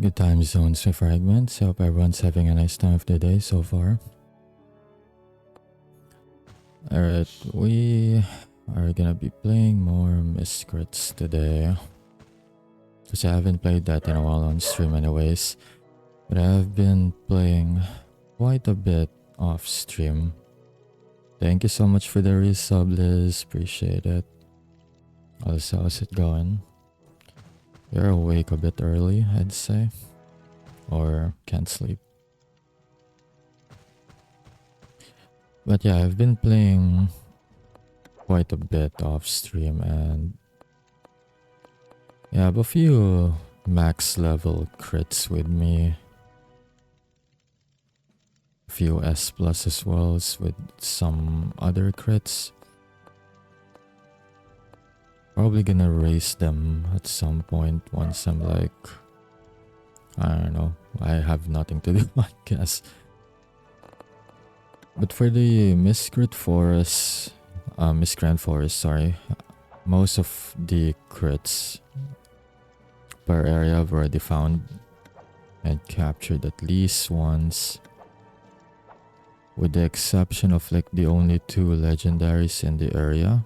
Good time zones with fragments. Hope everyone's having a nice time of the day so far. Alright, we are gonna be playing more Miscrits today. Because I haven't played that in a while on stream anyways. But I have been playing quite a bit off stream. Thank you so much for the resub, Liz. Appreciate it. Also, how's it going? You're awake a bit early, I'd say. Or can't sleep. But yeah, I've been playing quite a bit off stream and yeah, I have a few max level crits with me. A few S plus as well with some other crits. Probably gonna raise them at some point once I'm like, I don't know, I have nothing to do, I guess. But for the Miscrits Forest, sorry, most of the crits per area I've already found and captured at least once. With the exception of like the only two legendaries in the area,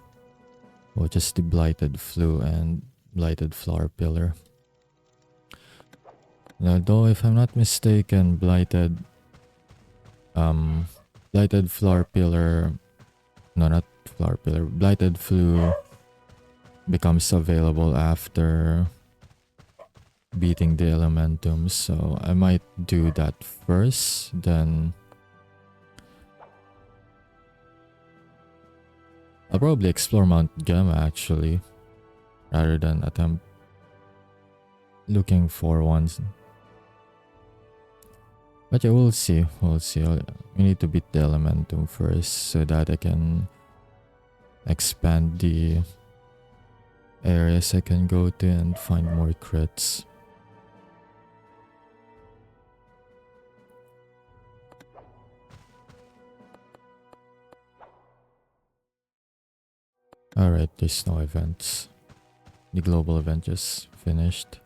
which is the Blighted Flu and Blighted Flower Pillar. Now, though, if I'm not mistaken, Blighted Flower Pillar, no, not Flower Pillar, Blighted Flu becomes available after beating the Elementum, so I might do that first, then I'll probably explore Mount Gamma actually, rather than attempt looking for ones. But yeah, we'll see. We need to beat the Elementum first so that I can expand the areas I can go to and find more crits. Alright, there's no events. The global event just finished.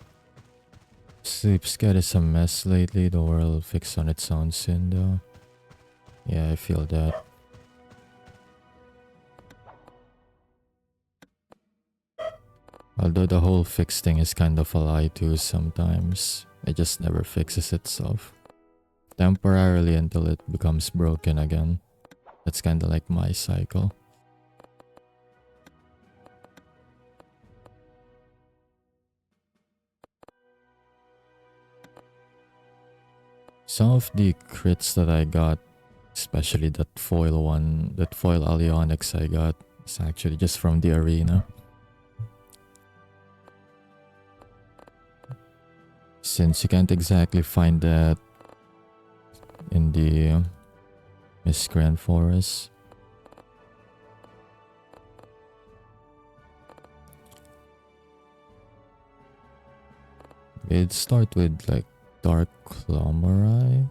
Sleepscat is a mess lately. The world will fix on its own soon though. Yeah, I feel that. Although the whole fix thing is kind of a lie too sometimes. It just never fixes itself. Temporarily until it becomes broken again. That's kinda like my cycle. Some of the crits that I got, especially that foil Alionics I got, is actually just from the arena. Since you can't exactly find that in the Miscrits Forest. It'd start with like Dark Clomerai.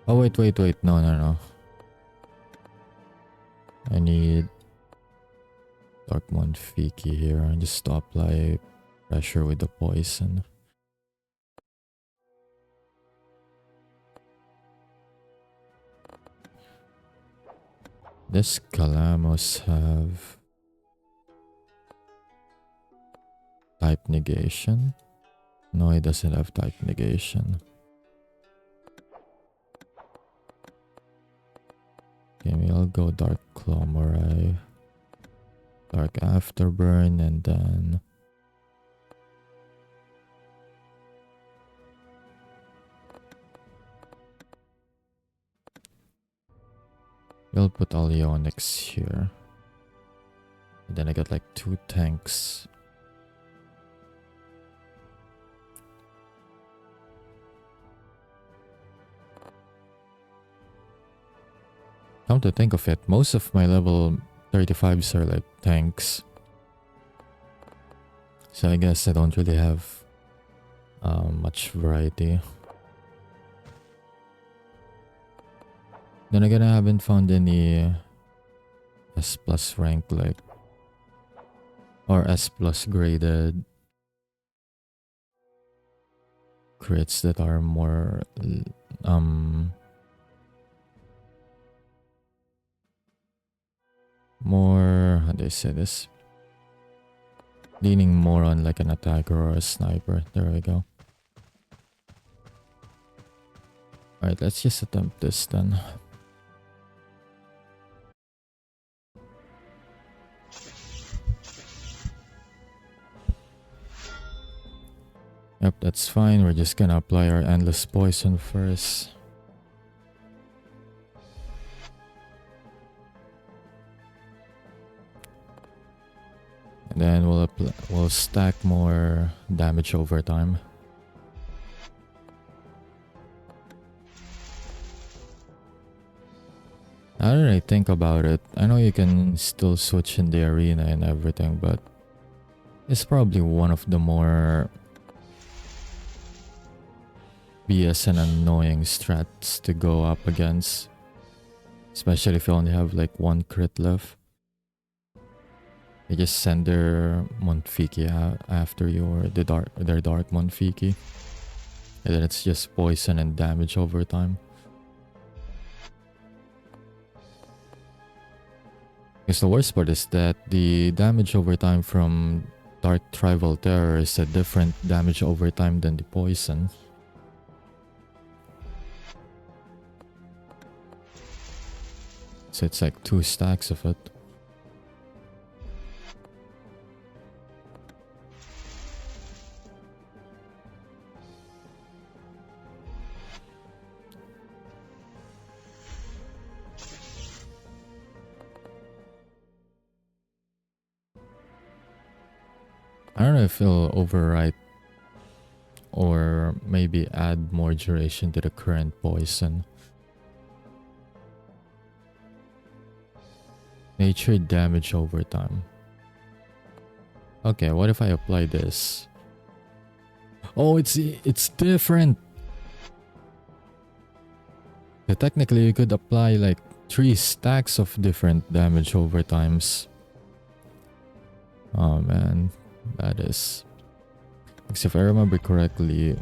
Oh wait, no. I need Dark Monfiki here and just to apply pressure with the poison. This Calamos have type negation. No, it doesn't have type negation. Okay, I'll go Dark Clomerai, Dark Afterburn, and then we'll put Alionics here. And then I got like 2 tanks. Come to think of it, most of my level 35s are like tanks. So I guess I don't really have much variety. Then again, I haven't found any S plus rank like or S plus graded crits that are more more, how do I say this, leaning more on like an attacker or a sniper. There we go. Alright, let's just attempt this then. Yep, that's fine. We're just gonna apply our endless poison first. And then we'll stack more damage over time. Now that I think about it, I know you can still switch in the arena and everything, but it's probably one of the more BS and annoying strats to go up against. Especially if you only have like one crit left. You just send their Monfiki after you, or their dark Monfiki. And then it's just poison and damage over time. Because the worst part is that the damage over time from Dark Tribal Terror is a different damage over time than the poison. So it's like 2 stacks of it. I don't know if it'll overwrite or maybe add more duration to the current poison. Nature damage over time. Okay, what if I apply this? Oh, it's different. So technically, you could apply like 3 stacks of different damage over times. Oh man, that is. Because if I remember correctly,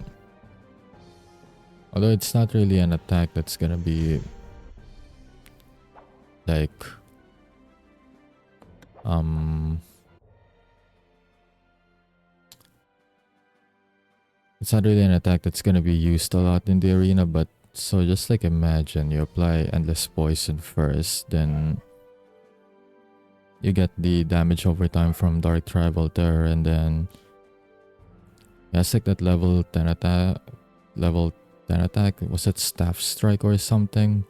although it's not really an attack that's gonna be like it's not really an attack that's gonna be used a lot in the arena, but so just like imagine you apply endless poison first, then you get the damage over time from Dark Tribal Terror, and then it's like that level 10 attack, was it Staff Strike or something?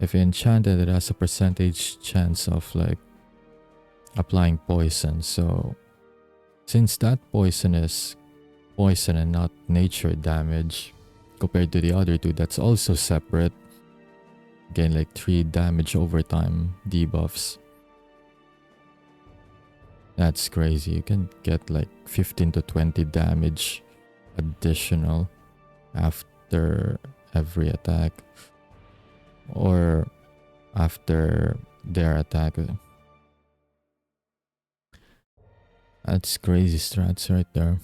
If you enchant it, it has a percentage chance of like applying poison. So since that poison is poison and not nature damage compared to the other two, that's also separate. Again, like 3 damage over time debuffs. That's crazy. You can get like 15 to 20 damage additional after every attack or after their attack. That's crazy strats right there.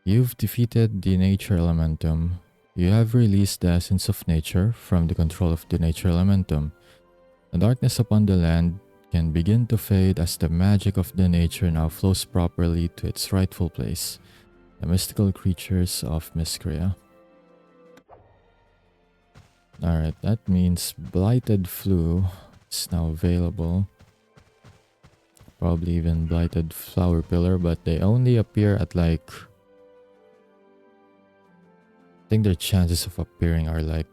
You've defeated the Nature Elementum. You have released the essence of nature from the control of the Nature Elementum. The darkness upon the land can begin to fade as the magic of the nature now flows properly to its rightful place. The mystical creatures of Miscria. Alright, that means Blighted Flu is now available. Probably even Blighted Flower Pillar, but they only appear at like... I think their chances of appearing are like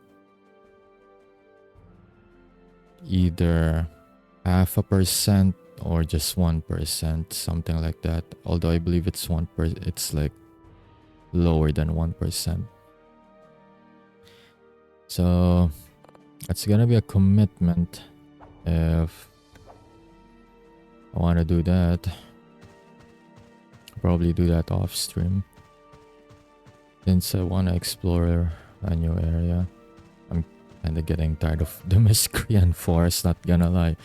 either 0.5% or just 1%, something like that. Although I believe it's it's like lower than 1%. So it's gonna be a commitment if I want to do that. Probably do that off stream, since I want to explore a new area. I'm kind of getting tired of the Miscreant Forest, not gonna lie.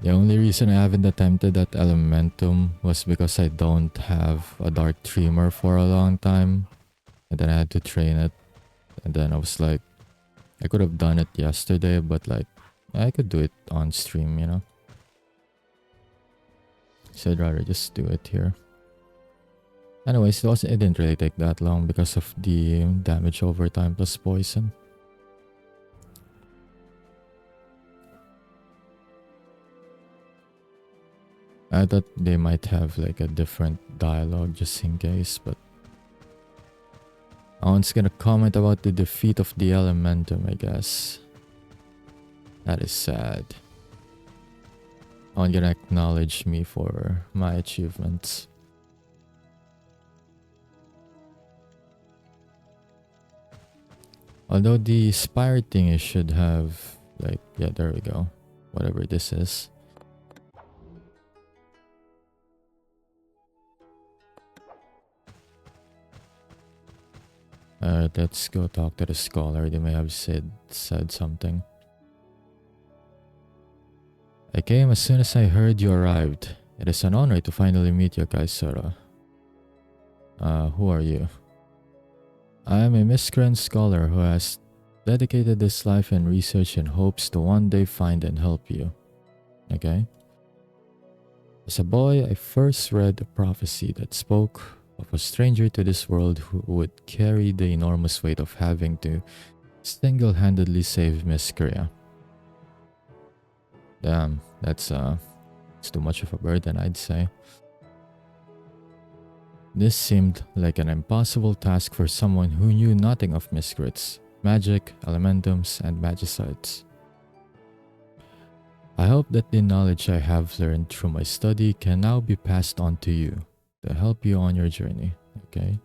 The only reason I haven't attempted that Elementum was because I don't have a Dark Dreamer for a long time. And then I had to train it. And then I was like, I could have done it yesterday, but like, I could do it on stream, you know? So I'd rather just do it here. Anyways, it didn't really take that long because of the damage over time plus poison. I thought they might have like a different dialogue just in case, but Owen's gonna comment about the defeat of the Elementum, I guess. That is sad. Owen's gonna acknowledge me for my achievements. Although the Spire thing it should have like, yeah, there we go. Whatever this is. Let's go talk to the scholar. They may have said something. I came as soon as I heard you arrived. It is an honor to finally meet you, Kaisara. Who are you? I am a miscreant scholar who has dedicated his life in research and hopes to one day find and help you. Okay? As a boy, I first read a prophecy that spoke of a stranger to this world who would carry the enormous weight of having to single-handedly save Miscria. Damn, it's too much of a burden, I'd say. This seemed like an impossible task for someone who knew nothing of Miscrits, magic, elementums, and magicites. I hope that the knowledge I have learned through my study can now be passed on to you to help you on your journey, okay?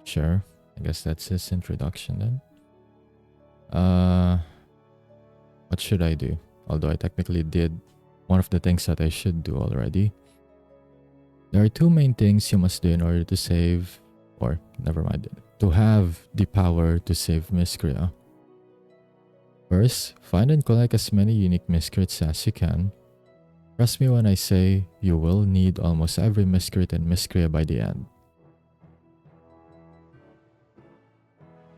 Sure. I guess that's his introduction then. What should I do? Although I technically did one of the things that I should do already. There are two main things you must do in order to save, or never mind, to have the power to save Miscria. First, find and collect as many unique Miscrits as you can. Trust me when I say you will need almost every Miscrit and Miscria by the end.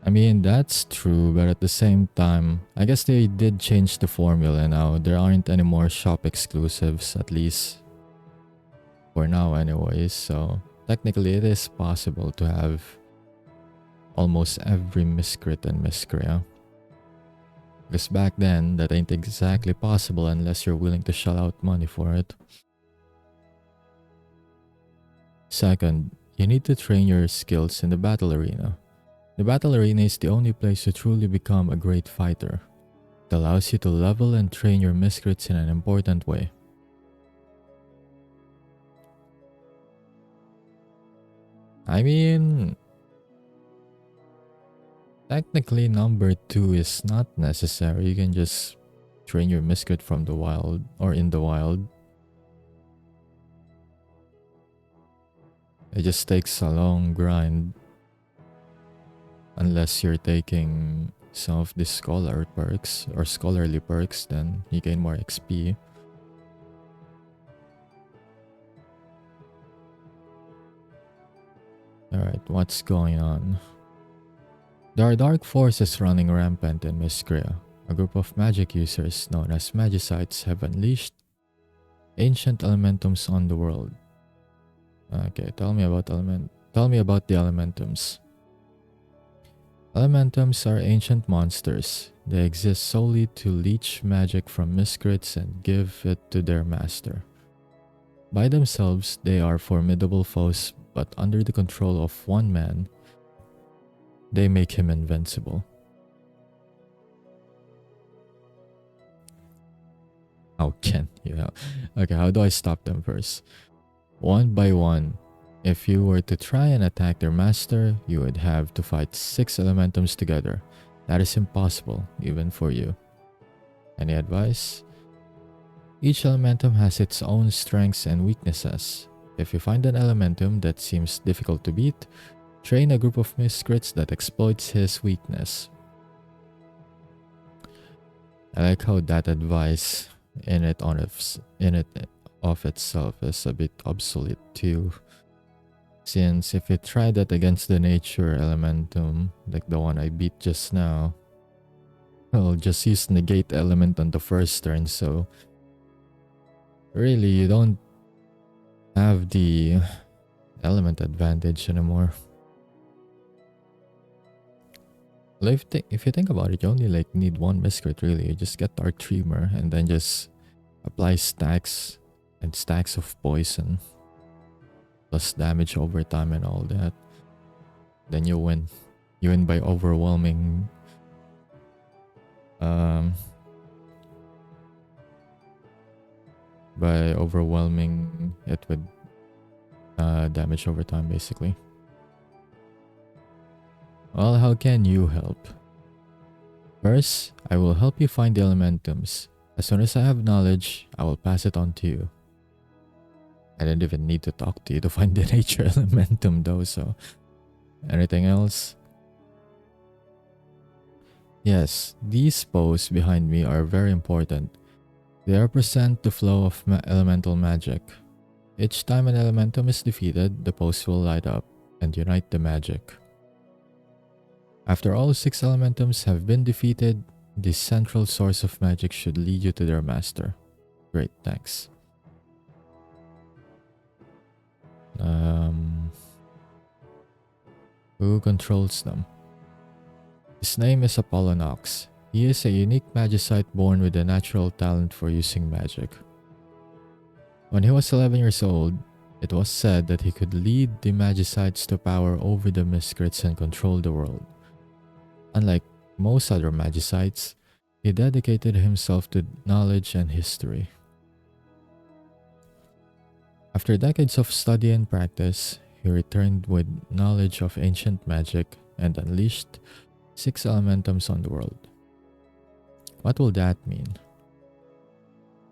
I mean, that's true, but at the same time, I guess they did change the formula now. There aren't any more shop exclusives, at least for now anyways, so technically it is possible to have almost every Miscrit and Miscria. Because back then, that ain't exactly possible unless you're willing to shell out money for it. Second, you need to train your skills in the battle arena. The battle arena is the only place to truly become a great fighter. It allows you to level and train your Miscrits in an important way. I mean, technically number 2 is not necessary. You can just train your Miscrit from the wild or in the wild. It just takes a long grind. Unless you're taking some of the scholar perks or scholarly perks, then you gain more XP. Alright, what's going on? There are dark forces running rampant in Miscria. A group of magic users known as magicites have unleashed ancient elementums on the world. Okay, tell me about the elementums. Elementums are ancient monsters. They exist solely to leech magic from Miscrits and give it to their master. By themselves, they are formidable foes, but under the control of one man, they make him invincible. How can you help? Okay, how do I stop them first? One by one. If you were to try and attack their master, you would have to fight 6 elementums together. That is impossible, even for you. Any advice? Each elementum has its own strengths and weaknesses. If you find an elementum that seems difficult to beat, train a group of Miscrits that exploits his weakness. I like how that advice in it of itself is a bit obsolete too. Since if you try that against the nature elementum, like the one I beat just now, I'll just use negate element on the first turn, so really you don't have the element advantage anymore. Well, if you think about it, you only like need one Miscrit really. You just get Dark Tremor and then just apply stacks and stacks of poison plus damage over time and all that. Then you win. You win by overwhelming it with damage over time basically. Well, how can you help? First, I will help you find the elementums. As soon as I have knowledge, I will pass it on to you. I didn't even need to talk to you to find the nature elementum though, so... Anything else? Yes, these posts behind me are very important. They represent the flow of elemental magic. Each time an elementum is defeated, the posts will light up and unite the magic. After all 6 elementums have been defeated, the central source of magic should lead you to their master. Great, thanks. Who controls them? His name is Apollonox. He is a unique magicite born with a natural talent for using magic. When he was 11 years old, it was said that he could lead the magicites to power over the Miscrits and control the world. Unlike most other magicites, he dedicated himself to knowledge and history. After decades of study and practice, he returned with knowledge of ancient magic and unleashed 6 elementums on the world. What will that mean?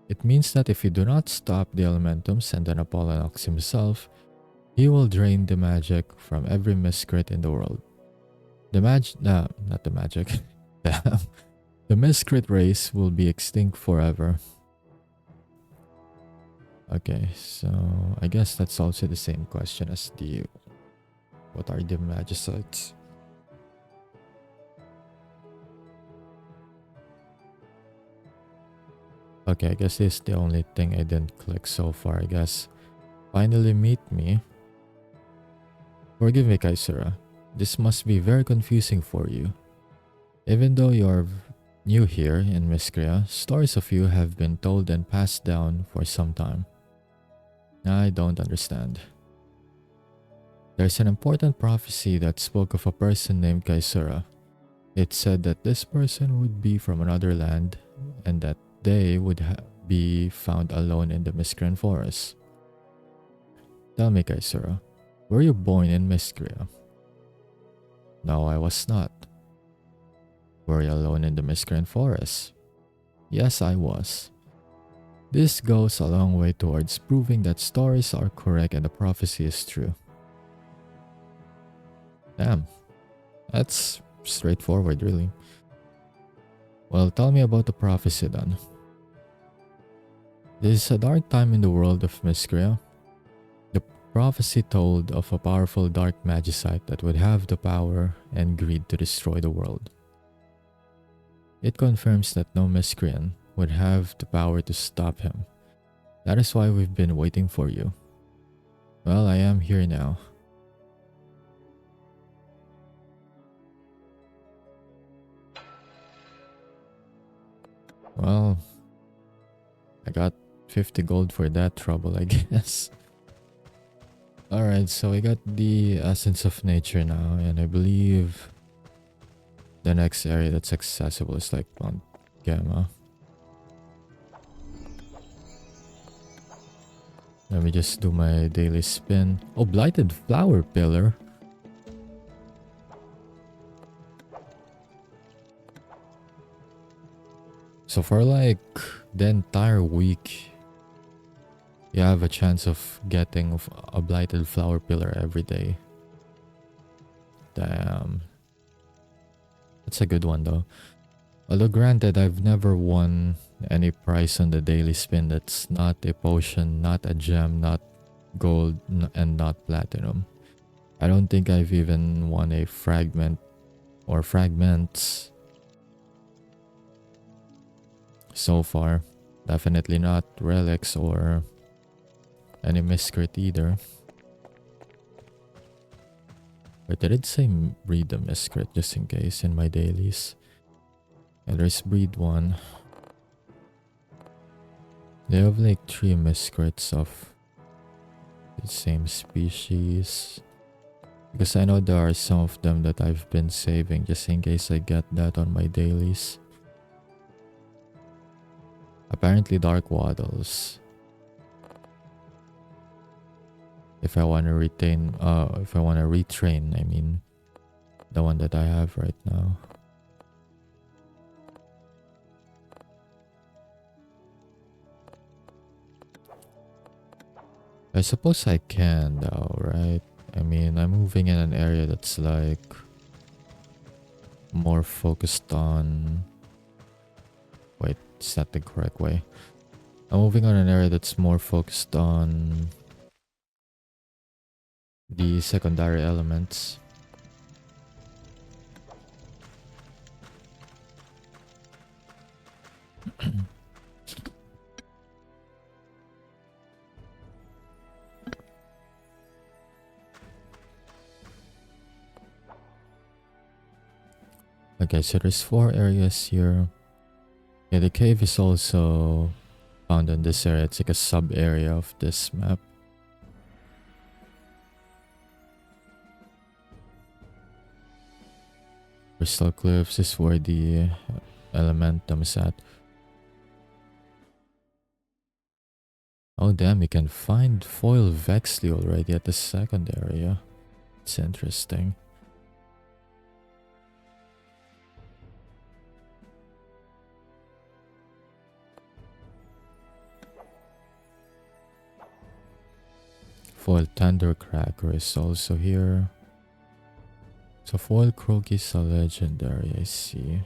It means that if you do not stop the elementums and then Apollonox himself, he will drain the magic from every Miscrit in the world. The Miscrit race will be extinct forever. Okay, so I guess that's also the same question as the... What are the magicites? Okay, I guess this is the only thing I didn't click so far, I guess. Finally meet me. Forgive me, Kaisura. This must be very confusing for you. Even though you are new here in Miscria, stories of you have been told and passed down for some time. I don't understand. There's an important prophecy that spoke of a person named Kaisura. It said that this person would be from another land and that they would be found alone in the Miscrian forest. Tell me, Kaisura, were you born in Miscria? No, I was not. Were you alone in the Miscrian forest? Yes, I was. This goes a long way towards proving that stories are correct and the prophecy is true. Damn, that's straightforward, really. Well, tell me about the prophecy then. This is a dark time in the world of Miscria. The prophecy told of a powerful dark magicite that would have the power and greed to destroy the world. It confirms that no Miscrian would have the power to stop him. That is why we've been waiting for you. Well, I am here now. Well, I got 50 gold for that trouble, I guess. Alright, so we got the Essence of Nature now, and I believe the next area that's accessible is like Mount Gamma. Let me just do my daily spin. Oh, Blighted Flower Pillar. So for like the entire week, you have a chance of getting a Blighted Flower Pillar every day. Damn. That's a good one though. Although granted, I've never won any prize on the daily spin that's not a potion, not a gem, not gold, and not platinum. I don't think I've even won a fragment or fragments so far. Definitely not relics or any miscrit either. But I did say breed the miscrit just in case in my dailies. And there's breed 1. They have like 3 miscrits of the same species. Because I know there are some of them that I've been saving just in case I get that on my dailies. Apparently dark waddles. If I want to retain, if I want to retrain, I mean, the one that I have right now. I suppose I can though, right? I mean, I'm moving in an area that's like more focused on... Wait, it's not the correct way. I'm moving on an area that's more focused on the secondary elements. Okay, so there's 4 areas here. Yeah, the cave is also found in this area. It's like a sub area of this map. Crystal Cliffs is where the elementum is at. Oh damn, you can find foil Vexley already at the second area. It's interesting. Foil Thundercracker is also here. So foil Croaky is a legendary, I see.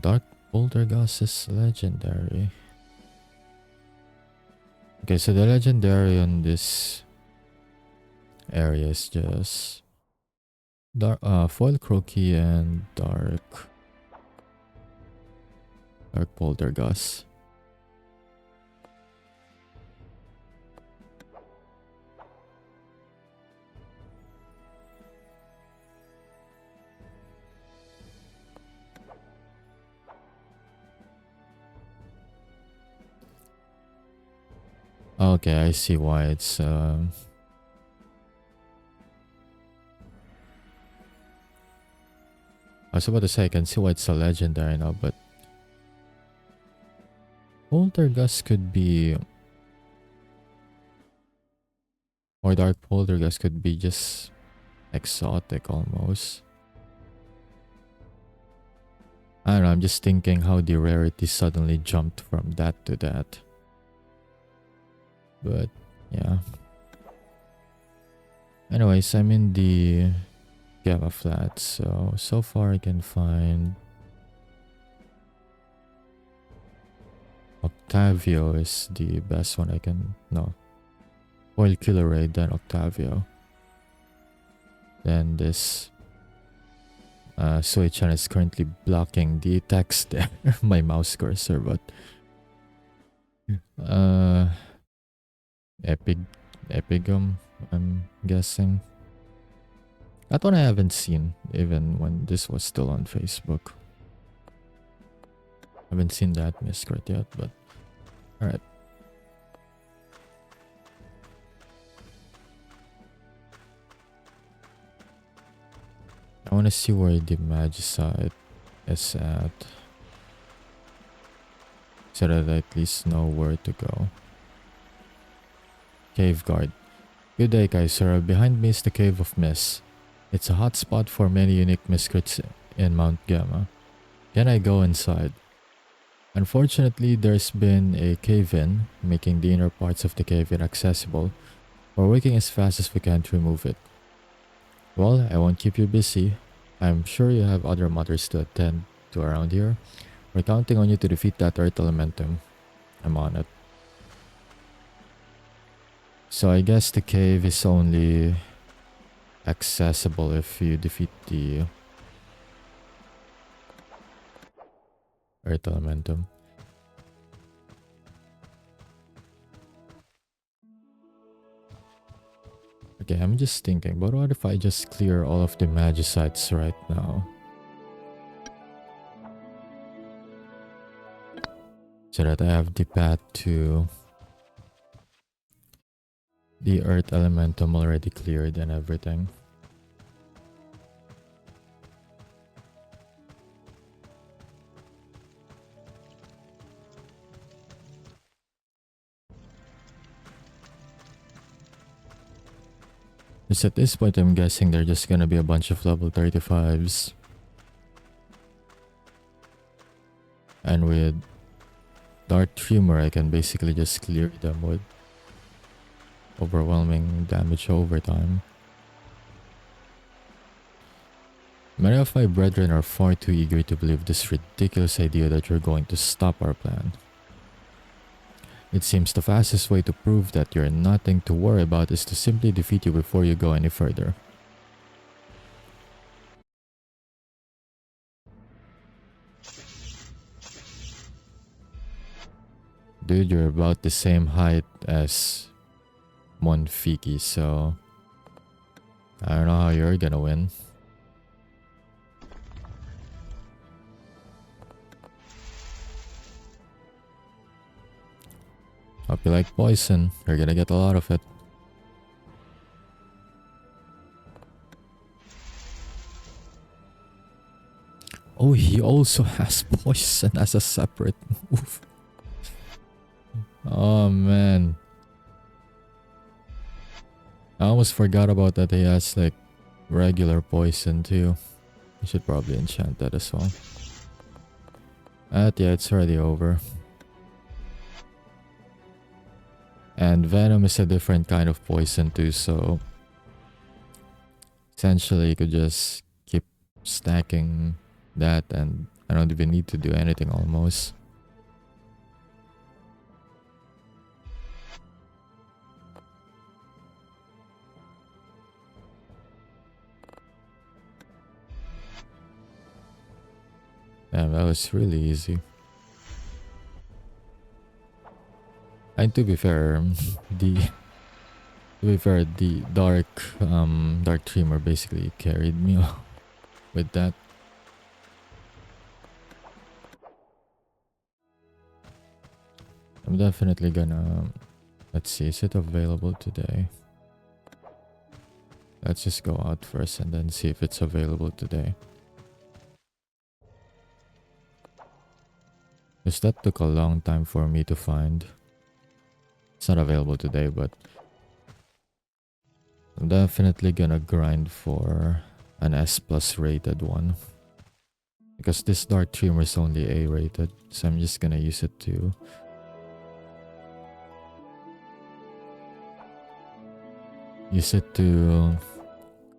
Dark Poltergust is legendary. Okay, so the legendary on this area is just foil Croaky and dark Poltergust. Okay, I see why it's I was about to say I can see why it's a legendary now, but Poltergust could be, or Dark Poltergust could be just exotic almost. I don't know, I'm just thinking how the rarity suddenly jumped from that to that. But yeah. Anyways, I'm in the Gamma Flat, so far I can find Octavio is the best one I can... No. Foil Killer Ray, then Octavio. Then this Sui-chan is currently blocking the text there. My mouse cursor, but Epigum, I'm guessing. That one I haven't seen, even when this was still on Facebook. Haven't seen that Miscrit yet, but alright. I want to see where the Magicite is at, so that I at least know where to go. Cave Guard. Good day, Kaiser. Behind me is the Cave of Mist. It's a hot spot for many unique miscrits in Mount Gamma. Can I go inside? Unfortunately, there's been a cave-in, making the inner parts of the cave inaccessible. We're working as fast as we can to remove it. Well, I won't keep you busy. I'm sure you have other matters to attend to around here. We're counting on you to defeat that Earth Elementum. I'm on it. So I guess the cave is only accessible if you defeat the Earth Elementum. Okay, I'm just thinking, but what if I just clear all of the Magicites right now? So that I have the path to the Earth Elementum already cleared and everything. Because at this point I'm guessing they're just gonna be a bunch of level 35s. And with Dark Tremor I can basically just clear them with overwhelming damage over time. Many of my brethren are far too eager to believe this ridiculous idea that you're going to stop our plan. It seems the fastest way to prove that you're nothing to worry about is to simply defeat you before you go any further. Dude, you're about the same height as Monfiki, so I don't know how you're gonna win. Hope you like poison. You're gonna get a lot of it. Oh, he also has poison as a separate move. Oh man. I almost forgot about that he has like regular poison too. You should probably enchant that as well. Yeah, it's already over. And venom is a different kind of poison too, so essentially you could just keep stacking that and I don't even need to do anything almost. Damn, that was really easy. And to be fair, the dark tremor basically carried me with that. I'm definitely gonna, let's see, is it available today? Let's just go out first and then see if it's available today. Because that took a long time for me to find. It's not available today, but I'm definitely gonna grind for an S+ rated one. Because this Dark Tremor is only A rated, so I'm just gonna use it to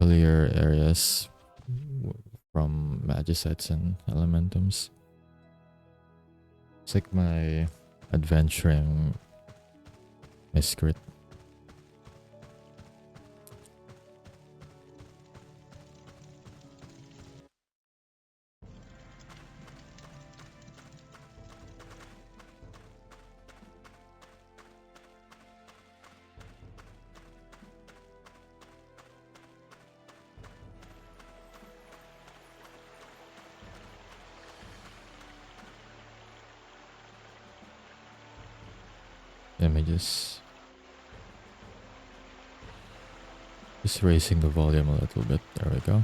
clear areas from Magicites and Elementums. It's like my adventuring Miscrit. Let me just raising the volume a little bit. There we go.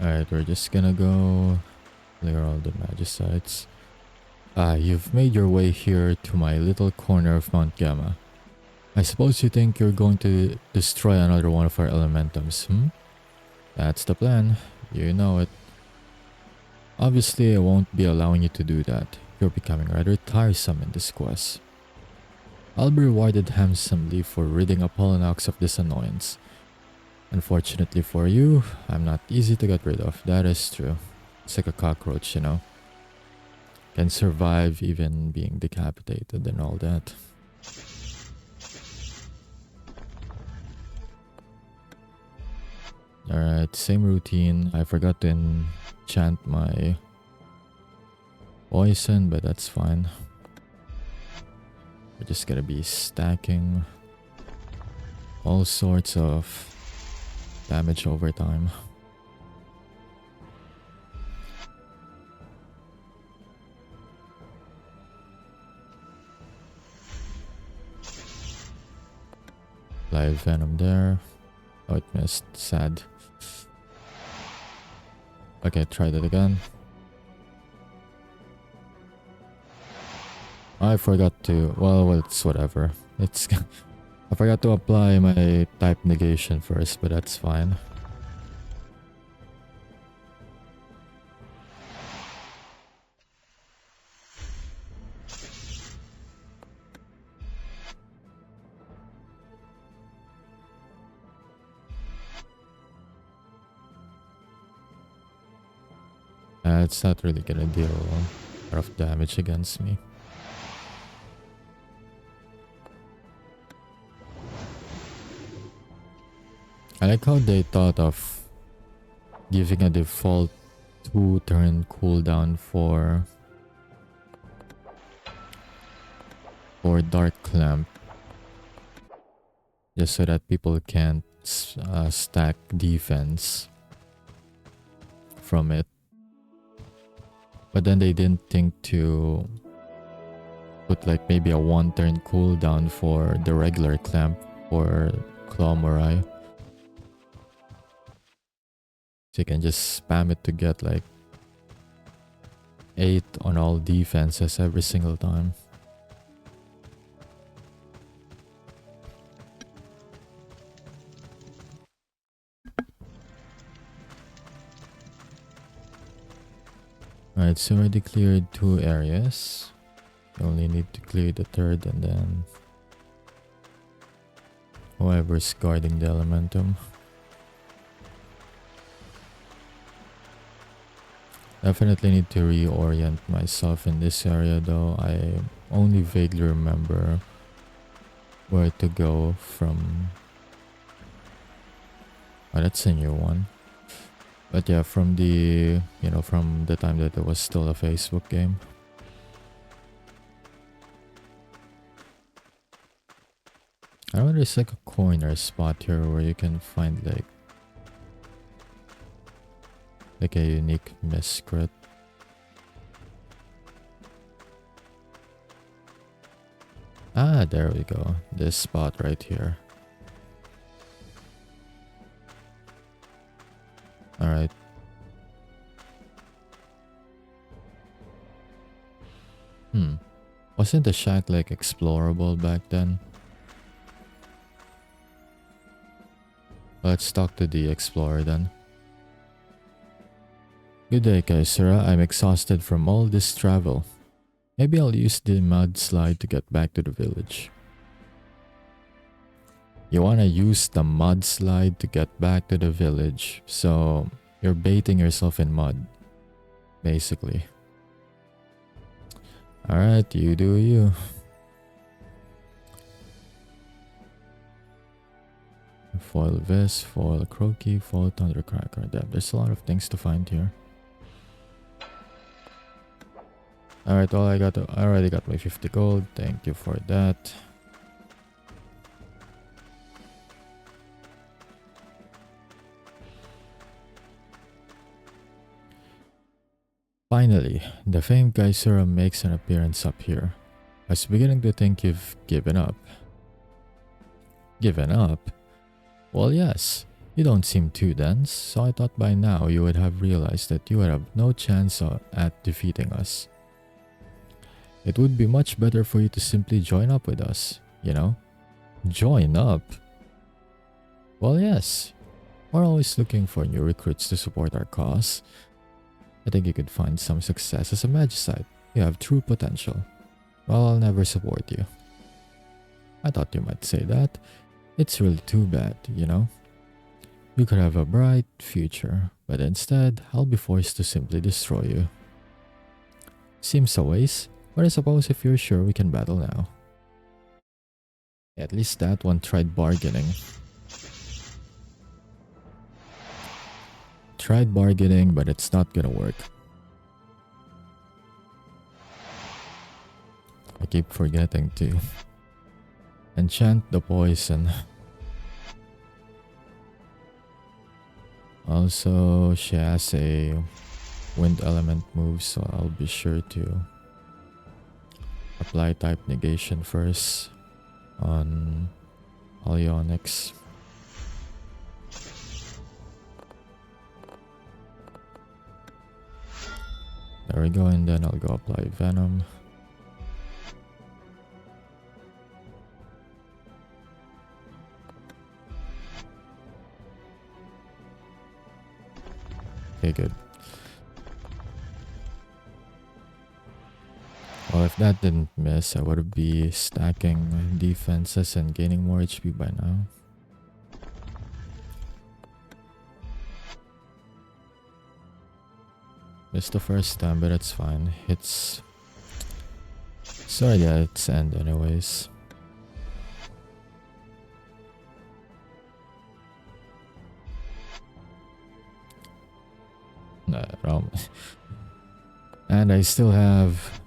Alright, we're just gonna go clear all the Magicites. You've made your way here to my little corner of Mount Gamma. I suppose you think you're going to destroy another one of our Elementums, hmm? That's the plan. You know it. Obviously, I won't be allowing you to do that. You're becoming rather tiresome in this quest. I'll be rewarded handsomely for ridding Apollinax of this annoyance. Unfortunately for you, I'm not easy to get rid of. That is true. It's like a cockroach, you know. Can survive even being decapitated and all that. Alright, same routine. I forgot to enchant my poison, but that's fine. We're just gonna be stacking all sorts of damage over time. Live venom there. Oh, it missed. Sad. Okay, try that again. I forgot to... Well, it's whatever. It's... I forgot to apply my type negation first, but that's fine. It's not really gonna deal a lot of damage against me. I like how they thought of giving a default 2-turn cooldown for Dark Clamp, just so that people can't stack defense from it. But then they didn't think to put like maybe a 1-turn cooldown for the regular clamp or Claw Morai. So you can just spam it to get like 8 on all defenses every single time. Alright, so already cleared 2 areas. You only need to clear the 3rd and then whoever's guarding the Elementum. Definitely need to reorient myself in this area though. I only vaguely remember where to go from. Oh, that's a new one. But yeah, from the, from the time that it was still a Facebook game. I know there's like a corner spot here where you can find like a unique Miscrit. Ah, there we go. This spot right here. Alright. Wasn't the shack like explorable back then? Let's talk to the explorer then. Good day, Kaisera. I'm exhausted from all this travel. Maybe I'll use the mudslide to get back to the village. You wanna use the mudslide to get back to the village, so you're baiting yourself in mud, basically. Alright, you do you. Foil Vis, foil Croaky, foil Thundercracker. Damn, there's a lot of things to find here. Alright, well, I already got my 50 gold. Thank you for that. Finally, the famed Kaisera makes an appearance up here. I was beginning to think you've given up. Given up? Well, yes. You don't seem too dense, so I thought by now you would have realized that you would have no chance at defeating us. It would be much better for you to simply join up with us, you know? Join up? Well, yes. We're always looking for new recruits to support our cause. I think you could find some success as a magicite. You have true potential. Well, I'll never support you. I thought you might say that. It's really too bad, you know? You could have a bright future, but instead, I'll be forced to simply destroy you. Seems a waste, but I suppose if you're sure we can battle now. At least that one tried bargaining. Tried bargaining, but it's not gonna work. I keep forgetting to enchant the poison. Also, she has a wind element move, so I'll be sure to apply type negation first on Onyx. There we go, and then I'll go apply Venom. Okay, good. Well, if that didn't miss, I would be stacking defenses and gaining more HP by now. Missed the first time, but it's fine. It's sorry at its end anyways. No. And I still have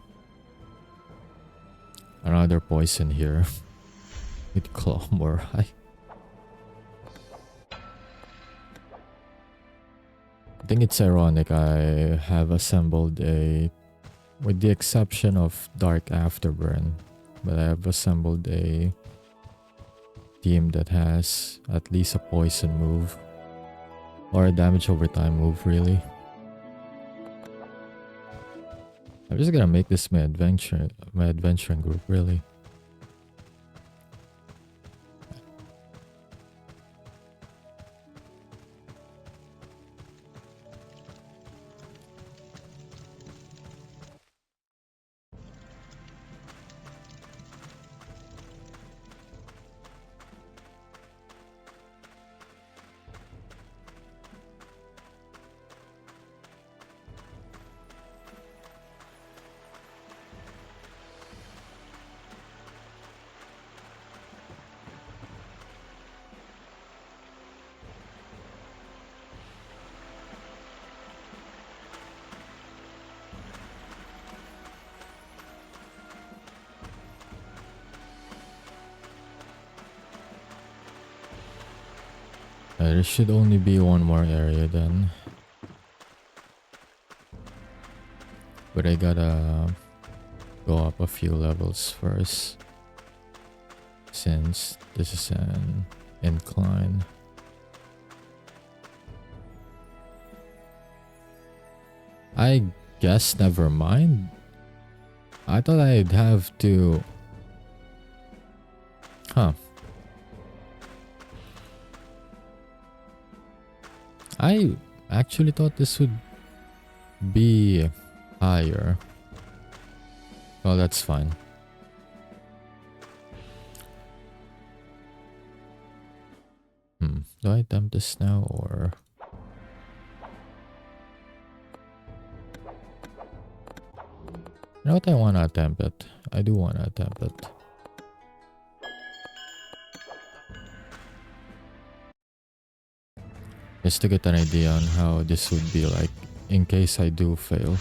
another poison here with Claw Morai. I think it's ironic I have assembled a, with the exception of Dark Afterburn, but I have assembled a team that has at least a poison move or a damage over time move, really. I'm just gonna make this my adventuring group, really. There should only be one more area then. But I gotta go up a few levels first, since this is an incline. I guess never mind. I thought I'd have to... Huh. I actually thought this would be higher. Well, that's fine. Do I dump this now or... You know what, I wanna attempt it. I do wanna attempt it. Just to get an idea on how this would be like in case I do fail.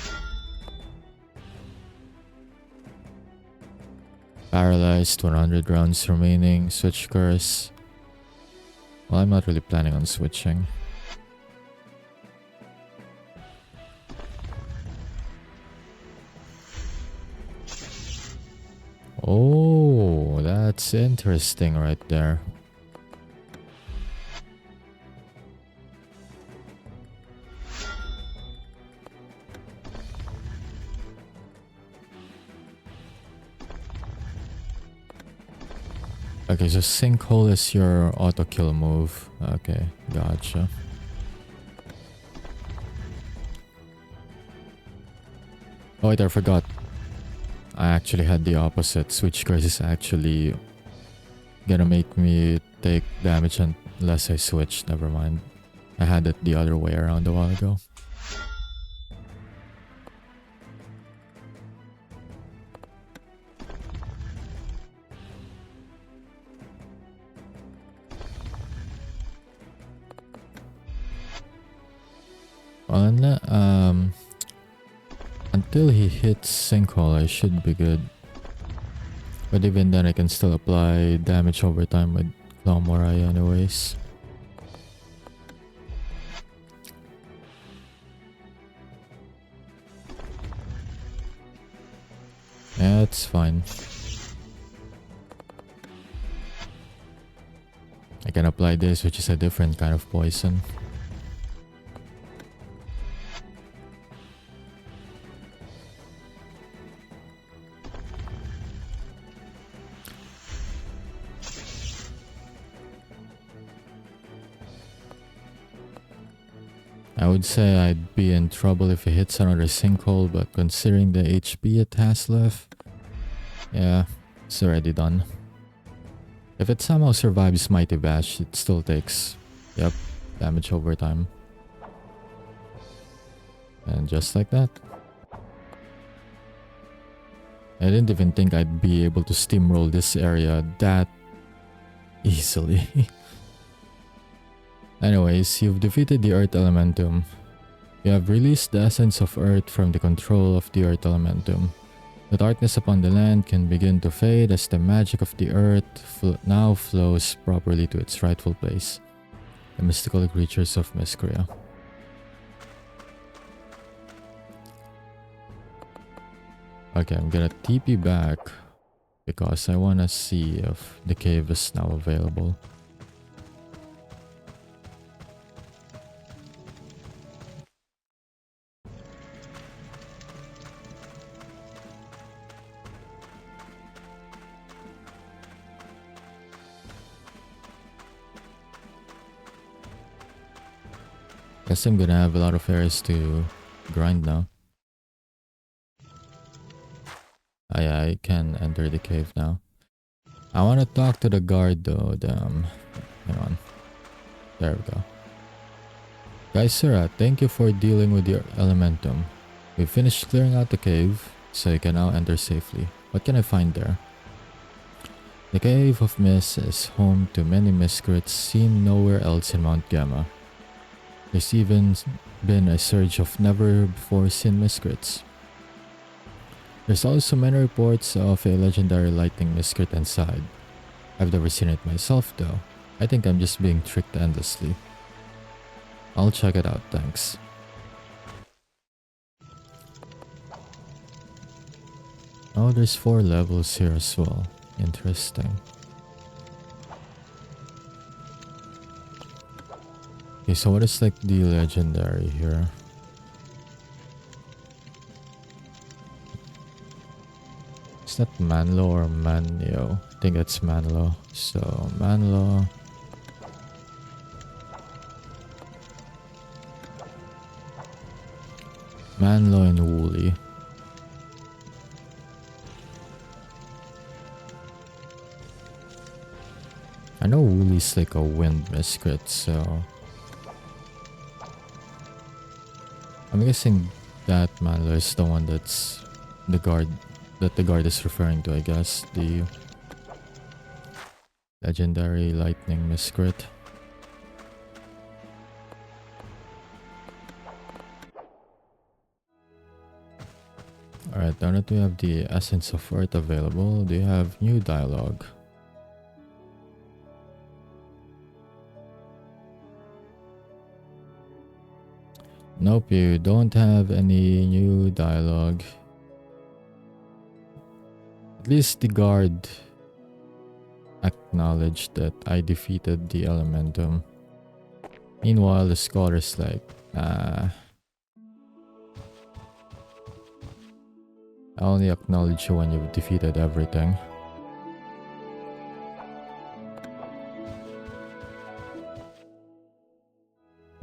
Paralyzed, 100 rounds remaining, switch curse. Well, I'm not really planning on switching. Oh, that's interesting right there. Okay, so sinkhole is your auto kill move. Okay, gotcha. Oh wait, I forgot. I actually had the opposite. Switch curse is actually gonna make me take damage unless I switch. Never mind. I had it the other way around a while ago. Well, until he hits sinkhole, I should be good. But even then, I can still apply damage over time with Claw Morai anyways. Yeah, it's fine. I can apply this, which is a different kind of poison. I would say I'd be in trouble if it hits another sinkhole, but considering the HP it has left, yeah, it's already done. If it somehow survives Mighty Bash, it still takes, yep, damage over time. And just like that. I didn't even think I'd be able to steamroll this area that easily. Anyways, you've defeated the Earth Elementum. You have released the essence of Earth from the control of the Earth Elementum. The darkness upon the land can begin to fade as the magic of the Earth now flows properly to its rightful place. The mystical creatures of Miscria. Okay, I'm gonna TP back because I wanna see if the cave is now available. Guess I'm gonna have a lot of areas to grind now. I can enter the cave now. I want to talk to the guard though. Hang on. There we go. Gaisura, thank you for dealing with your elementum. We finished clearing out the cave, so you can now enter safely. What can I find there? The Cave of Mist is home to many Miscrits seen nowhere else in Mount Gamma. There's even been a surge of never-before-seen Miscrits. There's also many reports of a legendary lightning Miscrit inside. I've never seen it myself though. I think I'm just being tricked endlessly. I'll check it out, thanks. Oh, there's 4 levels here as well. Interesting. Okay, so what is like the legendary here? Is that Manlo or Manyo? I think it's Manlo. So Manlo. Manlo and Wooly. I know Wooly's like a wind miscrit, so I'm guessing that Manlo is the one that's the guard that the guard is referring to, I guess. The legendary lightning miscrit. Alright, now that we have the Essence of Earth available, do you have new dialogue? Nope, you don't have any new dialogue. At least the guard acknowledged that I defeated the Elementum. Meanwhile, the scholar's like, I only acknowledge you when you've defeated everything.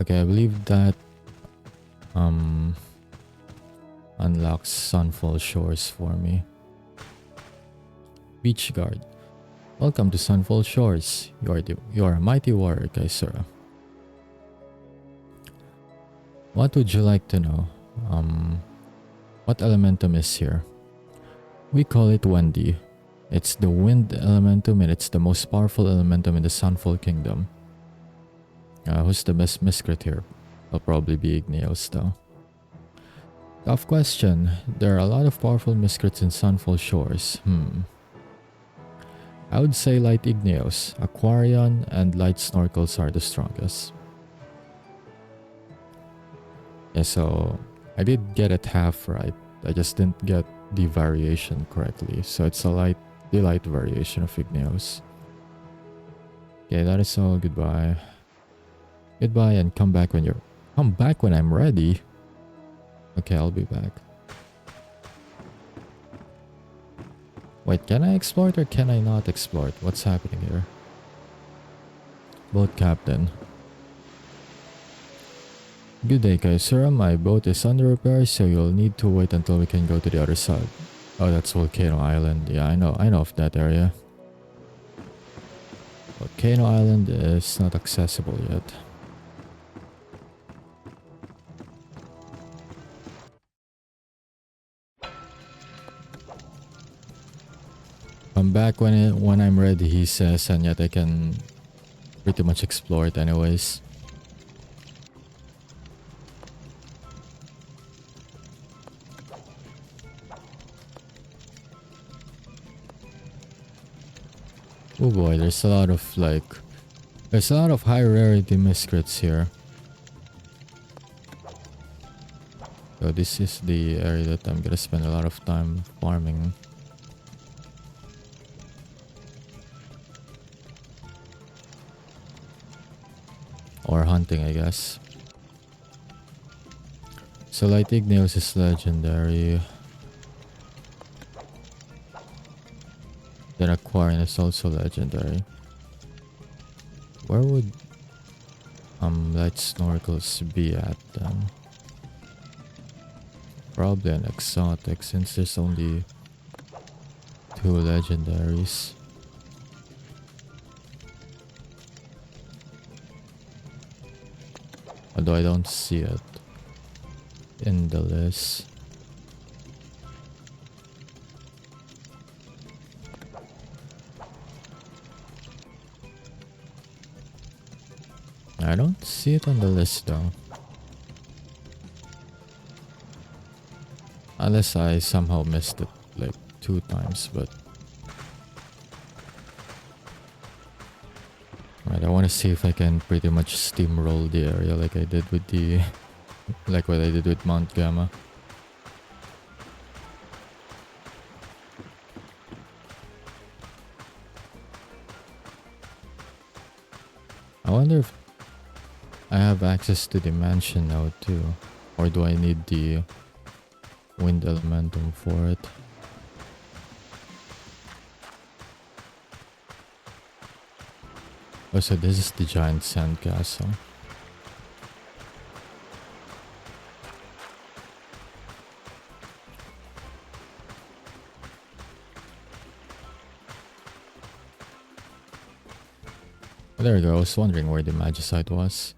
Okay, I believe that unlocks Sunfall Shores for me. Beach Guard. Welcome to Sunfall Shores. You are a mighty warrior, Kaisura. What would you like to know? What elementum is here? We call it Wendy. It's the wind elementum and it's the most powerful elementum in the Sunfall Kingdom. Who's the best Miscrit here? It'll probably be Igneos though. Tough question. There are a lot of powerful Miscrits in Sunfall Shores. I would say Light Igneos, Aquarion, and Light Snorkels are the strongest. Yeah, so I did get it half right. I just didn't get the variation correctly. So it's the light variation of Igneos. Okay, that is all. Goodbye. Goodbye and come back when I'm ready. Okay, I'll be back. Wait, can I explore it or can I not explore it? What's happening here? Boat captain. Good day, Kaisura. My boat is under repair, so you'll need to wait until we can go to the other side. Oh, that's Volcano Island. Yeah, I know of that area. Volcano Island is not accessible yet. I'm back when I'm ready, he says, and yet I can pretty much explore it anyways. Oh boy, there's a lot of high rarity Miscrits here. So this is the area that I'm gonna spend a lot of time farming. Or hunting, I guess. So Light Igneos is legendary. Then Aquarion is also legendary. Where would Light Snorkels be at then? Probably an exotic since there's only 2 legendaries. Although I don't see it in the list. I don't see it on the list though. Unless I somehow missed it like 2 times, but... Right, I want to see if I can pretty much steamroll the area like I did with the... like what I did with Mount Gamma. I wonder if I have access to the mansion now too, or do I need the wind elementum for it? Oh, so this is the giant sand castle. There we go, I was wondering where the Magicite was.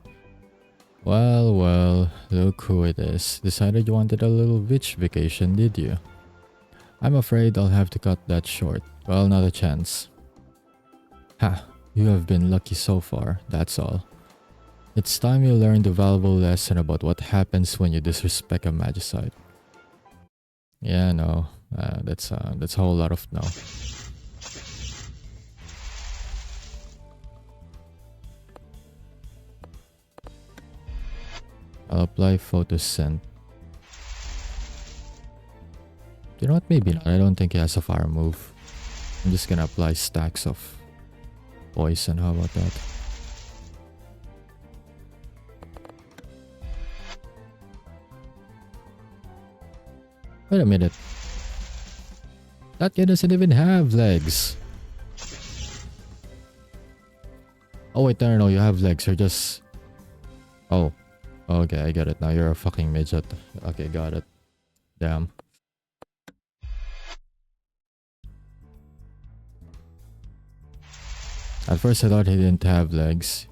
Well, look who it is. Decided you wanted a little beach vacation, did you? I'm afraid I'll have to cut that short. Well, not a chance. Ha, you have been lucky so far, that's all. It's time you learned a valuable lesson about what happens when you disrespect a Magicite. Yeah, no, that's a whole lot of no. I'll apply photosynth. You know what, maybe not. I don't think he has a fire move. I'm just gonna apply stacks of poison. How about that? Wait a minute. That guy doesn't even have legs. Oh wait, no, you have legs. You're just... Oh, okay, I get it now. You're a fucking midget. Okay, got it. Damn. At first I thought he didn't have legs,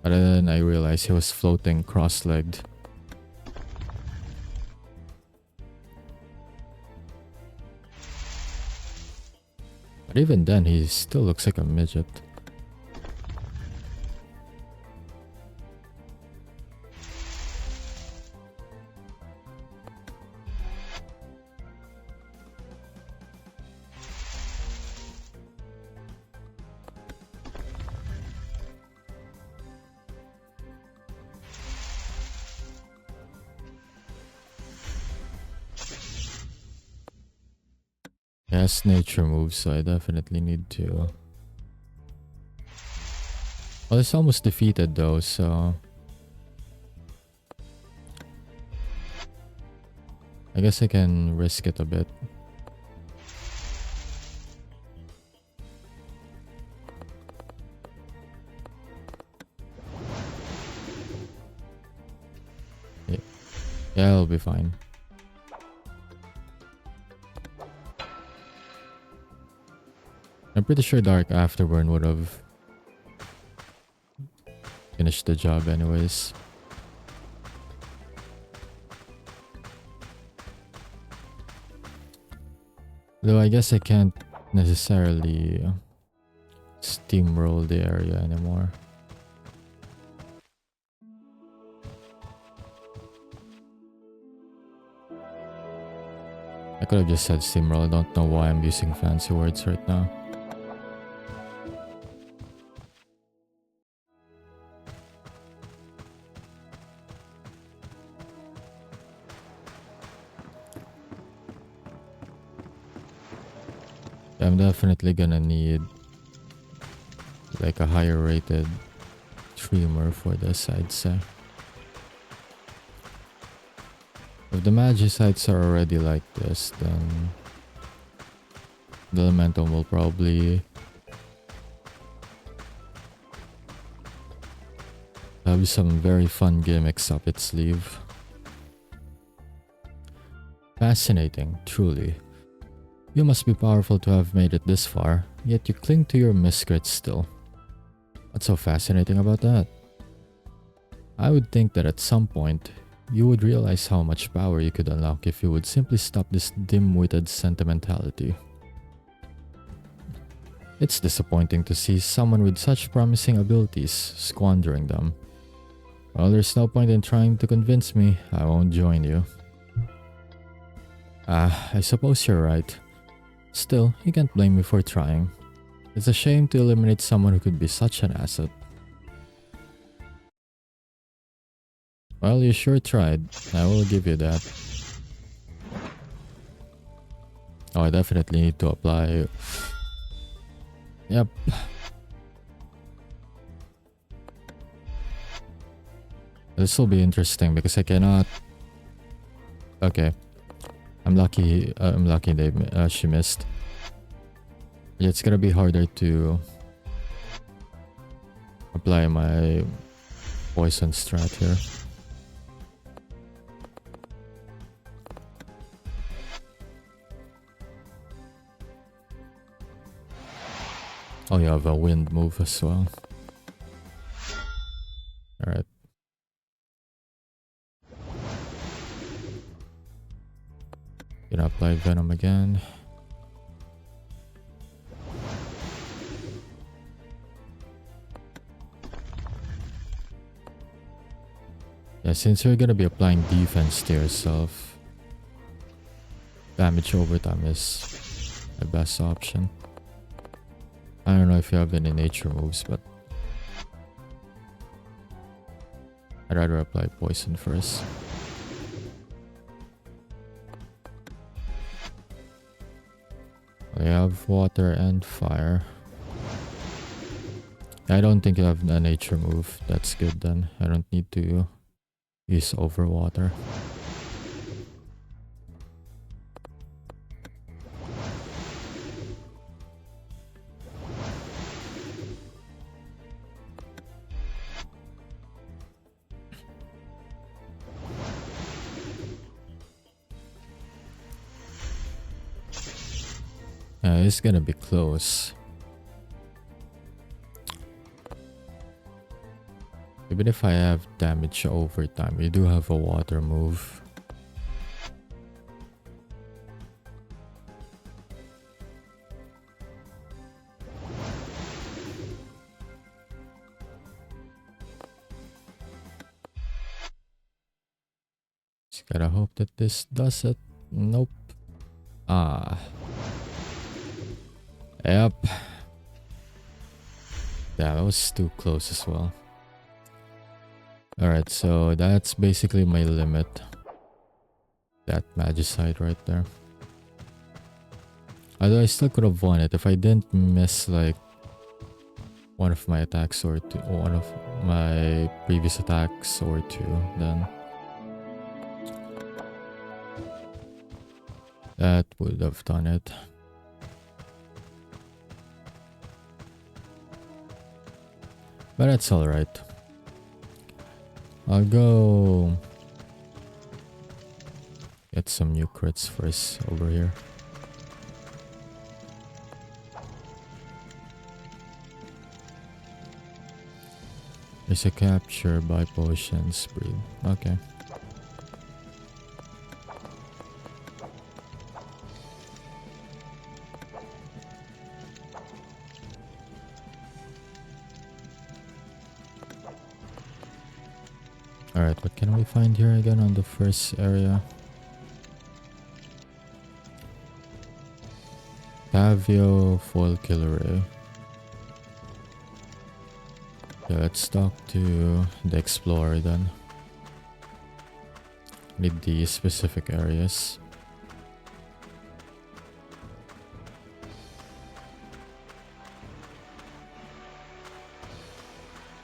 but then I realized he was floating cross-legged. But even then, he still looks like a midget. Yes, nature moves, so I definitely need to... Well, it's almost defeated though, so... I guess I can risk it a bit. Yeah, it'll be fine. I'm pretty sure Dark Afterburn would have finished the job anyways. Though I guess I can't necessarily steamroll the area anymore. I could have just said steamroll. I don't know why I'm using fancy words right now. I'm definitely gonna need like a higher rated streamer for this, I'd say. If the Magicites are already like this, then the Elementum will probably have some very fun gimmicks up its sleeve. Fascinating, truly. You must be powerful to have made it this far, yet you cling to your Miscrits still. What's so fascinating about that? I would think that at some point, you would realize how much power you could unlock if you would simply stop this dim-witted sentimentality. It's disappointing to see someone with such promising abilities squandering them. Well, there's no point in trying to convince me. I won't join you. I suppose you're right. Still, you can't blame me for trying. It's a shame to eliminate someone who could be such an asset. Well, you sure tried. I will give you that. Oh, I definitely need to apply... Yep. This will be interesting because I cannot... Okay. I'm lucky she missed. Yeah, it's gonna be harder to apply my poison strat here. Oh, you have a wind move as well. Alright. Gonna apply Venom again. Yeah, since you're gonna be applying defense to yourself, damage overtime is the best option. I don't know if you have any nature moves, but I'd rather apply poison first. I have water and fire. I don't think you have a nature move. That's good then. I don't need to use over water. It's gonna be close. Even if I have damage over time, we do have a water move. Just gotta hope that this does it. Nope. Ah. Yep. Yeah, that was too close as well. Alright, so that's basically my limit. That magicite right there. Although I still could have won it if I didn't miss like one of my attacks or two, one of my previous attacks or two, then that would have done it. But that's alright. I'll go get some new crits first over here. There's a capture by potions breed. Okay. Alright, what can we find here again on the first area? Tavio foil killer ray. Yeah, let's talk to the explorer then. Need the specific areas.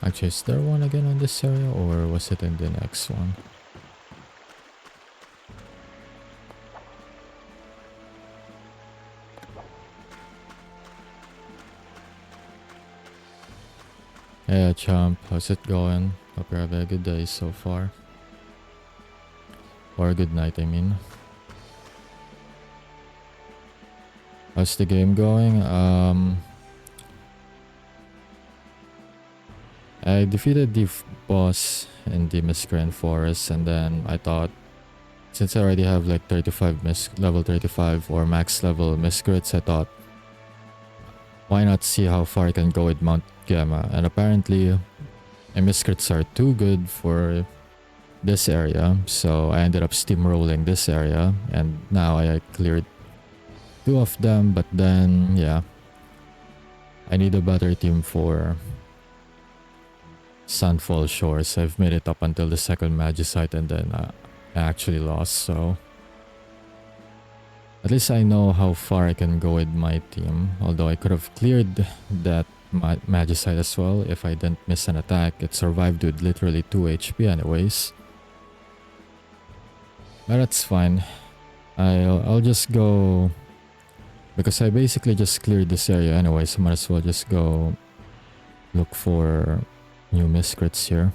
Actually, is there one again on this area or was it in the next one? Yeah, champ, how's it going? Hope you're having a good day so far. Or a good night, I mean. How's the game going? I defeated the boss in the Miscrits forest, and then I thought, since I already have like 35 level 35 or max level Miscrits, I thought, why not see how far I can go with Mount Gamma? And apparently, my Miscrits are too good for this area, so I ended up steamrolling this area, and now I cleared 2 of them, but then, yeah, I need a better team for Sunfall Shores. I've made it up until the second Magicite and then I actually lost, so at least I know how far I can go with my team. Although I could have cleared that Magicite as well if I didn't miss an attack. It survived with literally 2 HP anyways. But that's fine. I'll just go, because I basically just cleared this area anyway, so might as well just go look for new Miscrits here,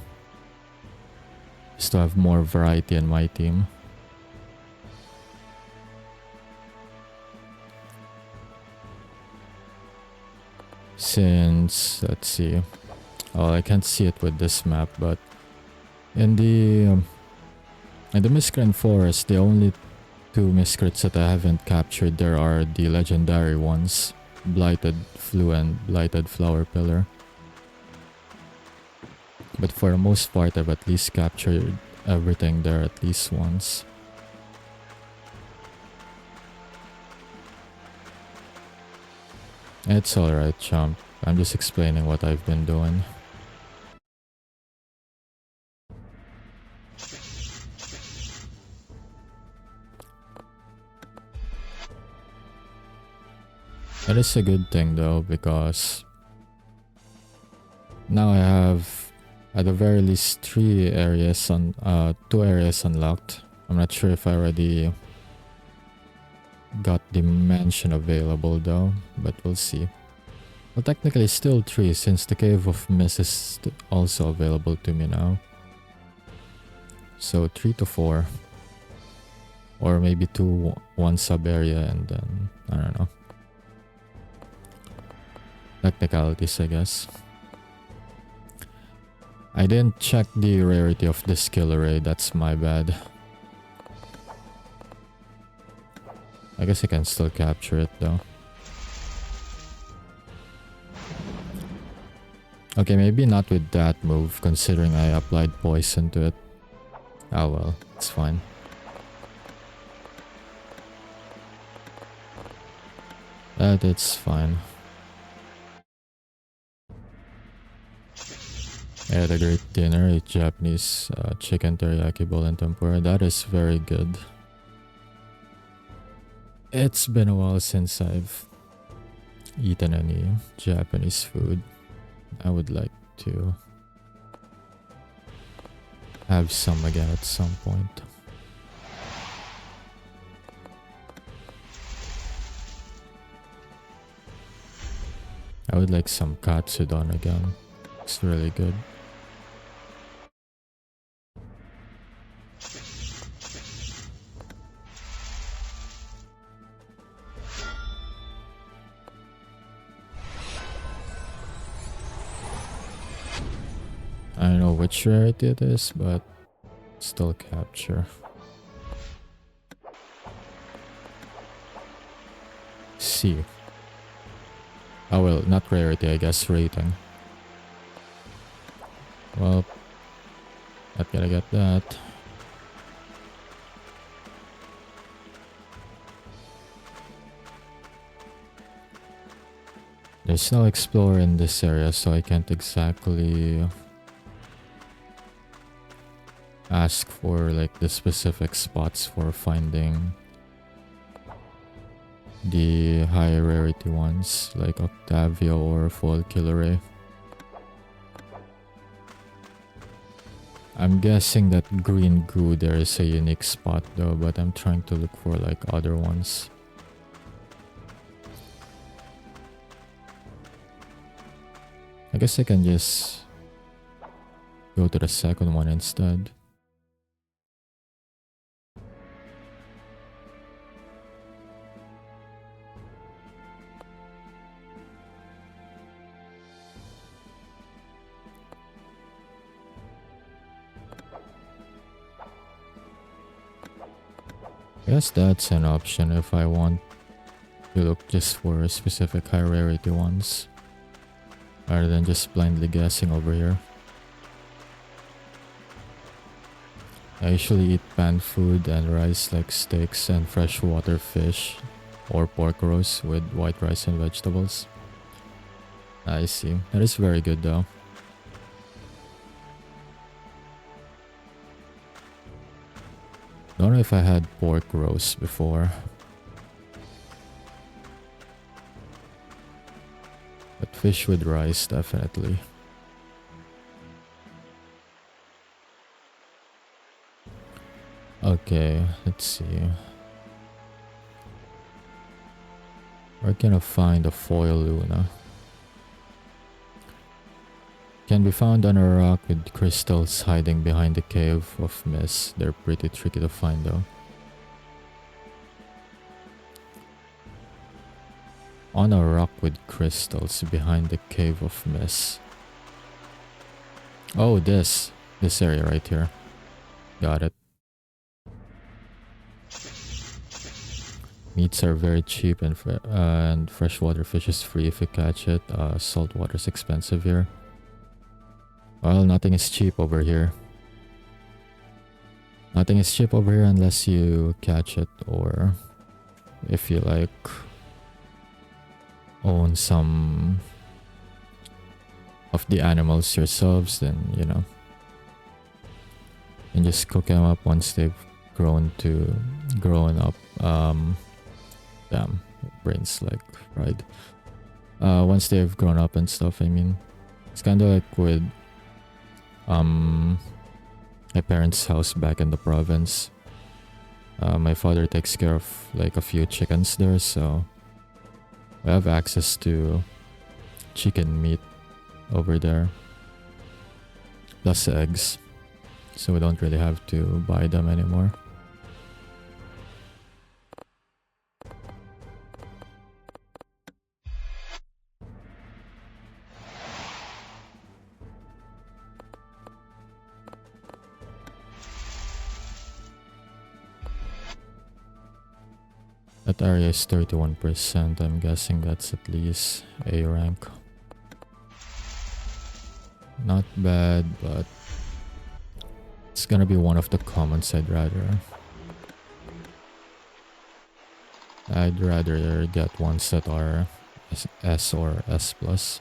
just to have more variety in my team. Since, let's see, oh, I can't see it with this map, but in the Miscrits forest, the only 2 Miscrits that I haven't captured there are the legendary ones, Blighted Flu and Blighted Flower Pillar. But for the most part, I've at least captured everything there at least once. It's alright, chump. I'm just explaining what I've been doing. That is a good thing though, because now I have at the very least 3 areas on 2 areas unlocked. I'm not sure if I already got the mansion available though, but we'll see. Well, technically still 3 since the Cave of Mist is also available to me now. So 3 to 4. Or maybe 2, 1 sub area and then, I don't know. technicalities, I guess. I didn't check the rarity of the skill array, that's my bad. I guess I can still capture it though. Okay, maybe not with that move, considering I applied poison to it. Oh well, it's fine. It's fine. I had a great dinner, a Japanese chicken teriyaki bowl and tempura. That is very good. It's been a while since I've eaten any Japanese food. I would like to have some again at some point. I would like some katsudon again. It's really good. I don't know which rarity it is, but still capture. C. Oh well, not rarity, I guess, rating. Well, not gonna get that. There's no explorer in this area, so I can't exactly ask for like the specific spots for finding the high rarity ones like Octavio or Foil Killer Ray. I'm guessing that green goo there is a unique spot though, but I'm trying to look for like other ones. I guess I can just go to the second one instead. I guess that's an option if I want to look just for specific high rarity ones, rather than just blindly guessing over here. I usually eat pan food and rice like steaks and freshwater fish or pork roast with white rice and vegetables. I see. That is very good though. Don't know if I had pork roast before. But fish with rice, definitely. Okay, let's see. Where can I find a foil Luna? Can be found on a rock with crystals hiding behind the cave of mist. They're pretty tricky to find though. On a rock with crystals behind the cave of mist. Oh, this area right here. Got it. Meats are very cheap and freshwater fish is free if you catch it. Saltwater is expensive here. Well, nothing is cheap over here. Nothing is cheap over here unless you catch it, or if you like own some of the animals yourselves, then you know, and just cook them up once they've grown up. Damn, brains like fried. Once they've grown up and stuff, I mean, it's kind of like with my parents' house back in the province. My father takes care of like a few chickens there, so we have access to chicken meat over there, plus eggs, so we don't really have to buy them anymore. That area is 31%. I'm guessing that's at least A rank. Not bad, but it's gonna be one of the commons I'd rather get ones that are S or S plus.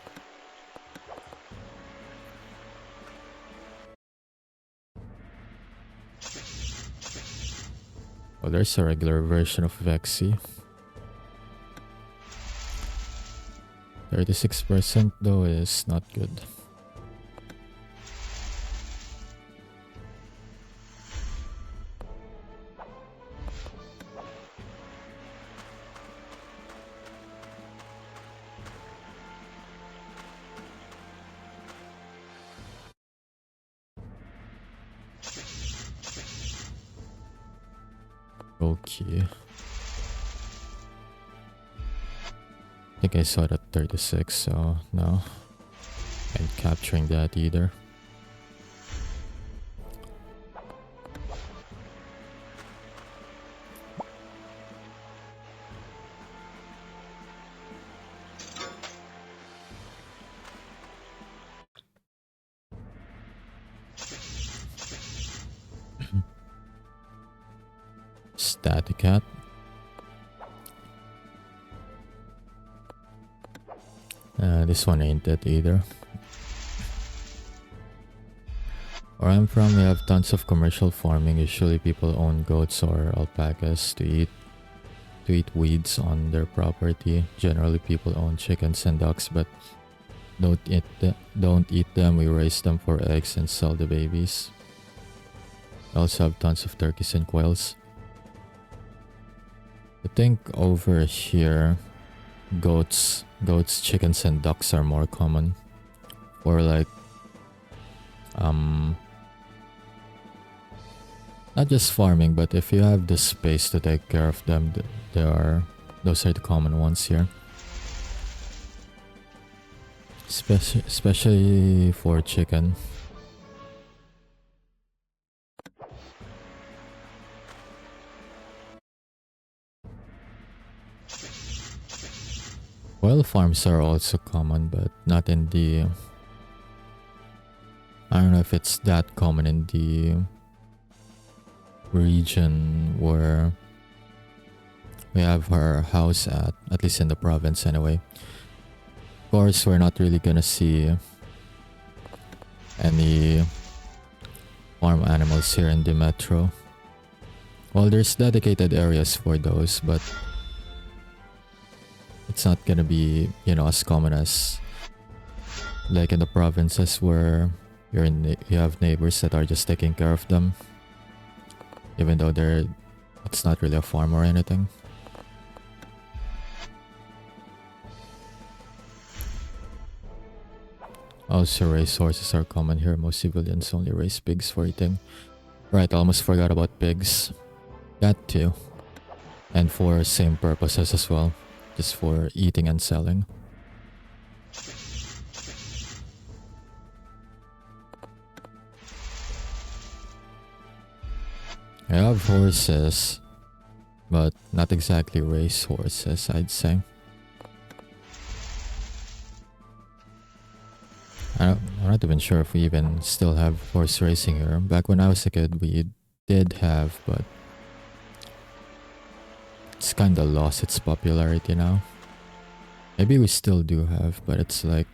Oh, there's a regular version of Vexy. 36% though is not good. Okay. I think I saw it at 36, so no. I'm capturing that either. Static cat. This one ain't it either. Where I'm from, we have tons of commercial farming. Usually people own goats or alpacas to eat weeds on their property. Generally people own chickens and ducks, but don't eat them. We raise them for eggs and sell the babies. We also have tons of turkeys and quails. I think over here goats, chickens and ducks are more common for like not just farming, but if you have the space to take care of them, those are the common ones here. Especially for chicken. Oil farms are also common, but not in the... I don't know if it's that common in the region where we have our house at least in the province anyway. Of course, we're not really gonna see any farm animals here in the metro. Well, there's dedicated areas for those, but it's not gonna be, you know, as common as like in the provinces where you have neighbors that are just taking care of them, even though it's not really a farm or anything. Also, race horses are common here. Most civilians only raise pigs for eating. Right, I almost forgot about pigs. That too. And for same purposes as well. Just for eating and selling. I have horses, but not exactly race horses, I'd say. I'm not even sure if we even still have horse racing here. Back when I was a kid, we did have, but it's kinda lost its popularity now. Maybe we still do have, but it's like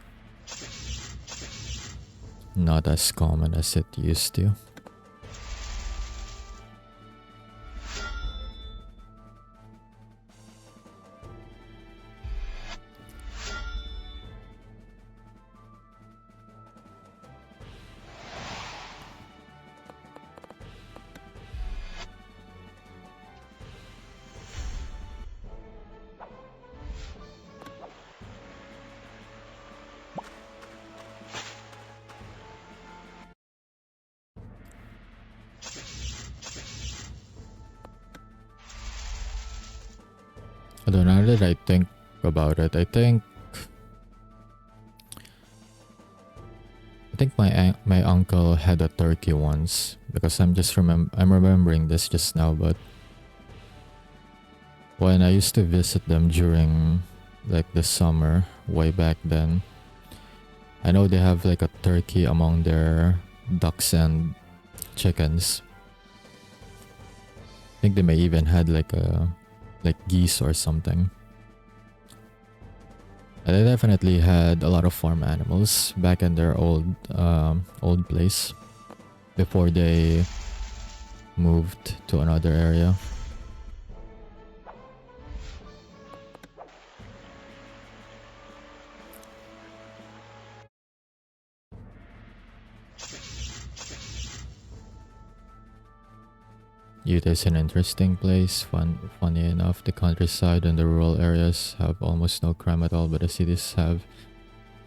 not as common as it used to. Although now that I think about it, I think my uncle had a turkey once, because I'm remembering this just now, but when I used to visit them during like the summer way back then, I know they have like a turkey among their ducks and chickens. I think they may even had like geese or something. And they definitely had a lot of farm animals back in their old place before they moved to another area. Utah is an interesting place. Funny enough, the countryside and the rural areas have almost no crime at all, but the cities have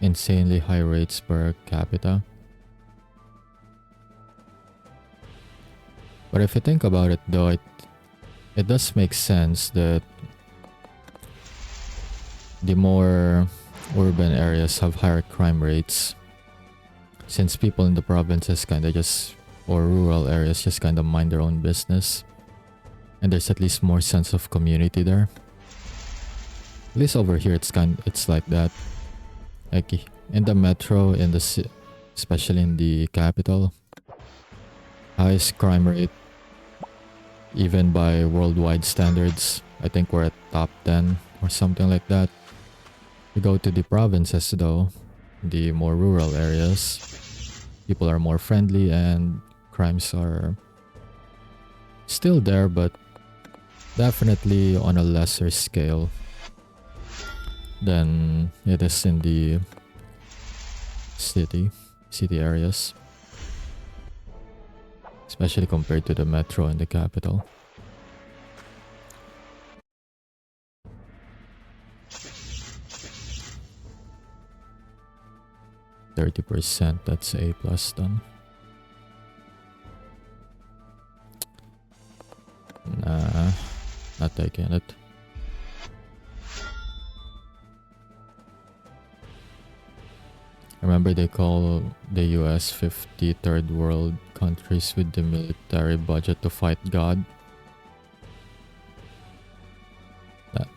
insanely high rates per capita. But if you think about it though, it does make sense that the more urban areas have higher crime rates, since people in the provinces or rural areas just kind of mind their own business, and there's at least more sense of community there. At least over here it's like that. Like in the metro, especially in the capital, highest crime rate even by worldwide standards. I think we're at top 10 or something like that. We go to the provinces though, the more rural areas, people are more friendly and crimes are still there, but definitely on a lesser scale than it is in the city areas, especially compared to the metro and the capital. %, that's A+ done. Nah, not taking it. Remember they call the US 50 third world countries with the military budget to fight God?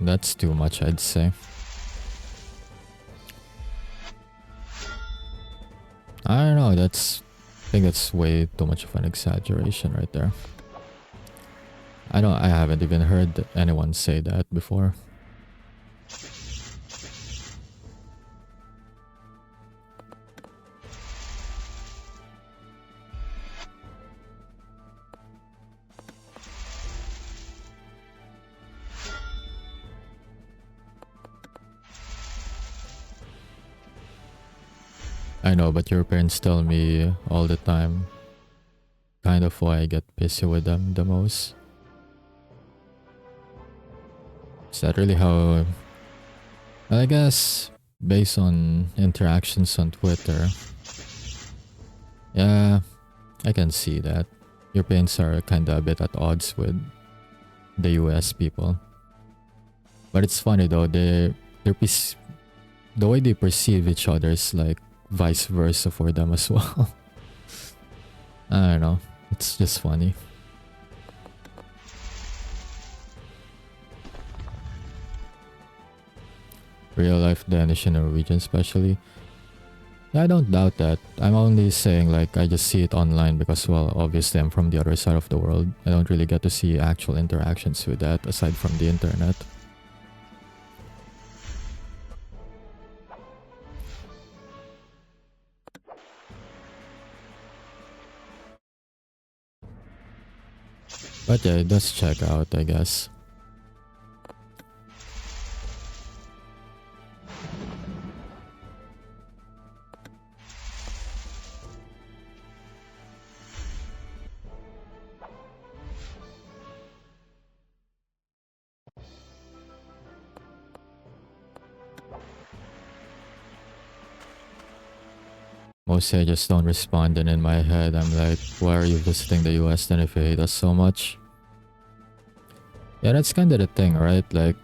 That's too much, I'd say. I don't know, I think that's way too much of an exaggeration right there. I haven't even heard anyone say that before. I know, but your parents tell me all the time kind of why I get pissy with them the most. Is that really how... I guess based on interactions on Twitter, yeah, I can see that. Your parents are kinda a bit at odds with the US people. But it's funny though, the way they perceive each other is like vice versa for them as well. I don't know, it's just funny. Real life Danish and Norwegian especially. Yeah, I don't doubt that. I'm only saying like I just see it online because, well, obviously I'm from the other side of the world. I don't really get to see actual interactions with that aside from the internet. But yeah, let's check out, I guess. Mostly I just don't respond, and in my head I'm like, why are you visiting the US then if you hate us so much? Yeah, that's kind of the thing, right? Like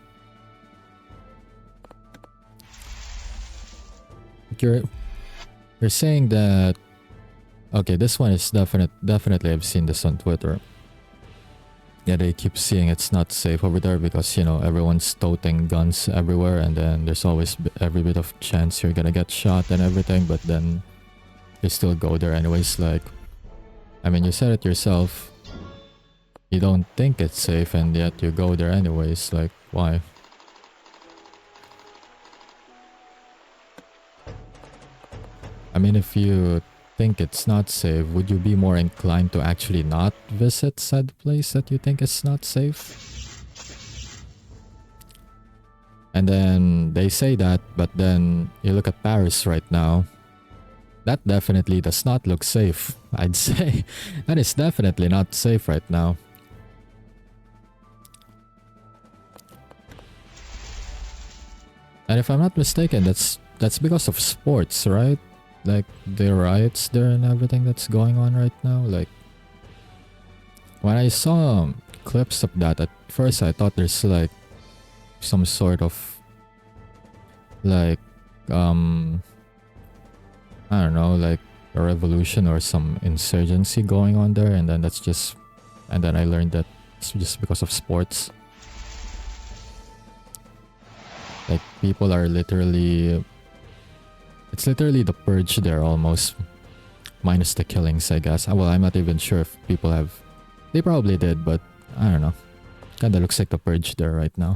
you're saying that, okay, this one is definitely I've seen this on Twitter. yeah, they keep seeing it's not safe over there because, you know, everyone's toting guns everywhere, and then there's always every bit of chance you're gonna get shot and everything, but then you still go there anyways. Like, I mean, you said it yourself, you don't think it's safe and yet you go there anyways. Like, why? I mean, if you think it's not safe, would you be more inclined to actually not visit said place that you think is not safe? And then they say that, but then you look at Paris right now. That definitely does not look safe, I'd say. That is definitely not safe right now. And if I'm not mistaken, that's because of sports, right? Like the riots there and everything that's going on right now. Like, when I saw clips of that, at first I thought there's like some sort of like I don't know, like a revolution or some insurgency going on there, and then and then I learned that it's just because of sports. Like, people are literally, it's literally the purge there almost, minus the killings, I guess. Well, I'm not even sure if people have, they probably did, but I don't know. Kinda looks like the purge there right now.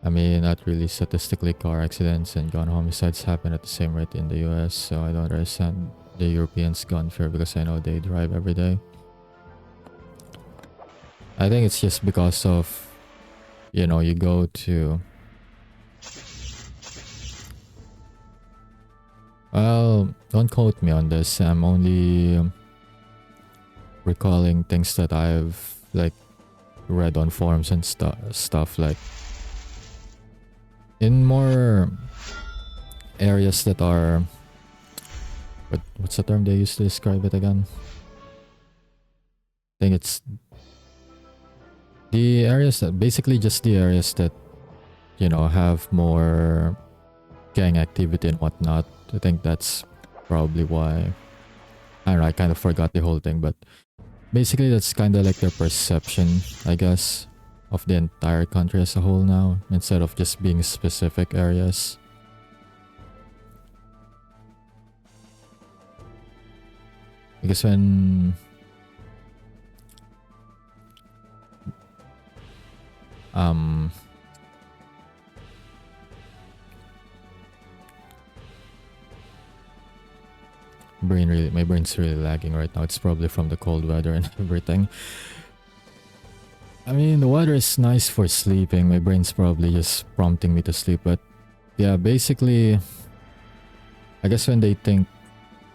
I mean, not really. Statistically, car accidents and gun homicides happen at the same rate in the US, so I don't understand the Europeans' gun fear because I know they drive every day. I think it's just because of, you know, you go to... Well, don't quote me on this. I'm only recalling things that I've, like, read on forums and stuff like... In more areas that are... What's the term they use to describe it again? I think it's... the areas that... basically just the areas that, you know, have more gang activity and whatnot. I think that's probably why... I don't know, I kind of forgot the whole thing, but... basically that's kind of like their perception, I guess, of the entire country as a whole now, instead of just being specific areas. Because when... my brain's really lagging right now. It's probably from the cold weather and everything. I mean, the weather is nice for sleeping. My brain's probably just prompting me to sleep. But yeah, basically, I guess when they think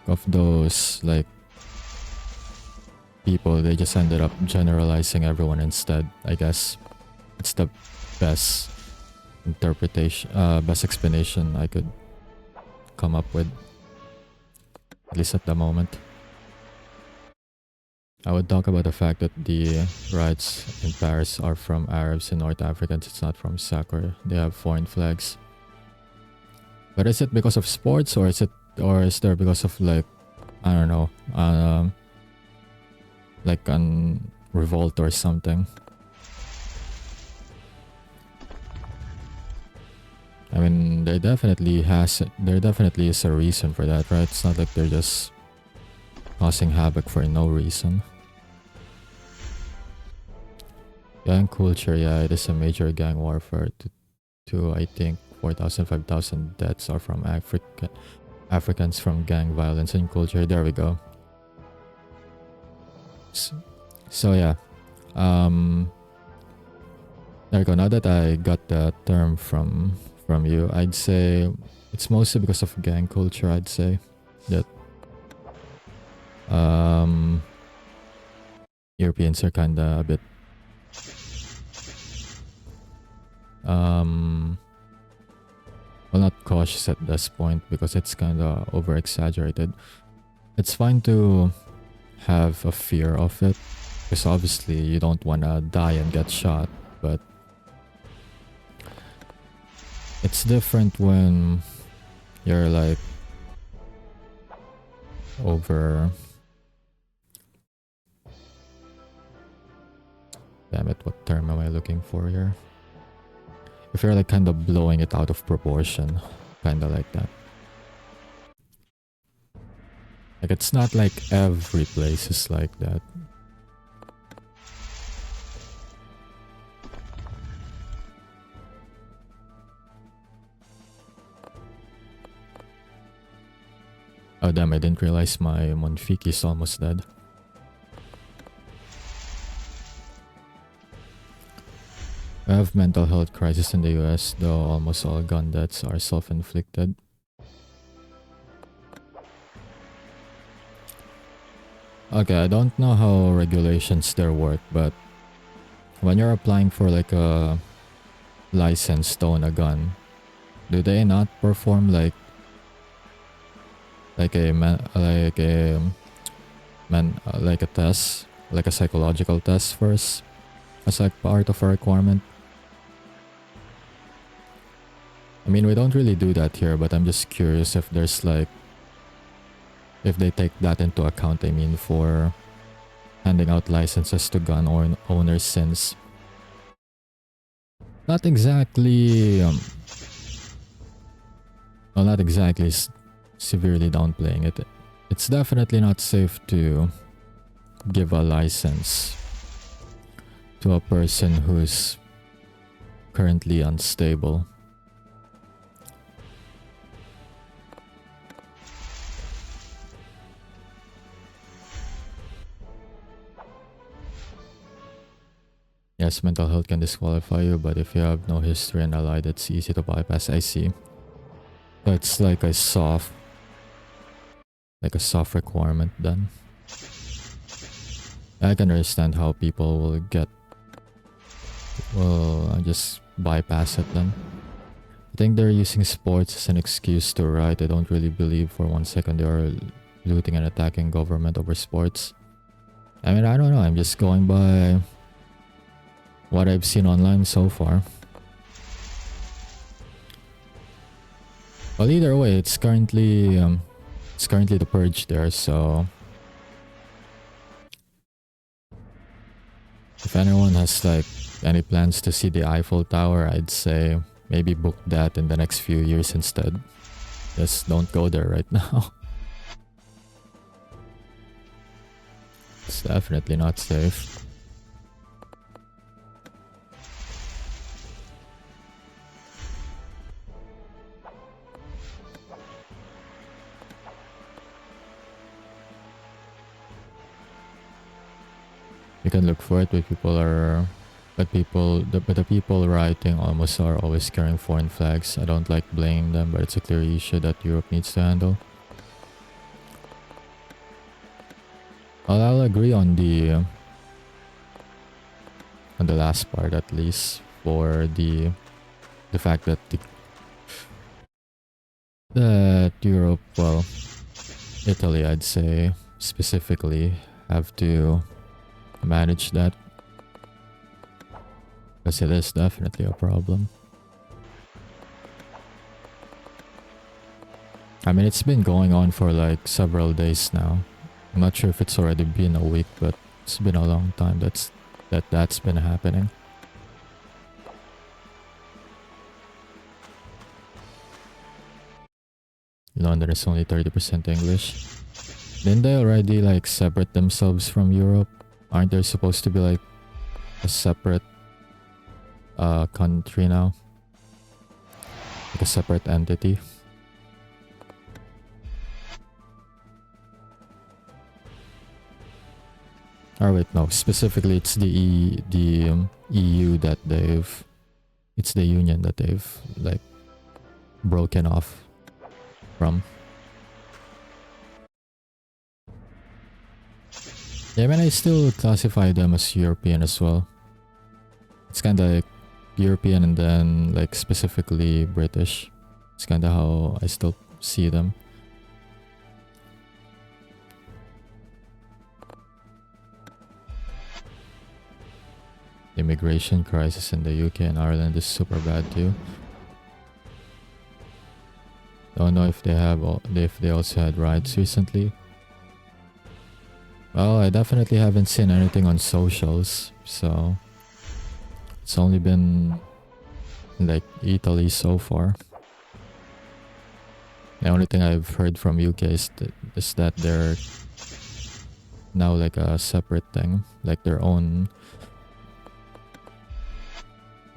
of those, like, people, they just ended up generalizing everyone instead, I guess. It's the best interpretation, best explanation I could come up with. At least at the moment. I would talk about the fact that the riots in Paris are from Arabs and North Africans. It's not from soccer. They have foreign flags. But is it because of sports, or is there because of, like, I don't know, like an revolt or something? I mean, there definitely is a reason for that, right? It's not like they're just causing havoc for no reason. Gang culture, yeah, it is a major gang warfare. To I think 4,000, 5,000 deaths are from Africans from gang violence and culture. There we go. So yeah, there we go. Now that I got the term from you, I'd say it's mostly because of gang culture. I'd say that Europeans are kinda a bit well, not cautious at this point because it's kinda over exaggerated. It's fine to have a fear of it because obviously you don't wanna die and get shot, but It's different when you're like over... Damn it, what term am I looking for here? If you're like kind of blowing it out of proportion, kind of like that. Like it's not like every place is like that. Oh damn, I didn't realize my Monfiki is almost dead. We have mental health crisis in the US, though almost all gun deaths are self-inflicted. Okay, I don't know how regulations there work, but when you're applying for like a license to own a gun, do they not perform like a test, like a psychological test first, as like part of a requirement? I mean, we don't really do that here, but I'm just curious if there's like, if they take that into account, I mean, for handing out licenses to gun owners, since not exactly, well, not exactly severely downplaying it. It's definitely not safe to give a license to a person who's currently unstable. Yes, mental health can disqualify you, but if you have no history and ally, that's easy to bypass. I see. So it's like a soft requirement then. I can understand how people will just bypass it then. I think they're using sports as an excuse to riot. I don't really believe for 1 second they are looting and attacking government over sports. I mean, I don't know. I'm just going by what I've seen online so far. Well, either way, it's currently the purge there, so if anyone has like any plans to see the Eiffel Tower, I'd say maybe book that in the next few years instead. Just don't go there right now. It's definitely not safe. You can look for it, but the people rioting almost are always carrying foreign flags. I don't like blaming them, but it's a clear issue that Europe needs to handle. Well, I'll agree on the last part, at least, for the fact that that Europe, well, Italy, I'd say specifically, have to manage that, because it is definitely a problem. I mean, it's been going on for like several days now. I'm not sure if it's already been a week, but it's been a long time that's been happening. London is only 30% English. Didn't they already like separate themselves from Europe? Aren't they supposed to be like a separate country now? Like a separate entity? Or wait, no. Specifically, it's the EU that they've... It's the union that they've like broken off from. Yeah, I mean, I still classify them as European as well. It's kind of like European and then like specifically British. It's kind of how I still see them. The immigration crisis in the UK and Ireland is super bad too. Don't know if they also had riots recently. Well, I definitely haven't seen anything on socials, so it's only been like Italy so far. The only thing I've heard from UK is that they're now like a separate thing, like their own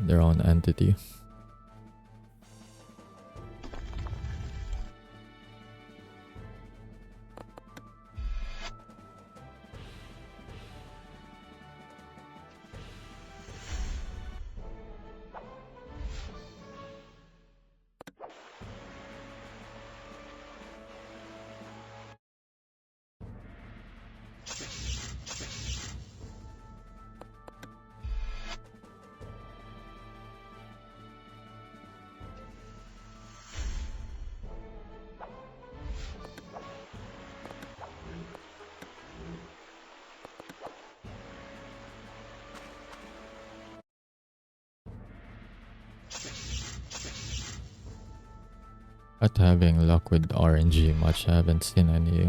entity. Not having luck with RNG much. I haven't seen any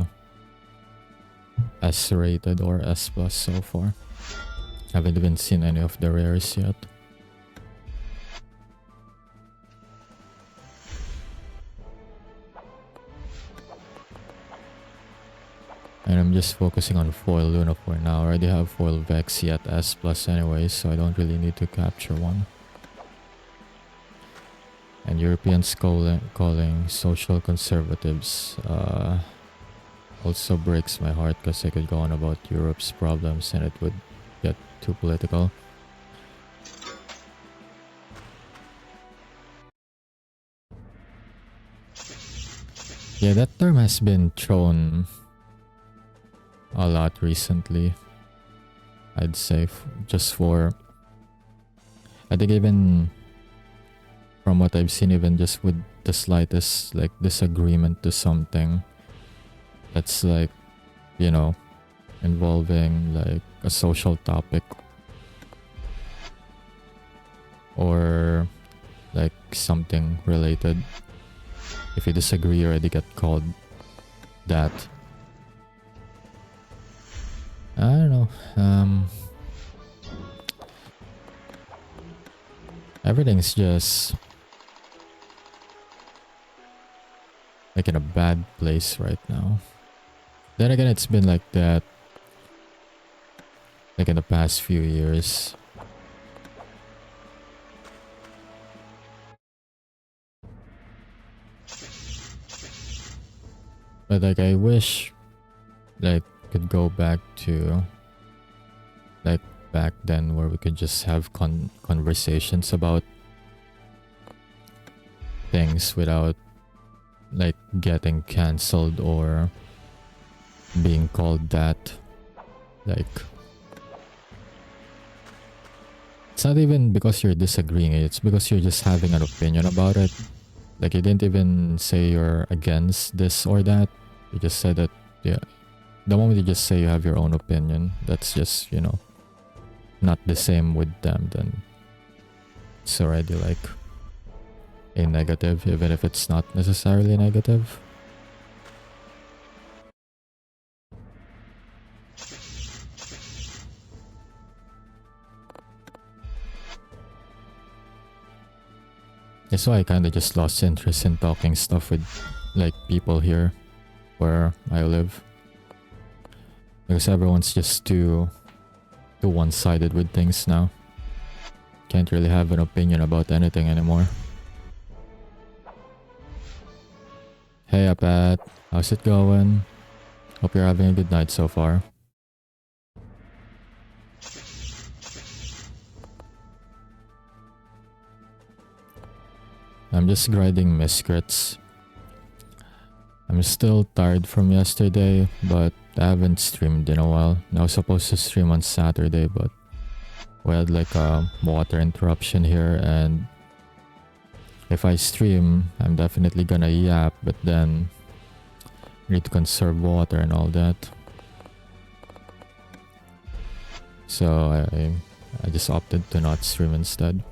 S rated or S plus so far. Haven't even seen any of the rares yet. And I'm just focusing on foil Luna for now. I already have foil Vexy at S plus anyway, so I don't really need to capture one. And Europeans calling social conservatives also breaks my heart, because I could go on about Europe's problems and it would get too political. Yeah, that term has been thrown a lot recently, I'd say, just for, I think even from what I've seen, even just with the slightest like disagreement to something that's like, you know, involving like a social topic or like something related, if you disagree, you already get called that. I don't know. Everything's just like in a bad place right now. Then again, it's been like that like in the past few years. But like I wish like could go back to like back then, where we could just have conversations about things without like getting cancelled or being called that. Like, it's not even because you're disagreeing, it's because you're just having an opinion about it. Like, you didn't even say you're against this or that. You just said that, yeah. The moment you just say you have your own opinion, that's just, you know, not the same with them, then it's already like a negative, even if it's not necessarily negative. That's why I kind of just lost interest in talking stuff with like people here where I live, because everyone's just too one-sided with things now. Can't really have an opinion about anything anymore. Hey Pat, how's it going? Hope you're having a good night so far. I'm just grinding Miscrits. I'm still tired from yesterday, but I haven't streamed in a while. I was supposed to stream on Saturday, but we had like a water interruption here, and if I stream, I'm definitely gonna yap, but then I need to conserve water and all that. So I just opted to not stream instead.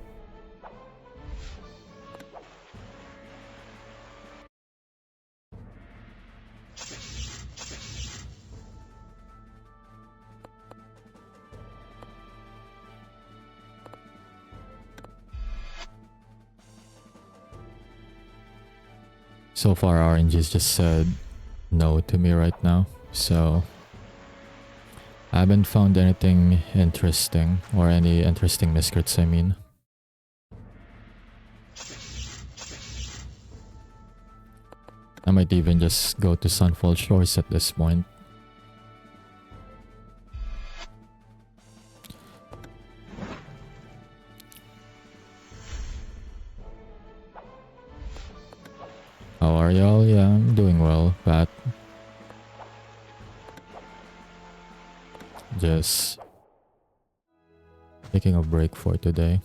So far, RNG's just said no to me right now, so I haven't found anything interesting, or any interesting miscrits, I mean. I might even just go to Sunfall Shores at this point. How are y'all? Yeah, I'm doing well, Pat. Just taking a break for today.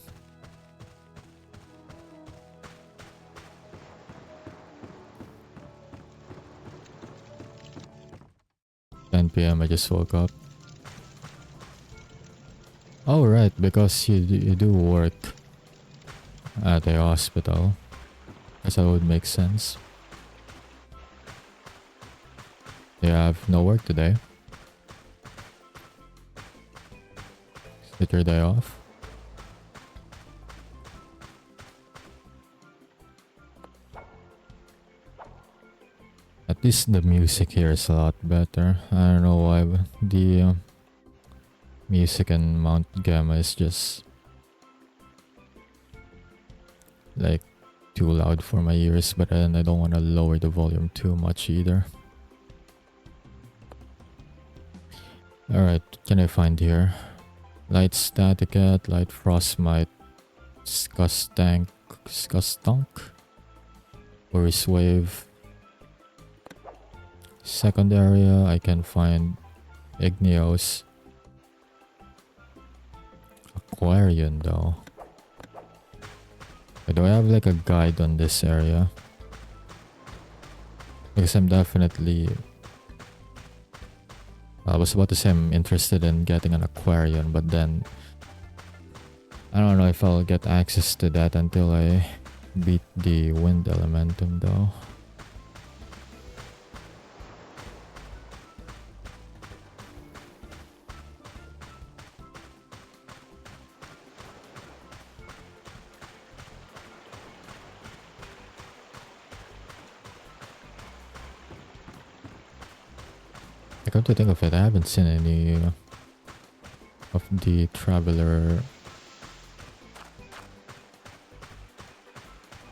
PM I just woke up. Oh right, because you do work at a hospital. Guess that would make sense. You have no work today. Is it your day off? At least the music here is a lot better. I don't know why, but the music in Mount Gamma is just like too loud for my ears, but then I don't want to lower the volume too much either. Alright, what can I find here? Light Staticat, Light Frostmite, Skustunk, Boris Wave. Second area, I can find Igneos. Aquarian though. Do I have like a guide on this area? Because I'm definitely... I was about to say I'm interested in getting an Aquarian, but then I don't know if I'll get access to that until I beat the Wind Elementum though. Come to think of it, I haven't seen any of the traveler.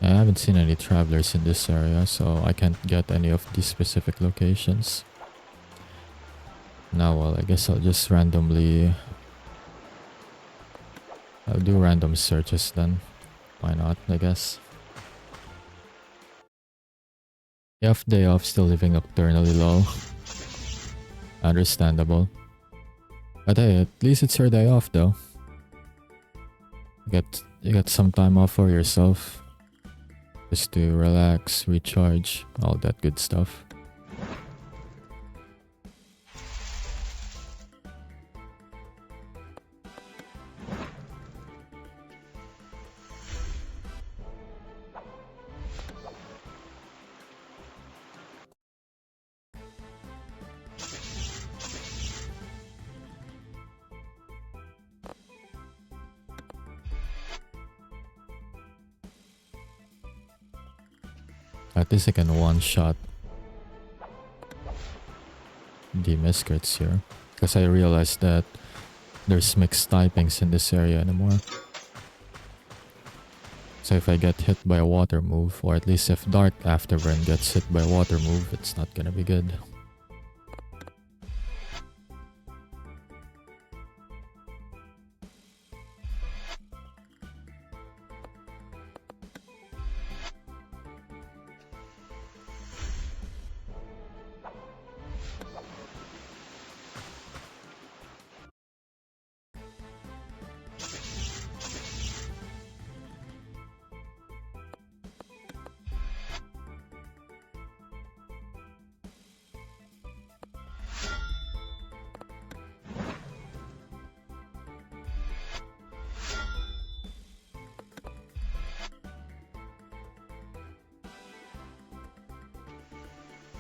I haven't seen any travelers in this area, so I can't get any of these specific locations. Now, well, I guess I'll just randomly... I'll do random searches then. Why not, I guess. Day off, still living nocturnally, lol. Understandable. But hey, at least it's your day off though. You get some time off for yourself. Just to relax, recharge, all that good stuff. At least I can one-shot the Miscrits here. Because I realized that there's mixed typings in this area anymore. So if I get hit by a water move, or at least if Dark Afterburn gets hit by a water move, it's not gonna be good.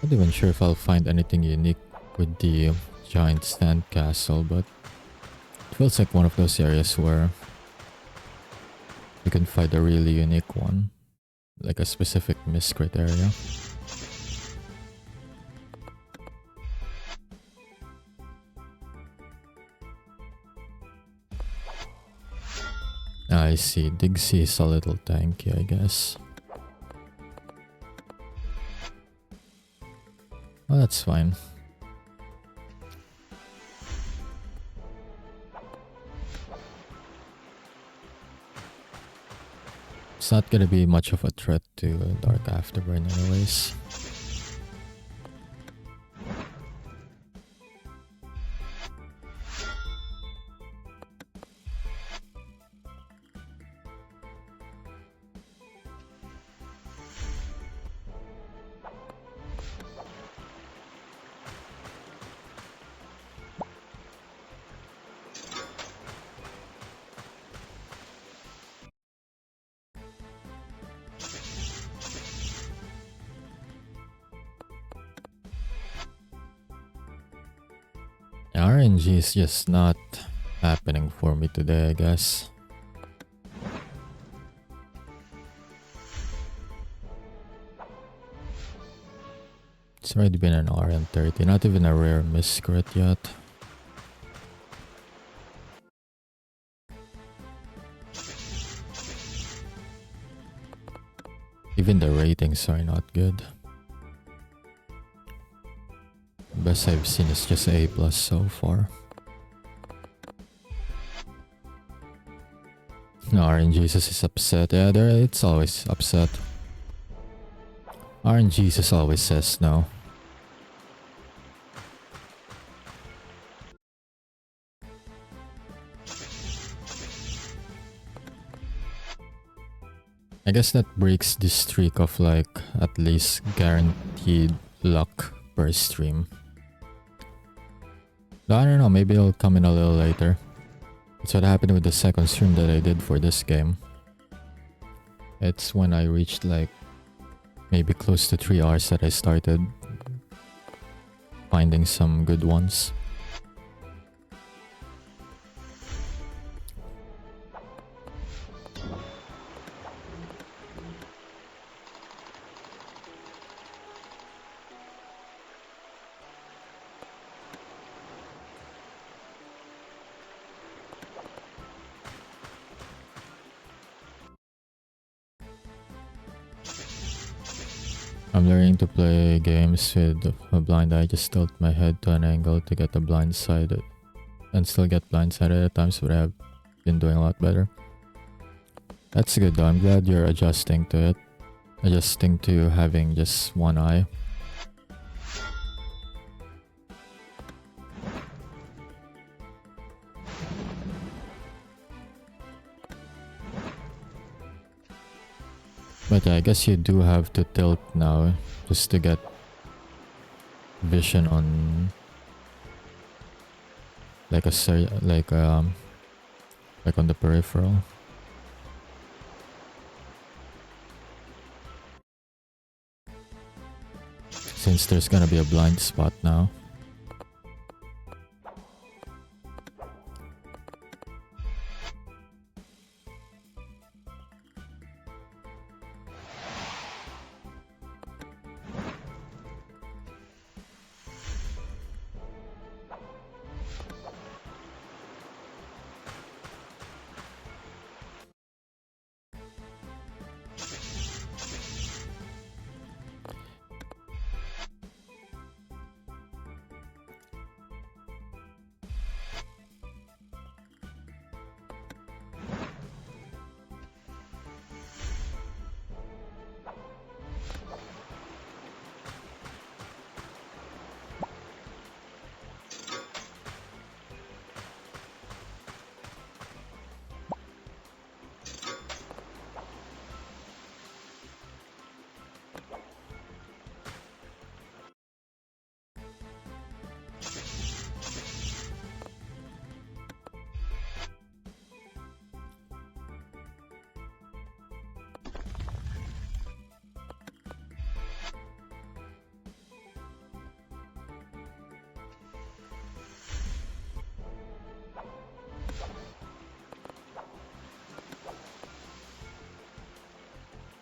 Not even sure if I'll find anything unique with the giant stand castle, but it feels like one of those areas where you can find a really unique one, like a specific Miscrit area. see. Dig C is a little tanky, I guess. Well, that's fine. It's not gonna be much of a threat to Dark Afterburn anyways. RNG is just not happening for me today, I guess. It's already been an hour and 30, not even a rare Miscrit yet. Even the ratings are not good. Best I've seen is just A+ so far. No, RNGesus is upset. Yeah, it's always upset. RNGesus always says no. I guess that breaks the streak of like at least guaranteed luck per stream. I don't know, maybe it'll come in a little later. That's what happened with the second stream that I did for this game. It's when I reached like maybe close to 3 hours that I started finding some good ones. I'm learning to play games with a blind eye. Just tilt my head to an angle to get the blind side and still get blindsided at times, but I have been doing a lot better. That's good though. I'm glad you're adjusting to it. Adjusting to having just one eye. But yeah, I guess you do have to tilt now just to get vision on like on the peripheral. Since there's gonna be a blind spot now.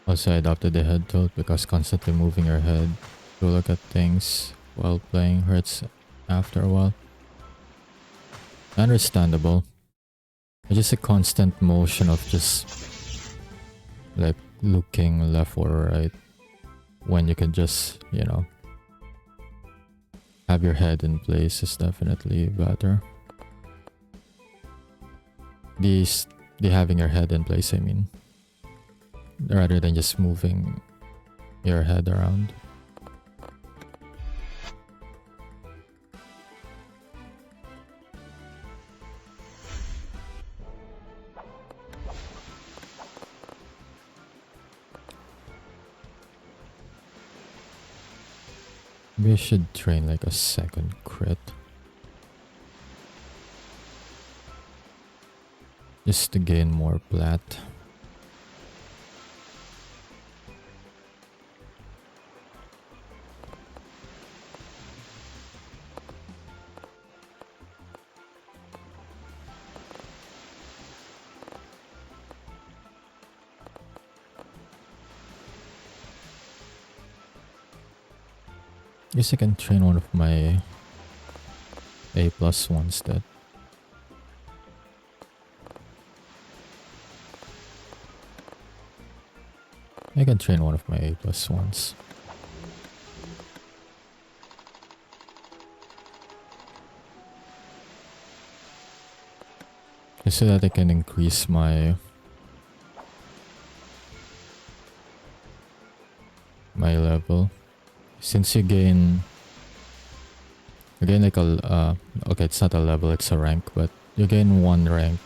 Also, I adopted the head tilt because constantly moving your head to look at things while playing hurts after a while. Understandable. Just a constant motion of just like looking left or right when you can just, you know, have your head in place is definitely better. The having your head in place, I mean, rather than just moving your head around. Maybe I should train like a second crit. Just to gain more plat. Guess I can train one of my A+ ones that. I can train one of my A+ ones. Just so that I can increase my level. Since you gain like a okay, it's not a level, it's a rank, but you gain 1 rank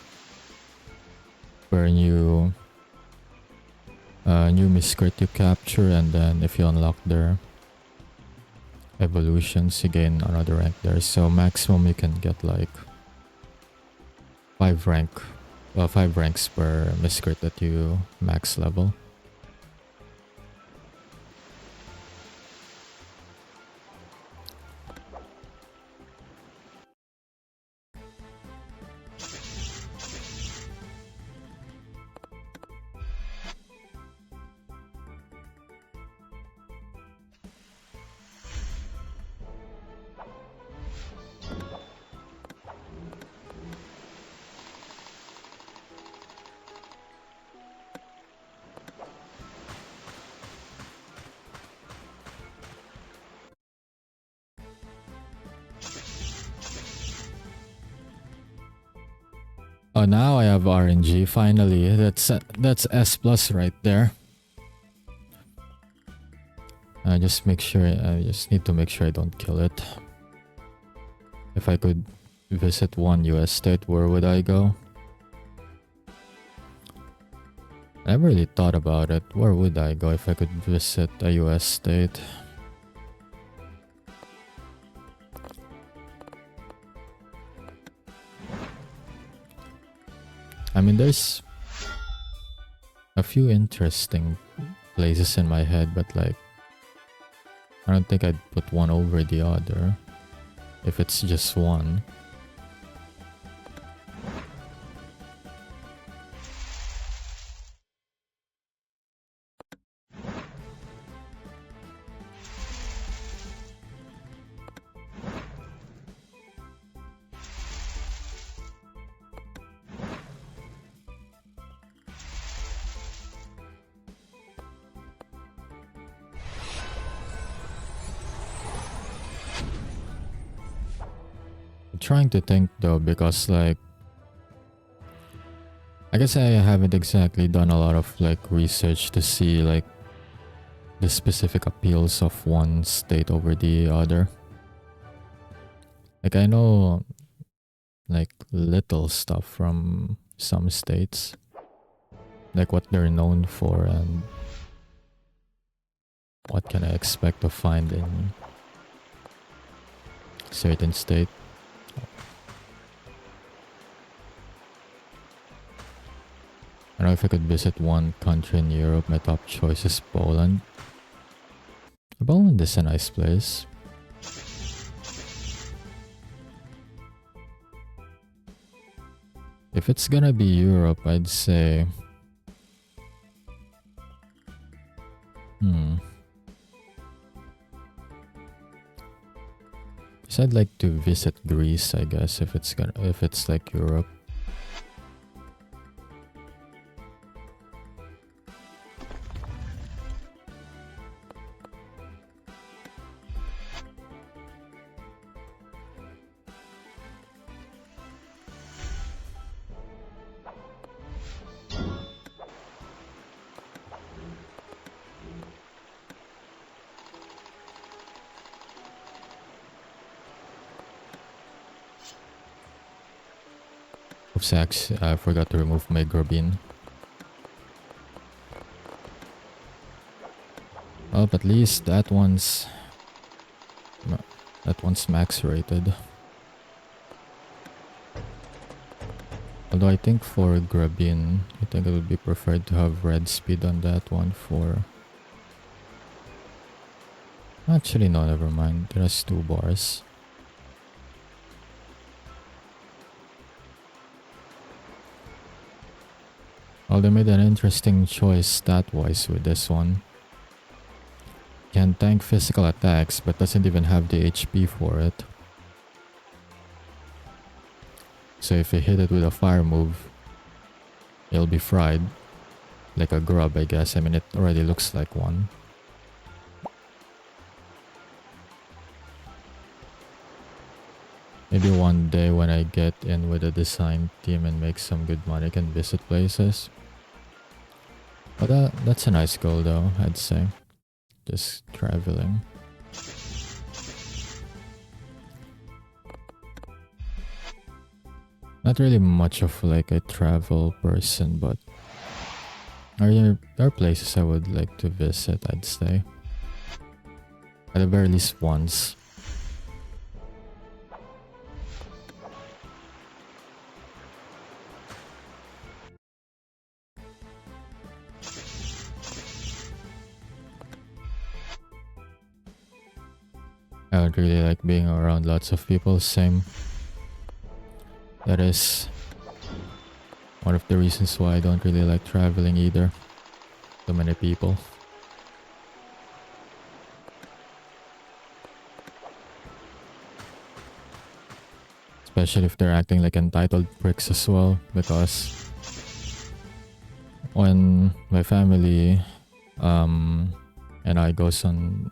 per new Miscrit you capture, and then if you unlock their evolutions, you gain another rank there. So maximum you can get like 5 ranks per Miscrit that you max level. Oh, now I have RNG finally. That's S+ right there. I just need to make sure I don't kill it. If I could visit one US state, where would I go? I never really thought about it. Where would I go if I could visit a US state? I mean, there's a few interesting places in my head, but like, I don't think I'd put one over the other if it's just one. Trying to think though, because like, I guess I haven't exactly done a lot of like research to see like the specific appeals of one state over the other. Like, I know like little stuff from some states, like what they're known for and what can I expect to find in certain state. I don't know if I could visit one country in Europe. My top choice is Poland. Poland is a nice place. If it's gonna be Europe, I'd say... Because I'd like to visit Greece, I guess, if it's like Europe. Oops, I forgot to remove my grabin. Well, at least that one's max rated. Although I think for grabin, I think it would be preferred to have red speed on that one for... Actually, no, never mind. It has 2 bars. Well, they made an interesting choice stat-wise with this one. Can tank physical attacks, but doesn't even have the HP for it. So if you hit it with a fire move, it'll be fried. Like a grub, I guess. I mean, it already looks like one. Maybe one day when I get in with a design team and make some good money, I can visit places. But that's a nice goal though, I'd say. Just traveling. Not really much of like a travel person, but there are places I would like to visit, I'd say. At the very least once. I don't really like being around lots of people, same. That is one of the reasons why I don't really like traveling either. Too many people. Especially if they're acting like entitled pricks as well, because when my family and I goes on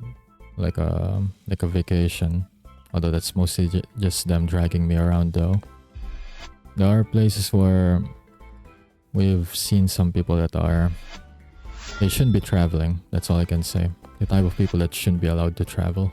like a vacation, although that's mostly just them dragging me around though, there are places where we've seen some people that they shouldn't be traveling. That's all I can say. The type of people that shouldn't be allowed to travel.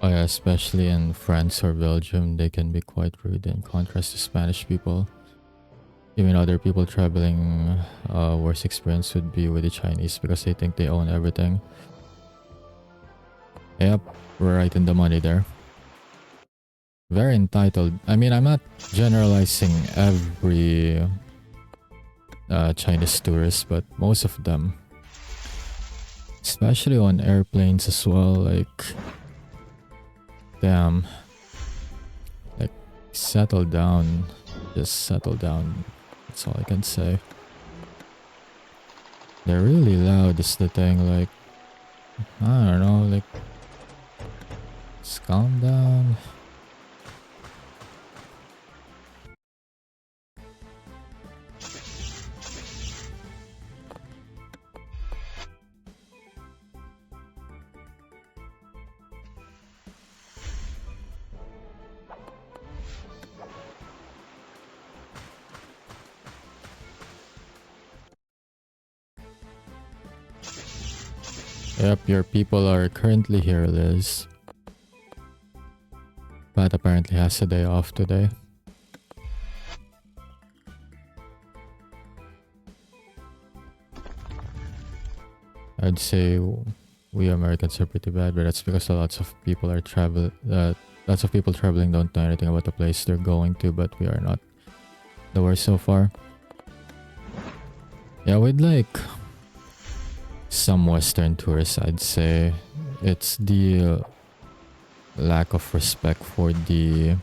Oh yeah, especially in France or Belgium, they can be quite rude in contrast to Spanish people. Even other people traveling, worst experience would be with the Chinese because they think they own everything. Yep, we're right in the money there. Very entitled. I mean, I'm not generalizing every Chinese tourist, but most of them. Especially on airplanes as well, like... Damn. Like, settle down. Just settle down. That's all I can say. They're really loud is the thing, like... I don't know, like... Just calm down. Yep, your people are currently here, Liz. Pat apparently has a day off today. I'd say we Americans are pretty bad, but that's because lots of people are Lots of people traveling don't know anything about the place they're going to, but we are not the worst so far. Yeah, with like some Western tourists, I'd say it's the lack of respect for the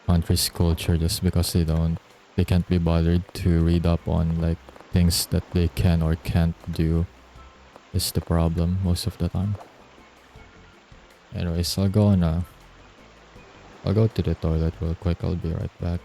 country's culture, just because they can't be bothered to read up on like things that they can or can't do is the problem most of the time. Anyways, I'll go to the toilet real quick. I'll be right back.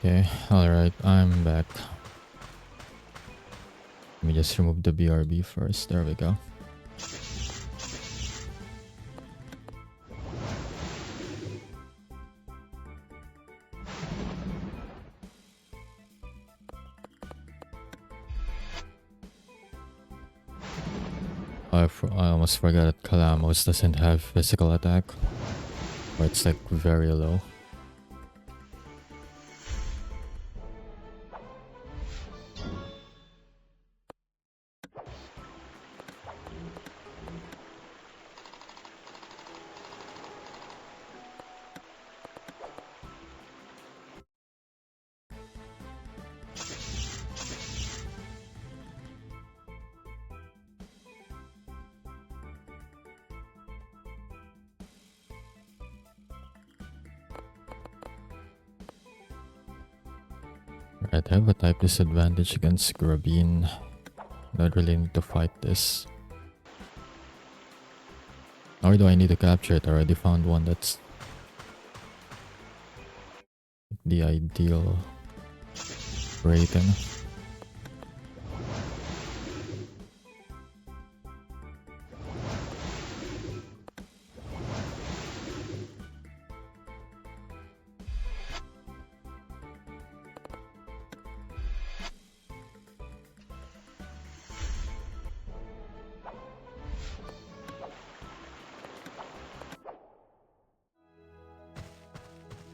Okay, alright, I'm back. Let me just remove the BRB first. There we go. I almost forgot that Calamos doesn't have physical attack. Or it's like very low. Right, I have a type disadvantage against Grabine. Don't really need to fight this. Or do I need to capture it? I already found one that's the ideal rating.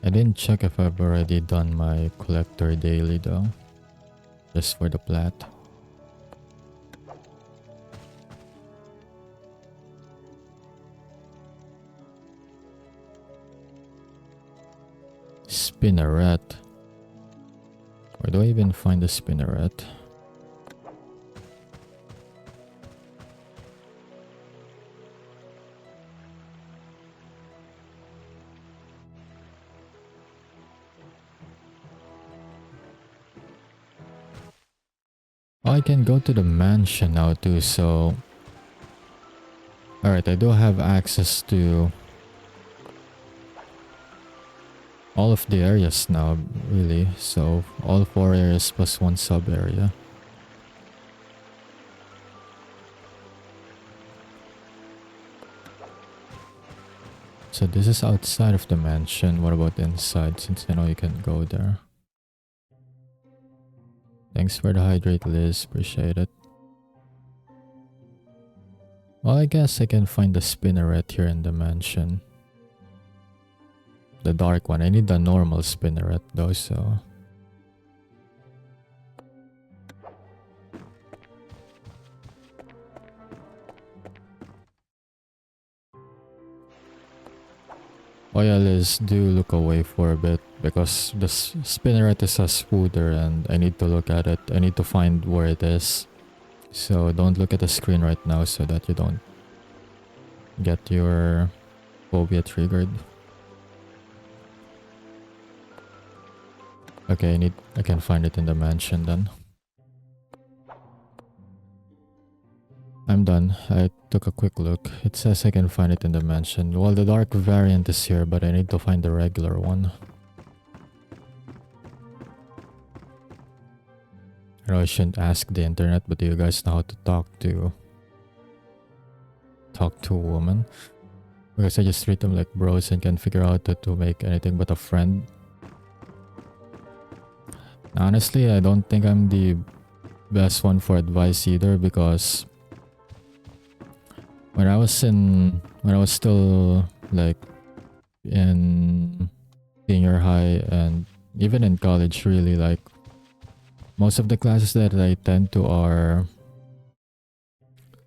I didn't check if I've already done my collector daily though. Just for the plat. Spinneret. Where do I even find the spinneret? Oh, I can go to the mansion now too, so... Alright, I do have access to all of the areas now, really. So all 4 areas plus 1 sub area. So this is outside of the mansion. What about inside, since I know you can go there? Thanks for the hydrate, Liz. Appreciate it. Well, I guess I can find the spinneret here in the mansion. The dark one. I need the normal spinneret though, so... Oh yeah, Liz, do look away for a bit because the spinneret is a spooder and I need to look at it. I need to find where it is. So don't look at the screen right now so that you don't get your phobia triggered. Okay, I can find it in the mansion then. I'm done. I took a quick look. It says I can find it in the mansion. Well, the dark variant is here, but I need to find the regular one. I know I shouldn't ask the internet, but do you guys know how to talk to a woman? Because I just treat them like bros and can't figure out how to make anything but a friend. Honestly, I don't think I'm the best one for advice either, because when I was still like in senior high and even in college, really, like most of the classes that I tend to are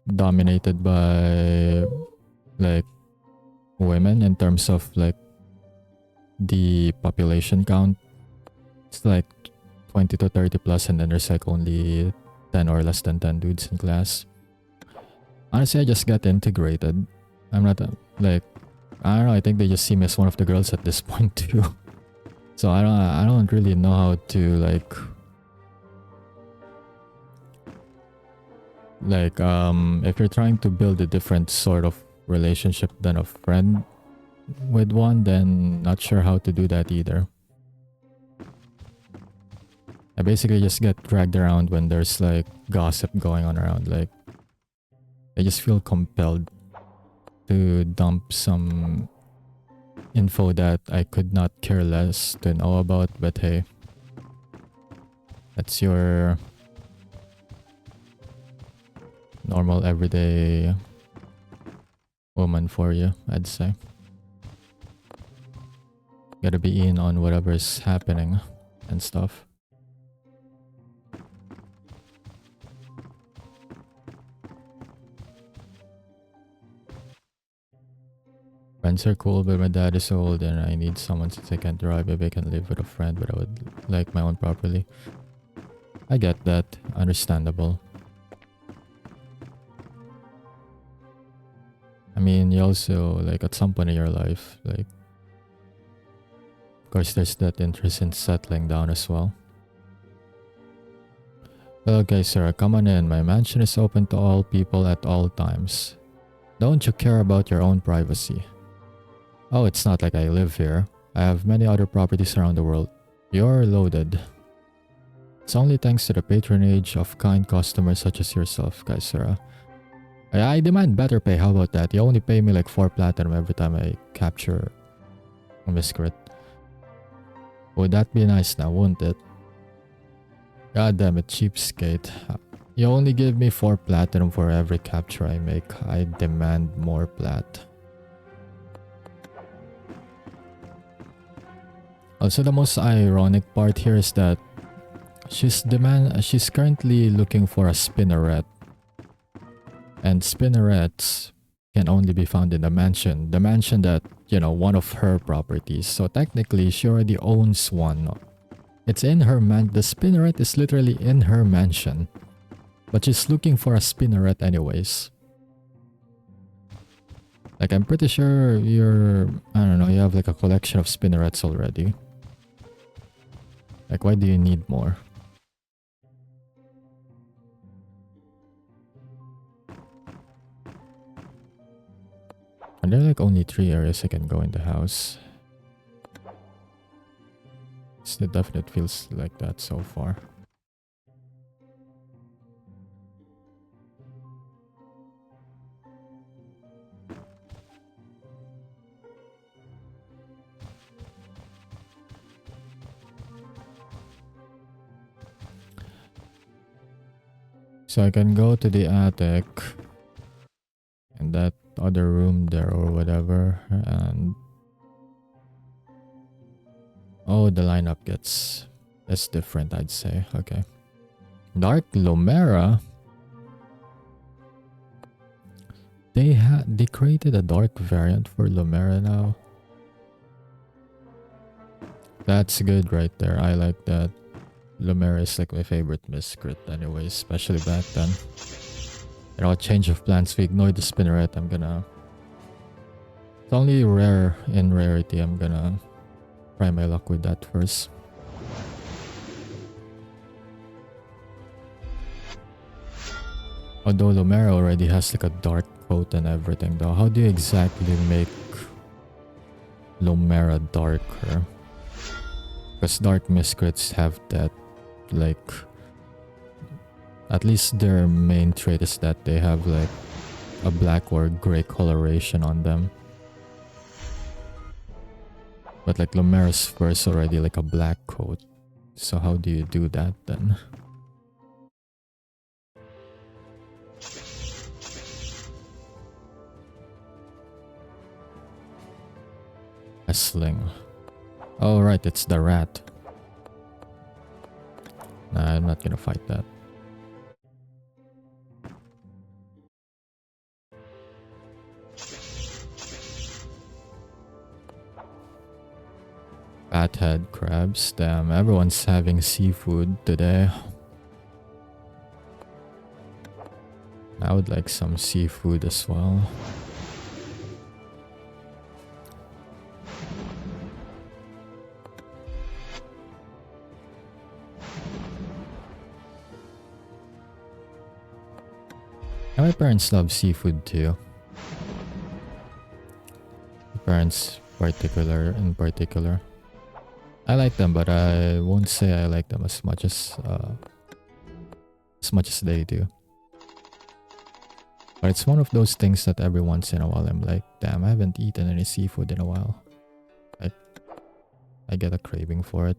dominated by like women in terms of like the population count. It's like 20 to 30 plus, and then there's like only 10 or less than 10 dudes in class. Honestly, I just got integrated. I'm not like, I don't know, I think they just see me as one of the girls at this point too. So I don't really know how to if you're trying to build a different sort of relationship than a friend with one, then not sure how to do that either. I basically just get dragged around when there's like gossip going on around. Like, I just feel compelled to dump some info that I could not care less to know about, but hey, that's your normal everyday woman for you, I'd say. Gotta be in on whatever's happening and stuff. Friends are cool, but my dad is old and I need someone since I can't drive. Maybe I can live with a friend, but I would like my own property. I get that. Understandable. I mean, you also, like, at some point in your life, like, of course, there's that interest in settling down as well. Okay, sir, come on in. My mansion is open to all people at all times. Don't you care about your own privacy? Oh, it's not like I live here. I have many other properties around the world. You're loaded. It's only thanks to the patronage of kind customers such as yourself, Kaisera. I demand better pay. How about that? You only pay me like 4 platinum every time I capture a Miscrit. Would that be nice now, wouldn't it? God damn it, cheapskate. You only give me 4 platinum for every capture I make. I demand more plat. Also, the most ironic part here is that she's currently looking for a spinneret. And spinnerets can only be found in the mansion. The mansion that, you know, one of her properties. So technically, she already owns one. It's in her the spinneret is literally in her mansion. But she's looking for a spinneret anyways. Like, I'm pretty sure I don't know, you have like a collection of spinnerets already. Like, why do you need more? Are there like only 3 areas I can go in the house? least it definitely feels like that so far. So I can go to the attic and that other room there or whatever, and oh, the lineup it's different, I'd say. Okay. Dark Lomera. They created a dark variant for Lomera now. That's good right there. I like that. Lomera is like my favorite Miscrit anyway, especially back then. You know, change of plans. We ignore the spinneret. It's only rare in rarity. I'm gonna try my luck with that first. Although Lomera already has like a dark coat and everything though. How do you exactly make Lomera darker? Because dark Miscrits have that, like, at least their main trait is that they have like a black or gray coloration on them. But like Lomera's fur is already like a black coat. So how do you do that then? A sling. Oh right, it's the rat. Nah, I'm not gonna fight that. Fathead crabs. Damn, everyone's having seafood today. I would like some seafood as well. And my parents love seafood too. My parents in particular. I like them, but I won't say I like them as much as they do. But it's one of those things that every once in a while I'm like, damn, I haven't eaten any seafood in a while. I get a craving for it.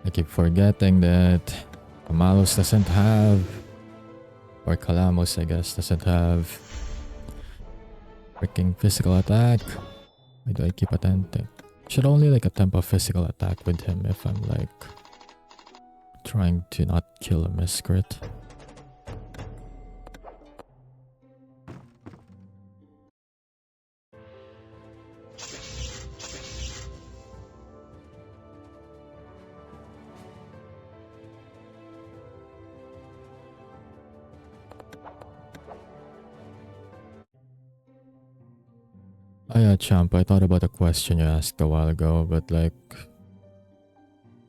I keep forgetting that Kamalos doesn't have, or Kalamos I guess, doesn't have freaking physical attack. Why do I keep attempting? Should only like attempt a physical attack with him if I'm like trying to not kill a Miscrit. Oh yeah, champ, I thought about a question you asked a while ago, but like,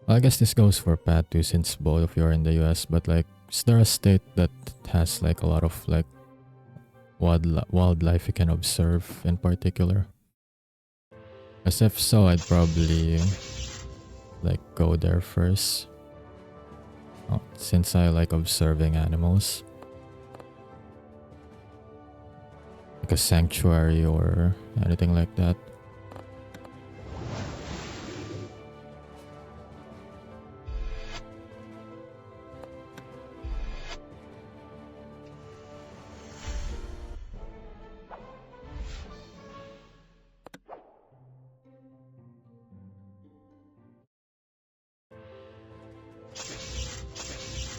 well, I guess this goes for Pat too, since both of you are in the US, but like, is there a state that has like a lot of like wildlife you can observe in particular? As if so, I'd probably like go there first. Oh, since I like observing animals. Like a sanctuary or anything like that.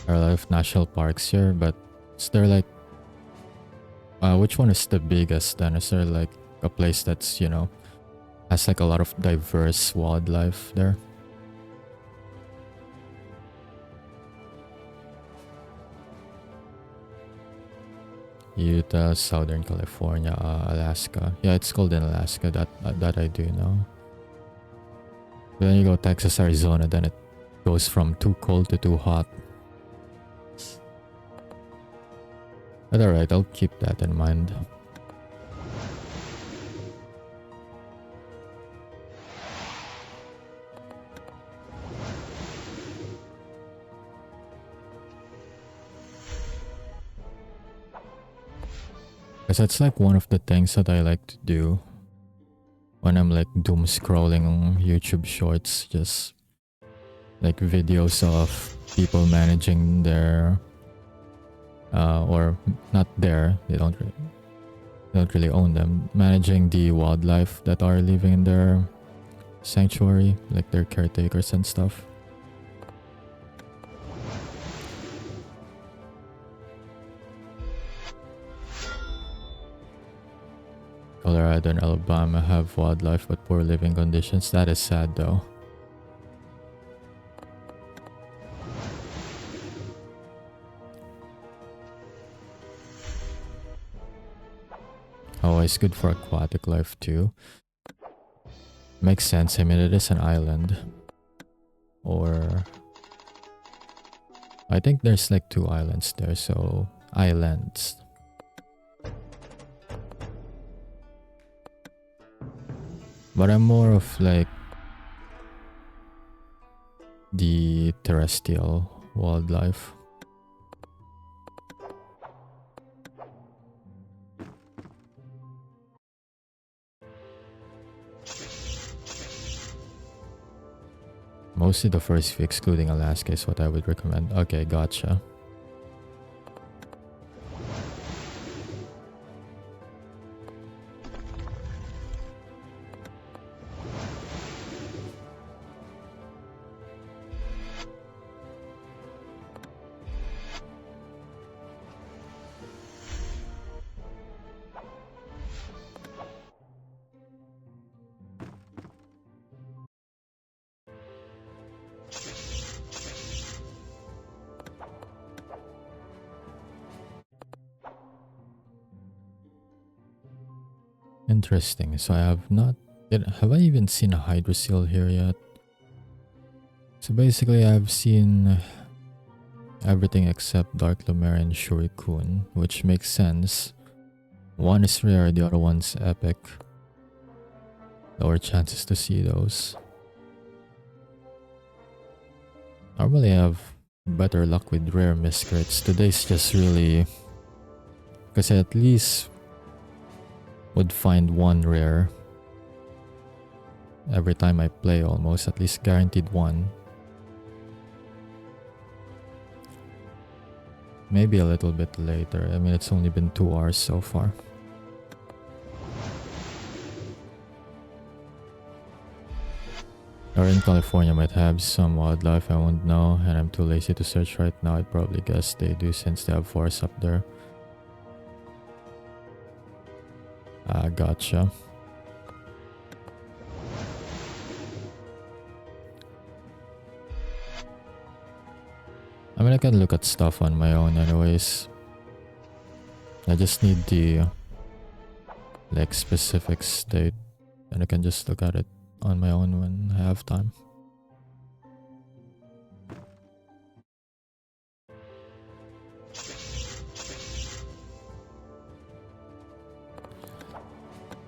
There are a lot of national parks here, but is there like which one is the biggest then? Is there like a place that's, you know, has like a lot of diverse wildlife there? Utah, Southern California, Alaska. Yeah, it's cold in Alaska. That I do know. Then you go Texas, Arizona, then it goes from too cold to too hot. But alright, I'll keep that in mind. Because that's like one of the things that I like to do when I'm like doom scrolling on YouTube shorts, just like videos of people managing their or not there, they don't really own them, managing the wildlife that are living in their sanctuary, like their caretakers and stuff. Colorado and Alabama have wildlife but poor living conditions. That is sad though. Hawaii is good for aquatic life too. Makes sense. I mean, it is an island. Or I think there's like 2 islands there, so islands. But I'm more of like the terrestrial wildlife. Mostly the first few, excluding Alaska, is what I would recommend. Okay, gotcha. Interesting. So I have not... Have I even seen a hydroseal here yet? So basically I've seen everything except Dark Lumer and Shurikun, which makes sense. One is rare, the other one's epic. Lower chances to see those. Normally I have better luck with rare Miscrits. Today's just really... because I at least would find one rare every time I play, almost. At least guaranteed one. Maybe a little bit later. I mean, it's only been 2 hours so far. Or in California might have some wildlife, I won't know, and I'm too lazy to search right now. I'd probably guess they do since they have forests up there. Gotcha. I mean, I can look at stuff on my own anyways. I just need the like specific state, and I can just look at it on my own when I have time.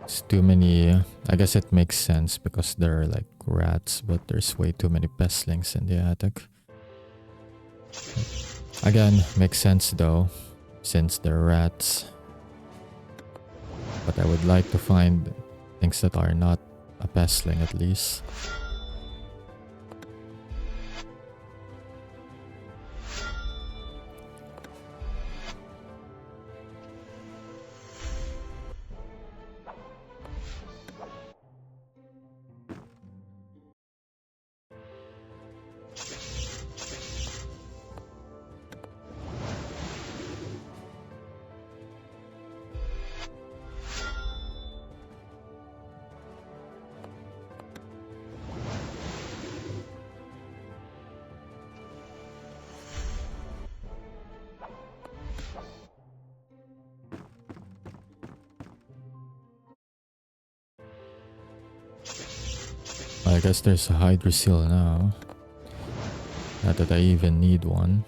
It's too many... I guess it makes sense because there are like rats, but there's way too many pestlings in the attic. Again, makes sense though, since they're rats. But I would like to find things that are not a pestling at least. I guess there's a Hydro Seal now. Not that I even need one.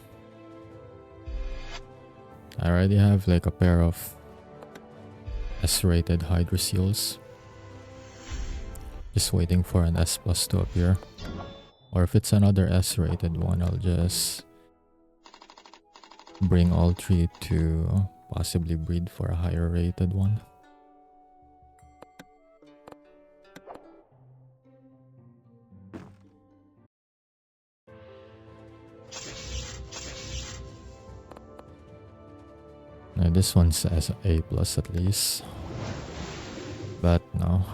I already have like a pair of S-rated Hydro Seals. Just waiting for an S plus to appear. Or if it's another S-rated one, I'll just bring all three to possibly breed for a higher rated one. Now this one says A plus at least. But no.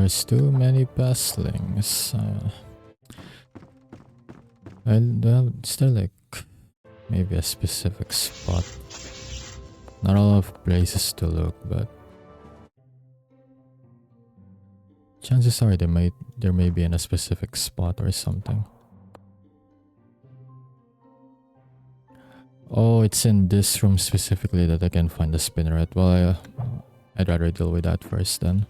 There's too many pestlings. Is there like maybe a specific spot? Not a lot of places to look, but chances are there may be in a specific spot or something. Oh, it's in this room specifically that I can find the spinneret. Well, I'd rather deal with that first then.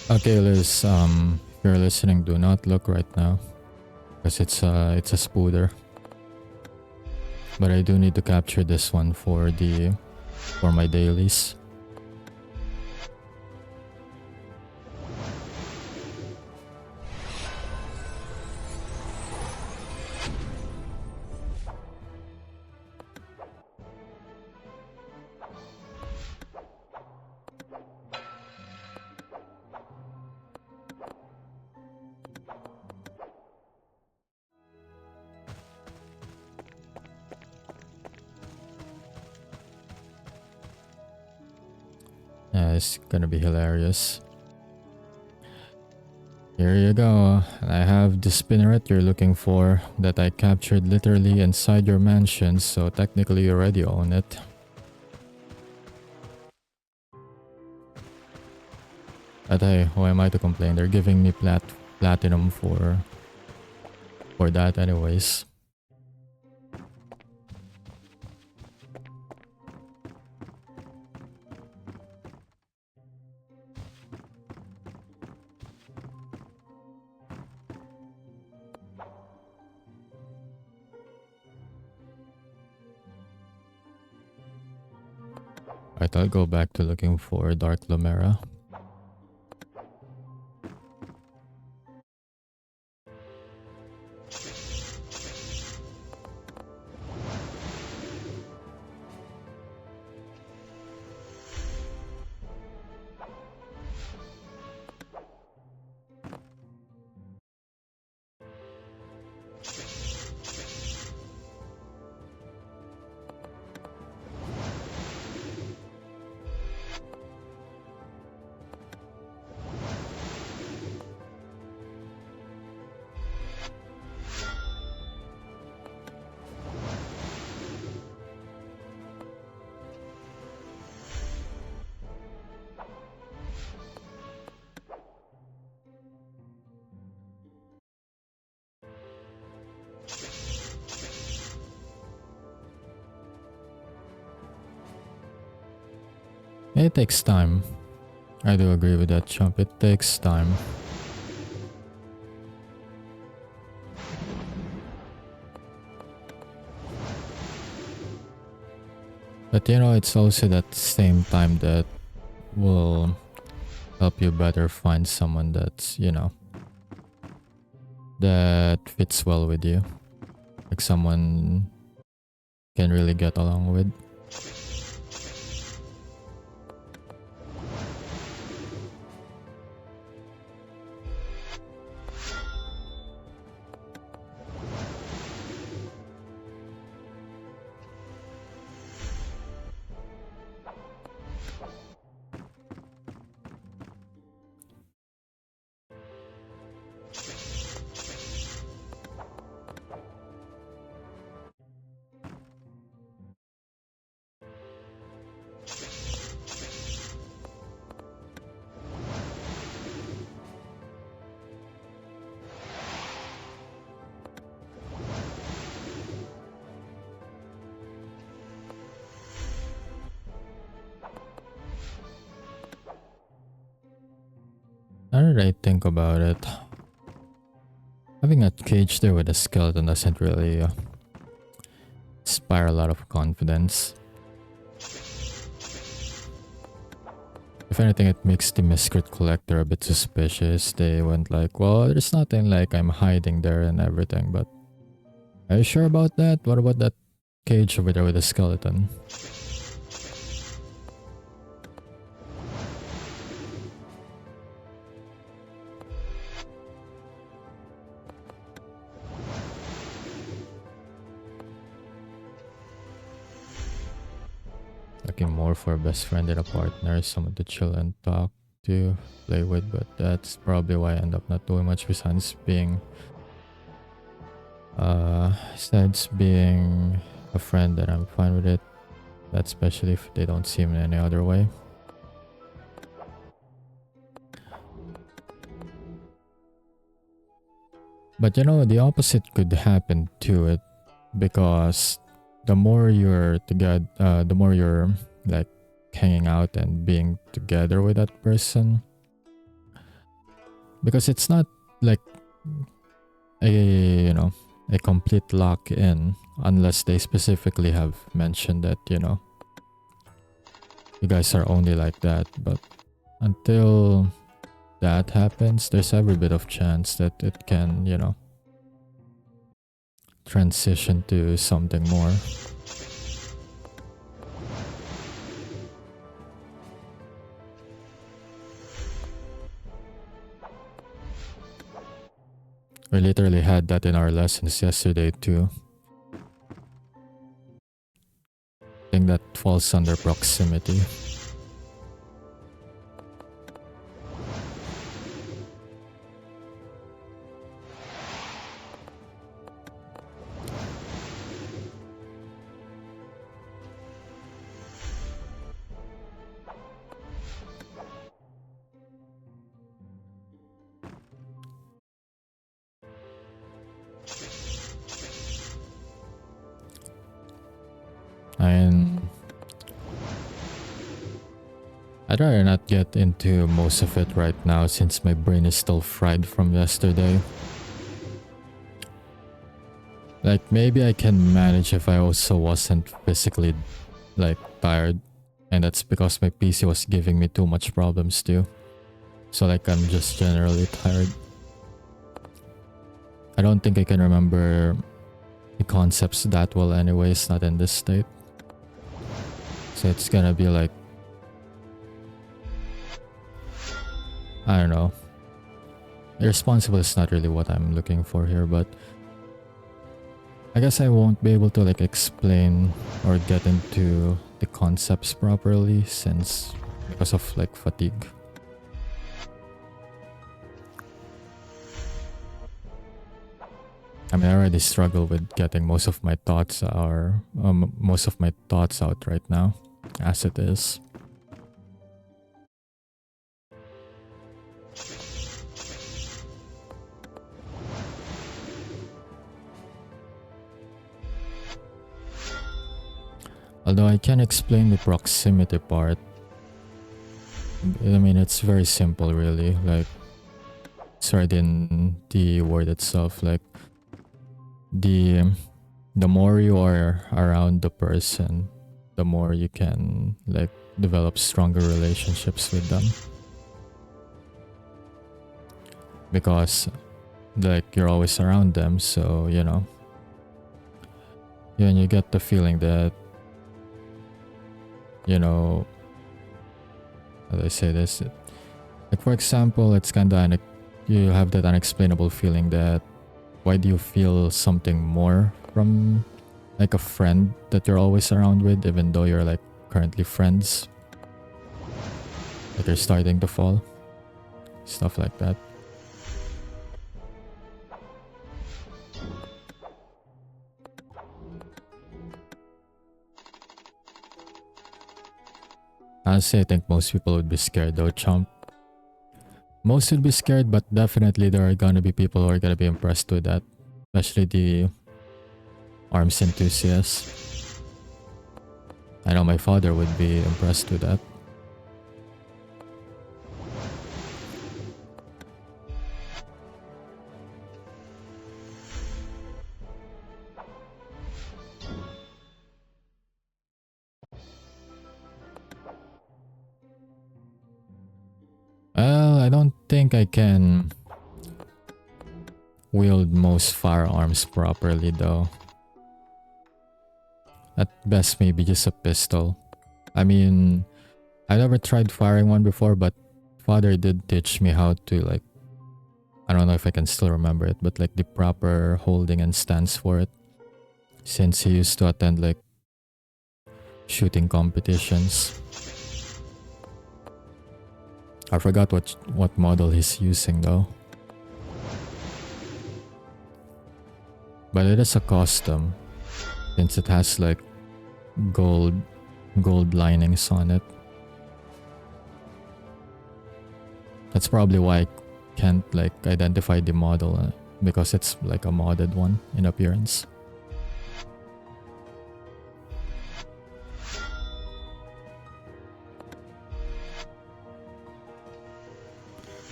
Okay, Liz, if you're listening, do not look right now, because it's a spooder. But I do need to capture this one for my dailies. It's gonna be hilarious. Here you go. I have the spinneret you're looking for that I captured literally inside your mansion, so technically you already own it. But hey, who am I to complain? They're giving me platinum for that anyways. Alright, I'll go back to looking for Dark Lumera. It takes time. I do agree with that, Chump. It takes time. But you know, it's also that same time that will help you better find someone that's, you know, that fits well with you. Like someone can really get along with. Now that I think about it, having a cage there with a skeleton doesn't really inspire a lot of confidence. If anything, it makes the Miscrit collector a bit suspicious. They went like, well, there's nothing like I'm hiding there and everything, but are you sure about that? What about that cage over there with a skeleton? Looking more for a best friend and a partner, someone to chill and talk to, play with, but that's probably why I end up not doing much besides being a friend, that I'm fine with it. That's especially if they don't see me in any other way. But you know, the opposite could happen to it, because the more you're together, the more you're like hanging out and being together with that person, because it's not like a, you know, a complete lock-in unless they specifically have mentioned that, you know, you guys are only like that. But until that happens, there's every bit of chance that it can, you know, transition to something more. We literally had that in our lessons yesterday too. I think that falls under proximity. And I'd rather not get into most of it right now since my brain is still fried from yesterday. Like, maybe I can manage if I also wasn't physically, like, tired. And that's because my PC was giving me too much problems too. So, like, I'm just generally tired. I don't think I can remember the concepts that well anyways, not in this state. So it's gonna be like, I don't know. Irresponsible is not really what I'm looking for here, but I guess I won't be able to like explain or get into the concepts properly since because of like fatigue. I mean, I already struggle with getting most of my thoughts out right now, as it is. Although I can explain the proximity part. I mean, it's very simple, really. Like, it's right in the word itself. Like, the more you are around the person, the more you can like develop stronger relationships with them, because like you're always around them. So you know, yeah, and you get the feeling that, you know, how do I say this, like for example, it's kind of you have that unexplainable feeling that why do you feel something more from like a friend that you're always around with, even though you're like currently friends, that you're starting to fall, stuff like that. Honestly, I think most people would be scared though, chump. Most would be scared, but definitely there are gonna be people who are gonna be impressed with that, especially the arms enthusiasts. I know my father would be impressed with that. Well, I don't think I can wield most firearms properly though. At best, maybe just a pistol. I mean, I never tried firing one before, but father did teach me how to like, I don't know if I can still remember it, but like the proper holding and stance for it, since he used to attend like shooting competitions. I forgot what model he's using though. But it is a custom, since it has like gold linings on it. That's probably why I can't like identify the model, because it's like a modded one in appearance.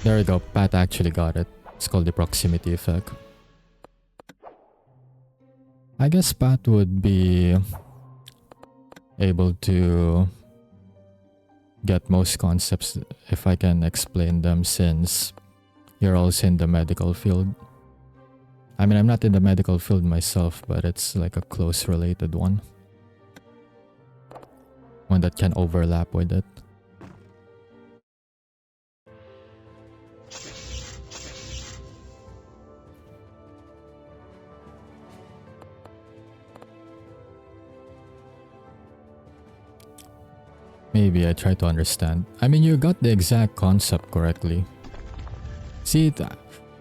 There we go, Pat actually got it. It's called the proximity effect. I guess Pat would be able to get most concepts if I can explain them, since you're also in the medical field. I mean, I'm not in the medical field myself, but it's like a close related one. One that can overlap with it. Maybe I try to understand. I mean, you got the exact concept correctly. See,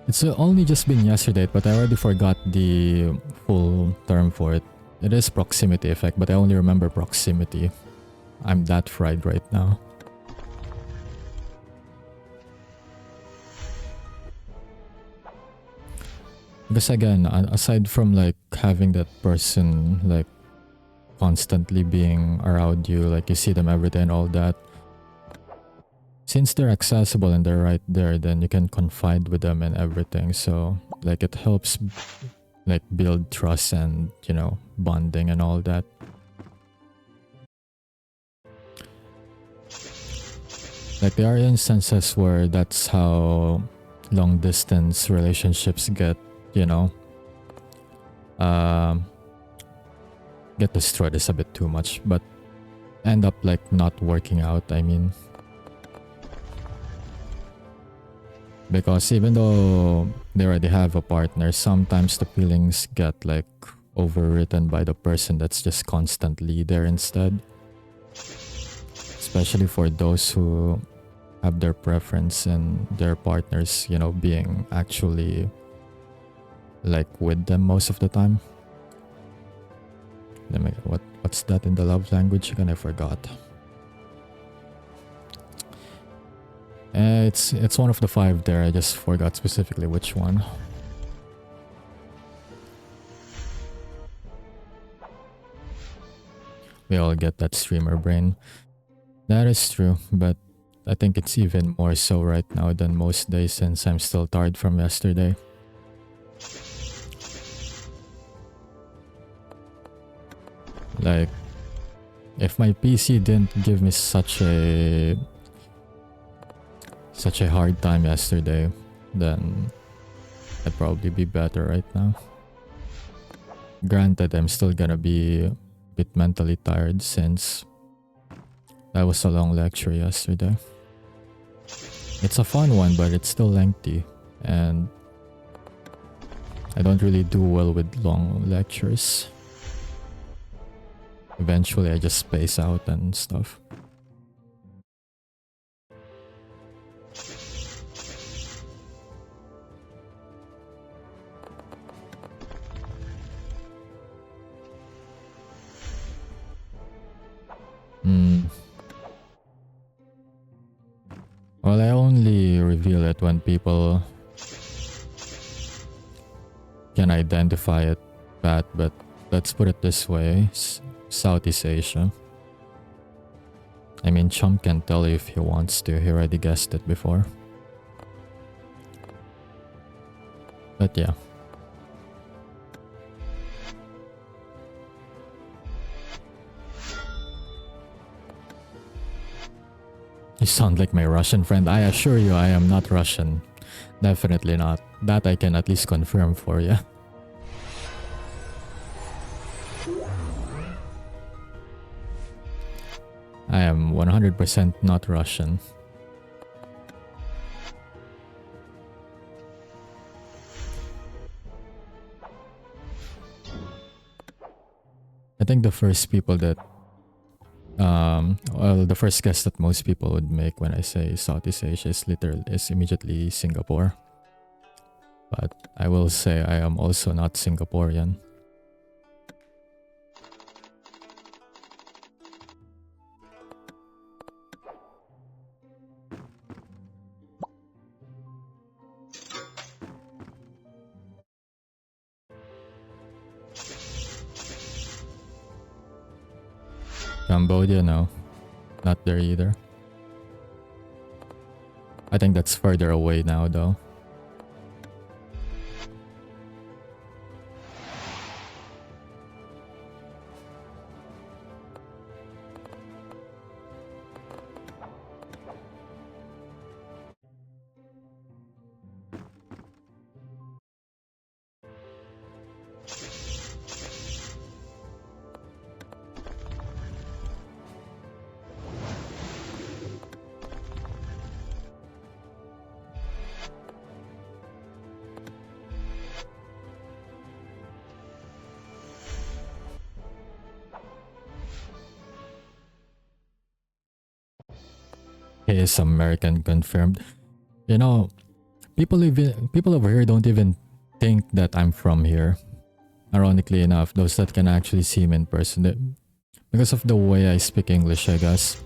it's only just been yesterday, but I already forgot the full term for it. It is proximity effect, but I only remember proximity. I'm that fried right now. Because again, aside from like having that person like constantly being around you, like you see them every day and all that. Since they're accessible and they're right there, then you can confide with them and everything. So like it helps like build trust and, you know, bonding and all that. Like there are instances where that's how long distance relationships get, you know, get destroyed is a bit too much, but end up like not working out, I mean. Because even though they already have a partner, sometimes the feelings get like overwritten by the person that's just constantly there instead. Especially for those who have their preference and their partners, you know, being actually like with them most of the time. Let me, what's that in the love language again? I forgot. It's one of the 5 there. I just forgot specifically which one. We all get that streamer brain. That is true, but I think it's even more so right now than most days since I'm still tired from yesterday. Like, if my PC didn't give me such a hard time yesterday, then I'd probably be better right now. Granted, I'm still gonna be a bit mentally tired since that was a long lecture yesterday. It's a fun one, but it's still lengthy, and I don't really do well with long lectures. Eventually, I just space out and stuff. Well, I only reveal it when people can identify it bad, but let's put it this way. Southeast Asia. I mean, Chump can tell you if he wants to. He already guessed it before. But yeah. You sound like my Russian friend. I assure you I am not Russian. Definitely not. That I can at least confirm for you. I am 100% not Russian. I think the first people that well, the first guess that most people would make when I say Southeast Asia is immediately Singapore. But I will say I am also not Singaporean. Cambodia, no. Not there either. I think that's further away now though. He is American confirmed. You know, people over here don't even think that I'm from here. Ironically enough, those that can actually see me in person. Because of the way I speak English, I guess.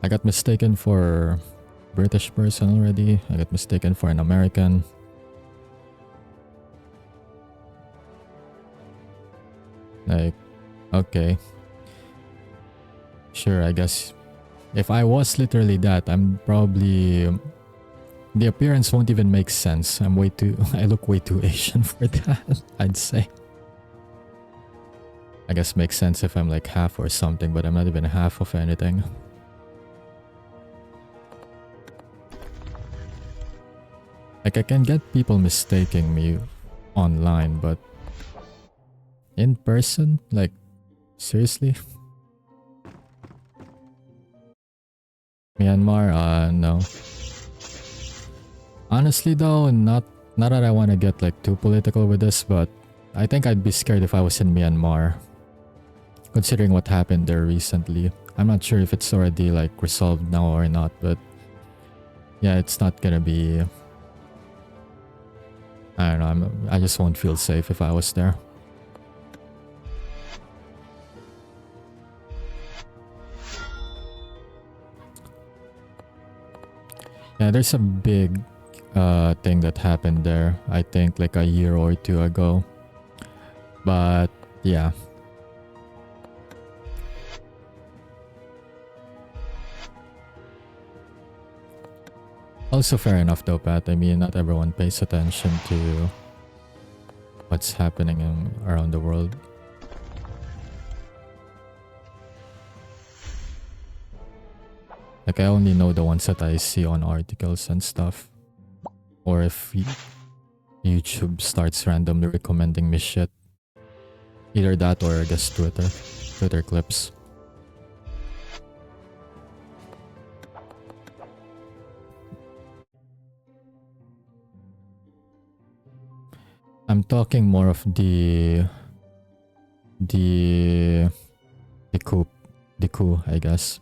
I got mistaken for a British person already. I got mistaken for an American. Like, Okay. Sure, I guess if I was literally that, I'm probably... the appearance won't even make sense. I'm way too... I look way too Asian for that, I'd say. I guess makes sense if I'm like half or something, but I'm not even half of anything. Like, I can get people mistaking me online, but in person? Like, seriously? Myanmar? No. Honestly though, not that I want to get like too political with this, but I think I'd be scared if I was in Myanmar. Considering what happened there recently. I'm not sure if it's already like resolved now or not, but yeah, it's not gonna be... I don't know, I just won't feel safe if I was there. Yeah, there's a big thing that happened there, I think like a year or two ago. But yeah. Also fair enough though, Pat. I mean, not everyone pays attention to what's happening around the world. Like, I only know the ones that I see on articles and stuff. Or if YouTube starts randomly recommending me shit. Either that or I guess Twitter clips. I'm talking more of the coup, I guess.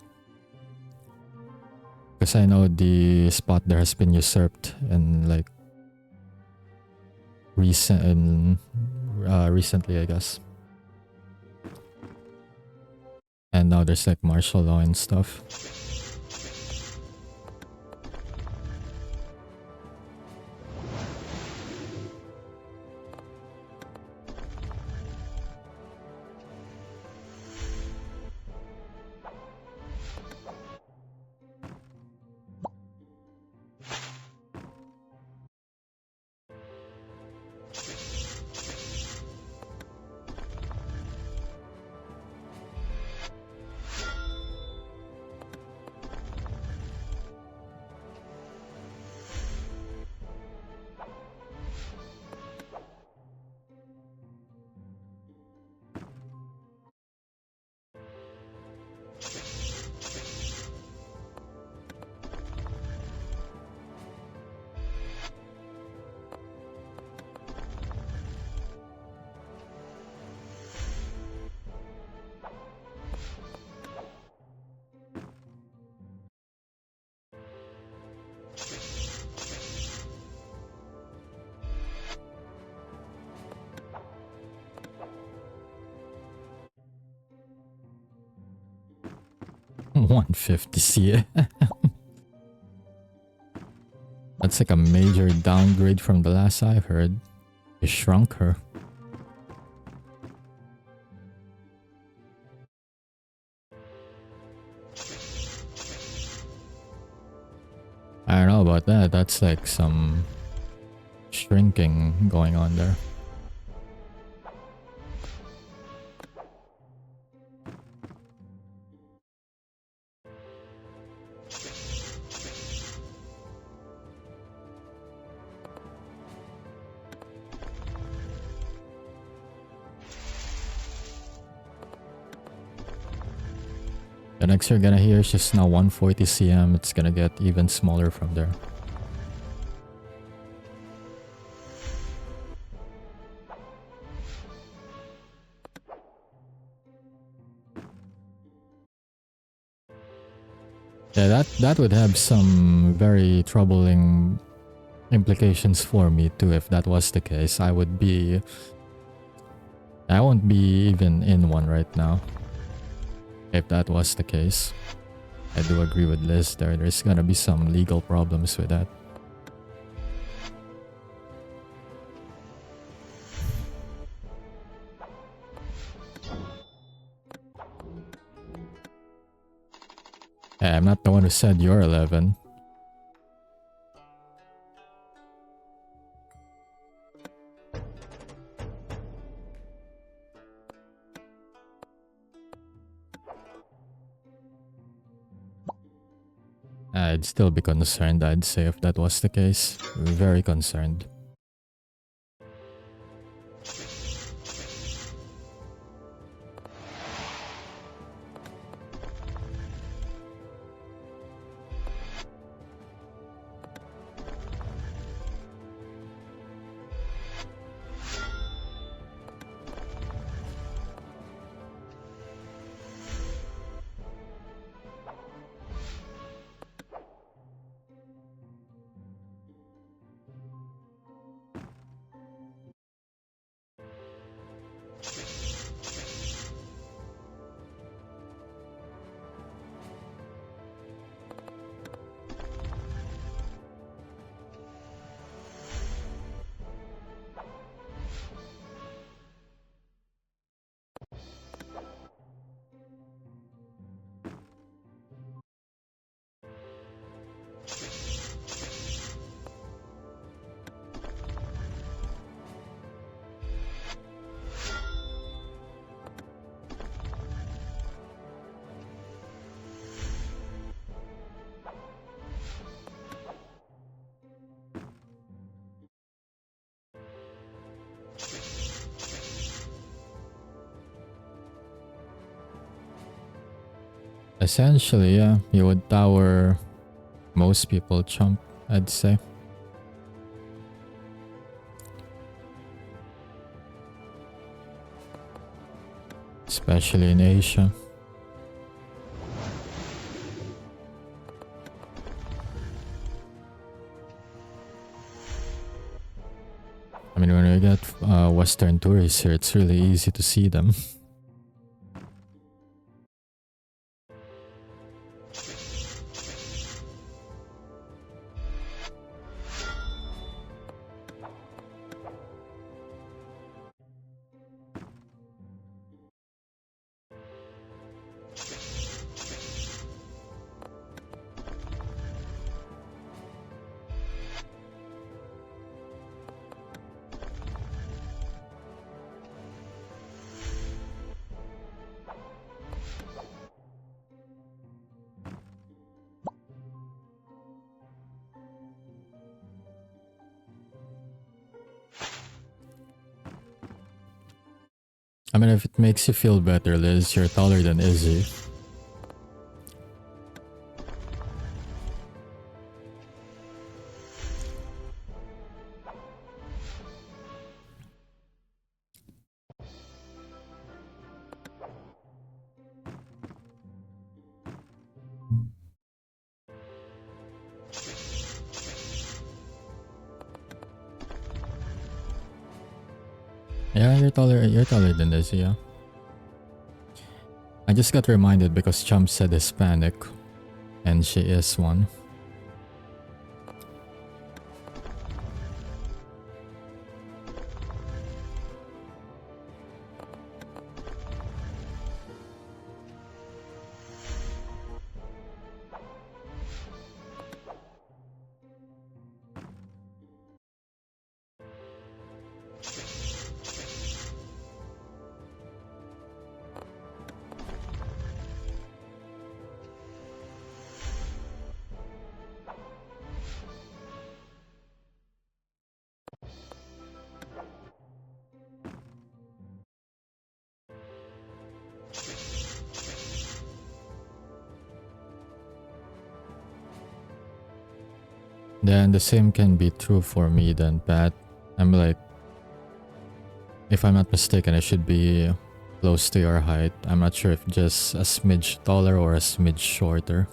Because I know the spot there has been usurped and like recently, I guess. And now there's like martial law and stuff. $150 That's like a major downgrade from the last I heard. You shrunk her. I don't know about that. That's like some shrinking going on there. The next you're gonna hear is just now 140 cm. It's gonna get even smaller from there. Yeah, that would have some very troubling implications for me too if that was the case. I won't be even in one right now. If that was the case. I do agree with Liz there. There's gonna be some legal problems with that. Hey, I'm not the one who said you're 11. I'd still be concerned, I'd say, if that was the case. Very concerned. Essentially, yeah, you would tower most people chump, I'd say. Especially in Asia. I mean, when we get Western tourists here, it's really easy to see them. I mean, if it makes you feel better, Liz, you're taller than Izzy. Yeah, you're taller than Izzy, yeah. I just got reminded because Chump said Hispanic, and she is one. Then the same can be true for me then, Pat. I'm like, if I'm not mistaken, I should be close to your height. I'm not sure if just a smidge taller or a smidge shorter.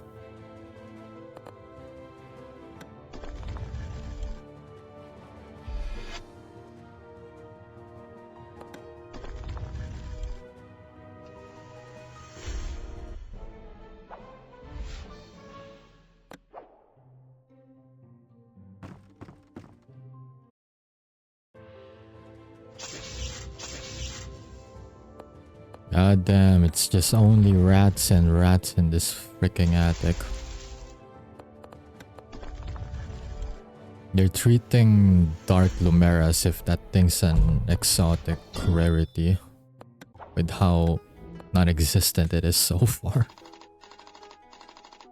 God damn, it's just only rats and rats in this freaking attic. They're treating Dark Lumera as if that thing's an exotic rarity, with how non-existent it is so far.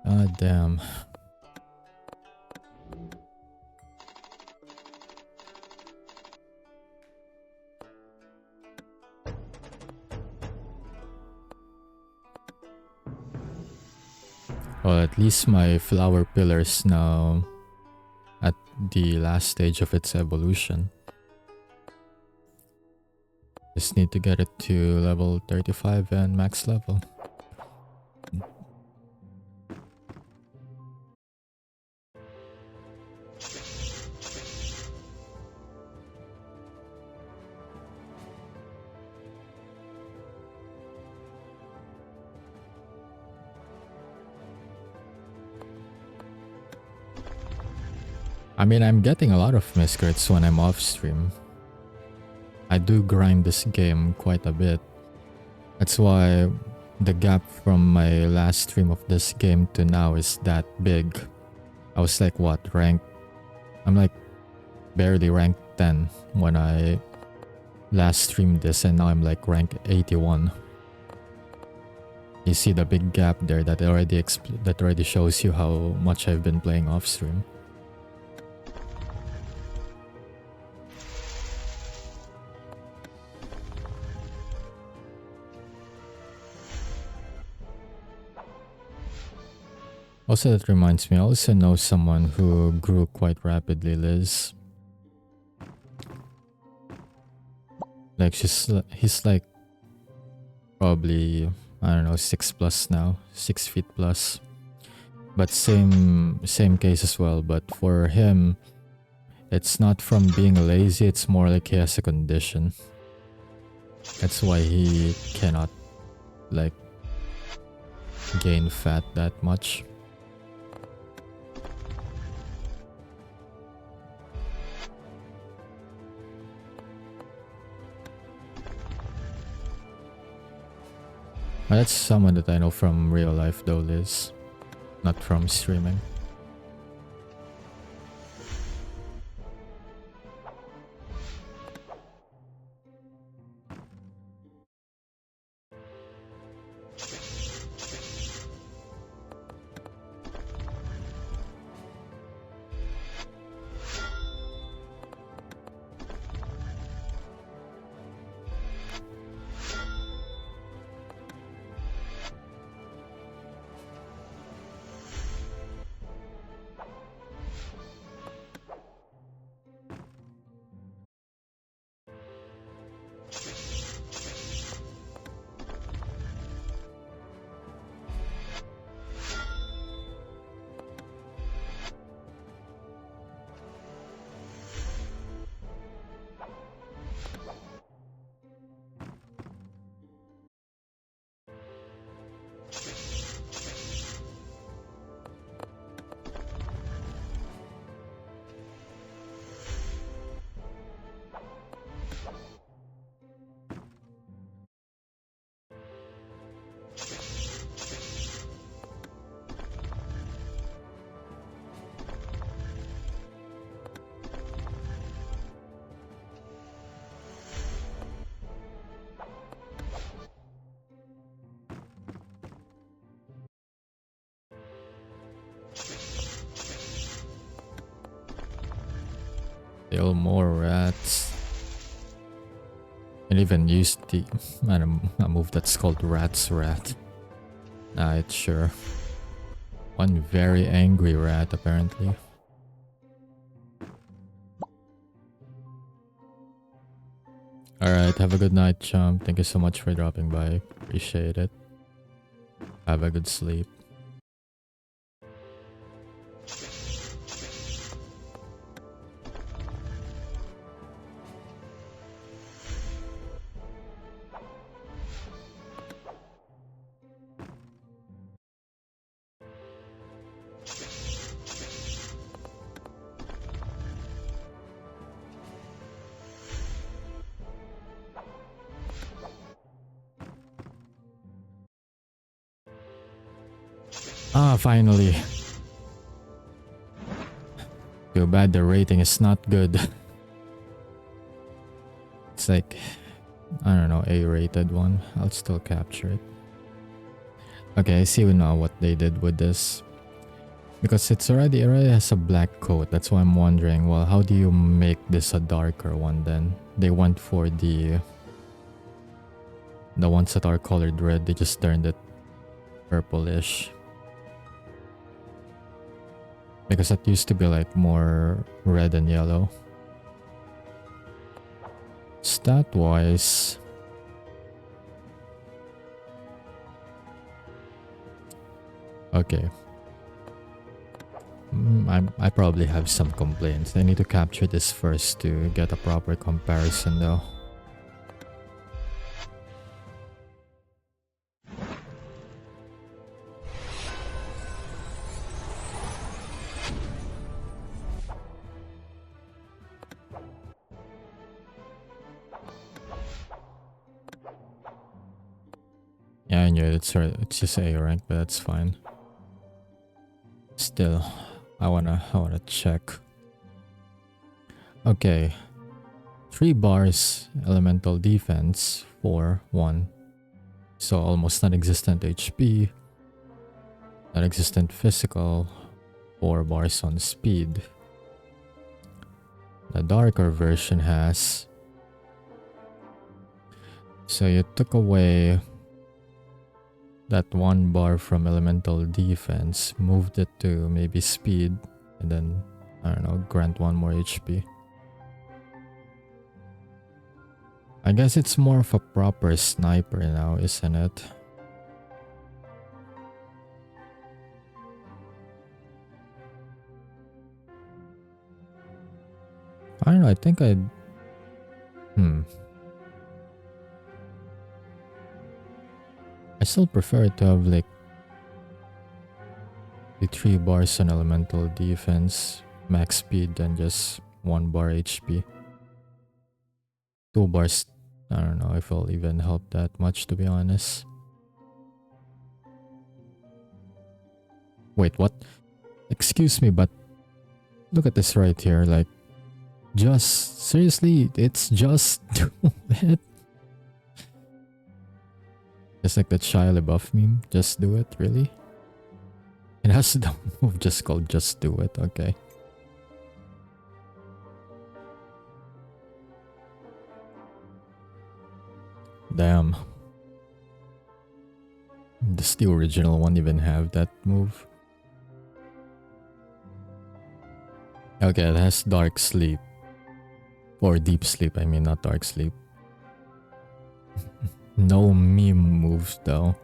God damn. Well, at least my flower pillar's now at the last stage of its evolution. Just need to get it to level 35 and max level. I mean, I'm getting a lot of Miscrits when I'm off stream. I do grind this game quite a bit. That's why the gap from my last stream of this game to now is that big. I was like, what, I'm like barely rank 10 when I last streamed this, and now I'm like rank 81. You see the big gap there that already shows you how much I've been playing off stream. Also, that reminds me, I also know someone who grew quite rapidly, Liz. Like, he's like probably, I don't know, 6+ now, 6 feet plus. But same case as well, but for him, it's not from being lazy, it's more like he has a condition. That's why he cannot, like, gain fat that much. That's someone that I know from real life though, Liz. Not from streaming. Still more rats. And even used the a move that's called Rat's Rat. It's sure. One very angry rat apparently. Alright, have a good night, chum. Thank you so much for dropping by. Appreciate it. Have a good sleep. Ah, finally. Too bad the rating is not good. It's like, I don't know, A-rated one. I'll still capture it. Okay, I see now what they did with this. Because it already has a black coat. That's why I'm wondering, well, how do you make this a darker one then? They went for the ones that are colored red. They just turned it purplish. Because that used to be like more red and yellow. Stat-wise, okay. I probably have some complaints. I need to capture this first to get a proper comparison though. Yeah, I knew it's just A rank, but that's fine. Still, I wanna check. Okay. 3 bars elemental defense, 4-1. So almost non-existent HP. Non-existent physical, 4 bars on speed. The darker version has. So you took away that 1 bar from elemental defense, moved it to maybe speed, and then, I don't know, grant 1 more HP. I guess it's more of a proper sniper now, isn't it? I don't know, I think I'd... I still prefer to have like the 3 bars on elemental defense, max speed, than just 1 bar HP. 2 bars, I don't know if it'll even help that much, to be honest. Wait, what? Excuse me, but look at this right here, like, just, seriously, it's just do it. Just like the Shia LaBeouf meme, just do it, really? It has the move just called just do it, okay. Damn. Does the original one even have that move? Okay, it has dark sleep. Or deep sleep, I mean, not dark sleep. No meme moves though.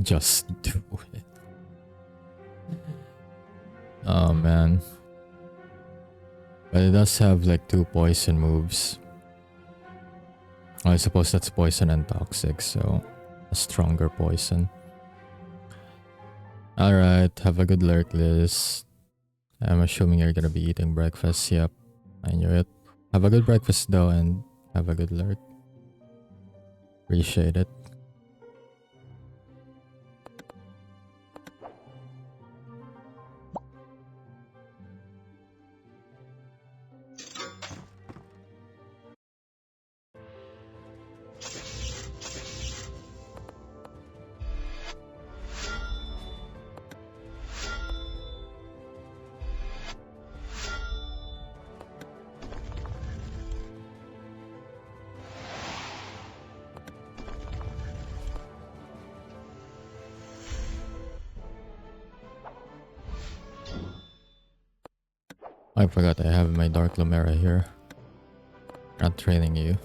Just do it. Oh man. But it does have like 2 poison moves. I suppose that's poison and toxic, so a stronger poison. Alright, have a good lurk, Liz. I'm assuming you're gonna be eating breakfast. Yep, I knew it. Have a good breakfast though, and have a good lurk. Appreciate it. I forgot I have my Dark Lumera here. Not training you.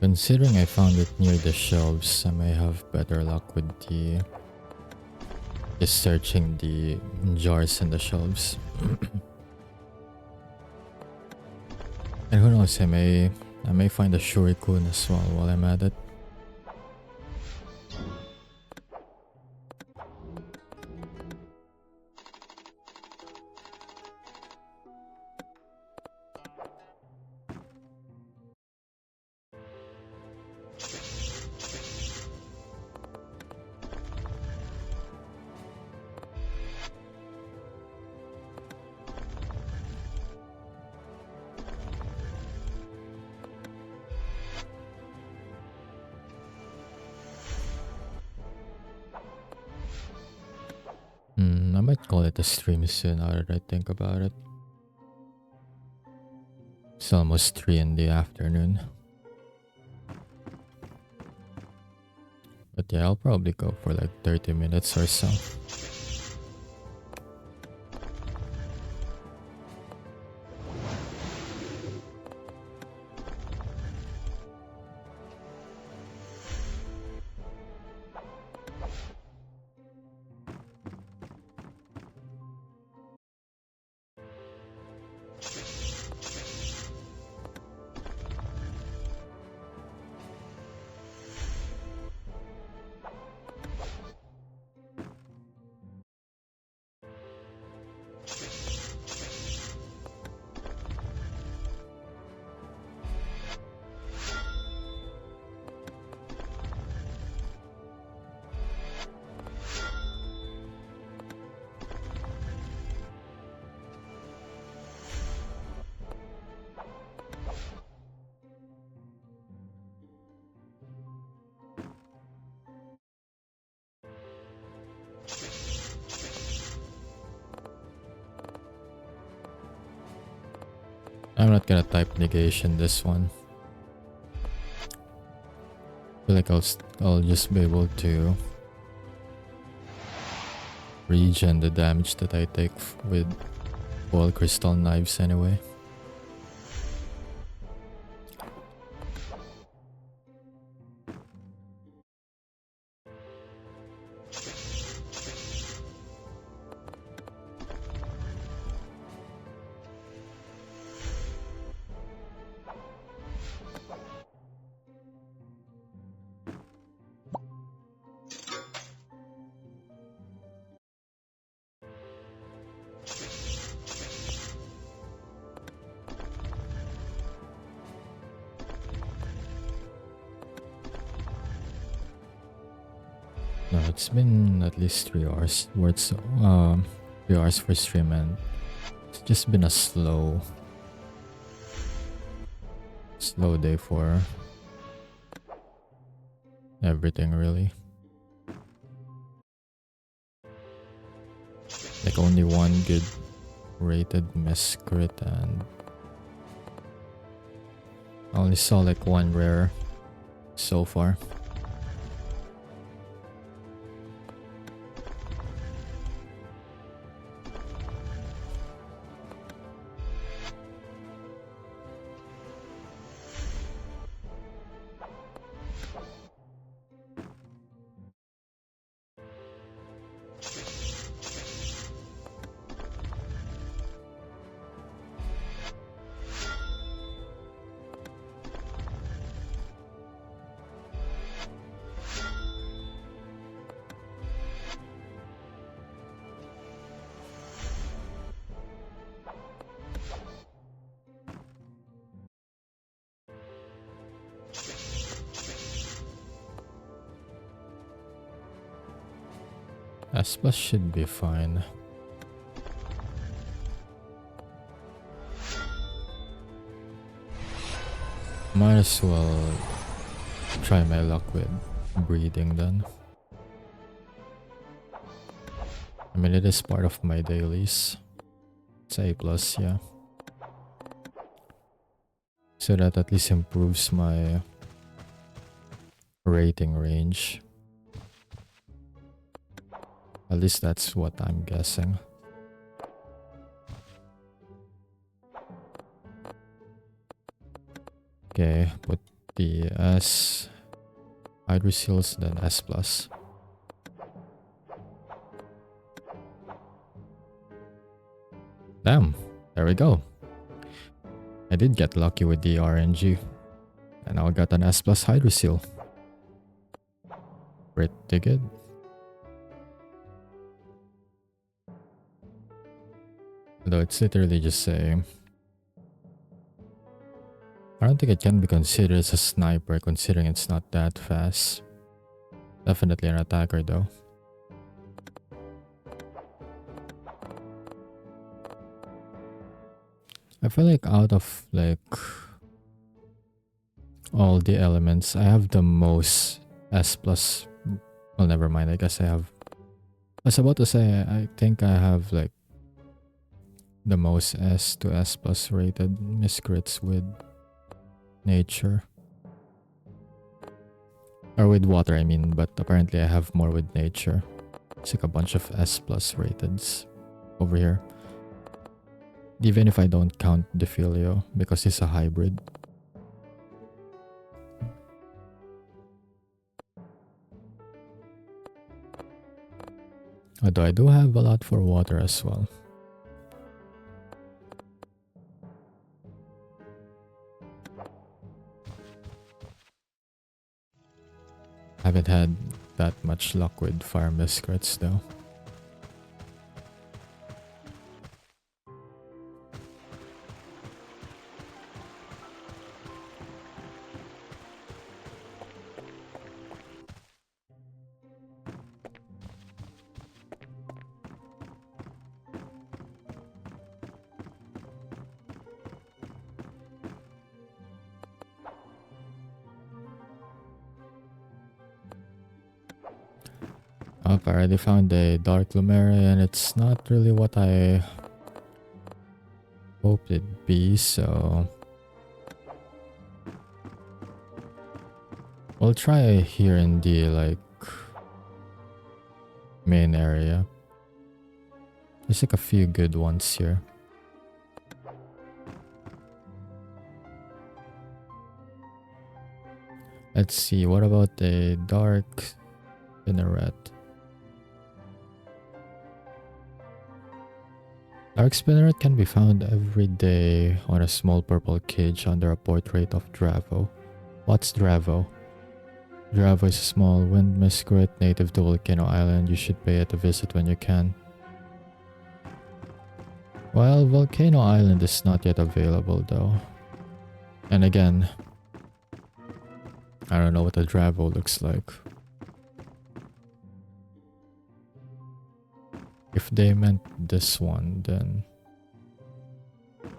Considering I found it near the shelves, I may have better luck with the... just searching the jars and the shelves. And who knows, I may find a Shurikun as well while I'm at it. I might call it a stream soon now that I think about it. It's almost 3 in the afternoon. But yeah, I'll probably go for like 30 minutes or so. I'm not gonna type negation this one. I feel like I'll just be able to regen the damage that I take with all crystal knives anyway. No, it's been at least 3 hours worth 3 hours for stream, and it's just been a slow day for everything really. Like only one good rated Miscrit, and I only saw like one rare so far. S plus should be fine. Might as well try my luck with breeding then. I mean, it is part of my dailies. It's A plus, yeah. So that at least improves my rating range. At least that's what I'm guessing. Okay, put the S hydroseals, then S plus. Damn, there we go. I did get lucky with the RNG. And now I got an S plus hydroseal. Pretty good. Though it's literally just saying, I don't think it can be considered as a sniper considering it's not that fast. Definitely an attacker though. I feel like out of like all the elements, I have the most S plus. Well, never mind. I guess I have I was about to say, I think I have like the most S to S plus rated Miscrits with nature. Or with water, I mean, but apparently I have more with nature. It's like a bunch of S plus rateds over here. Even if I don't count Defilio because it's a hybrid. Although I do have a lot for water as well. Haven't had that much luck with fire Miscrits though. Oh, I already found a Dark Lumeria and it's not really what I hoped it'd be, so we'll try here in the like main area. There's like a few good ones here. Let's see, what about a Dark Spinneret? Dark Spinneret can be found every day on a small purple cage under a portrait of Dravo. What's Dravo? Dravo is a small wind miscrit native to Volcano Island. You should pay it a visit when you can. Well, Volcano Island is not yet available though. And again, I don't know what a Dravo looks like. If they meant this one, then it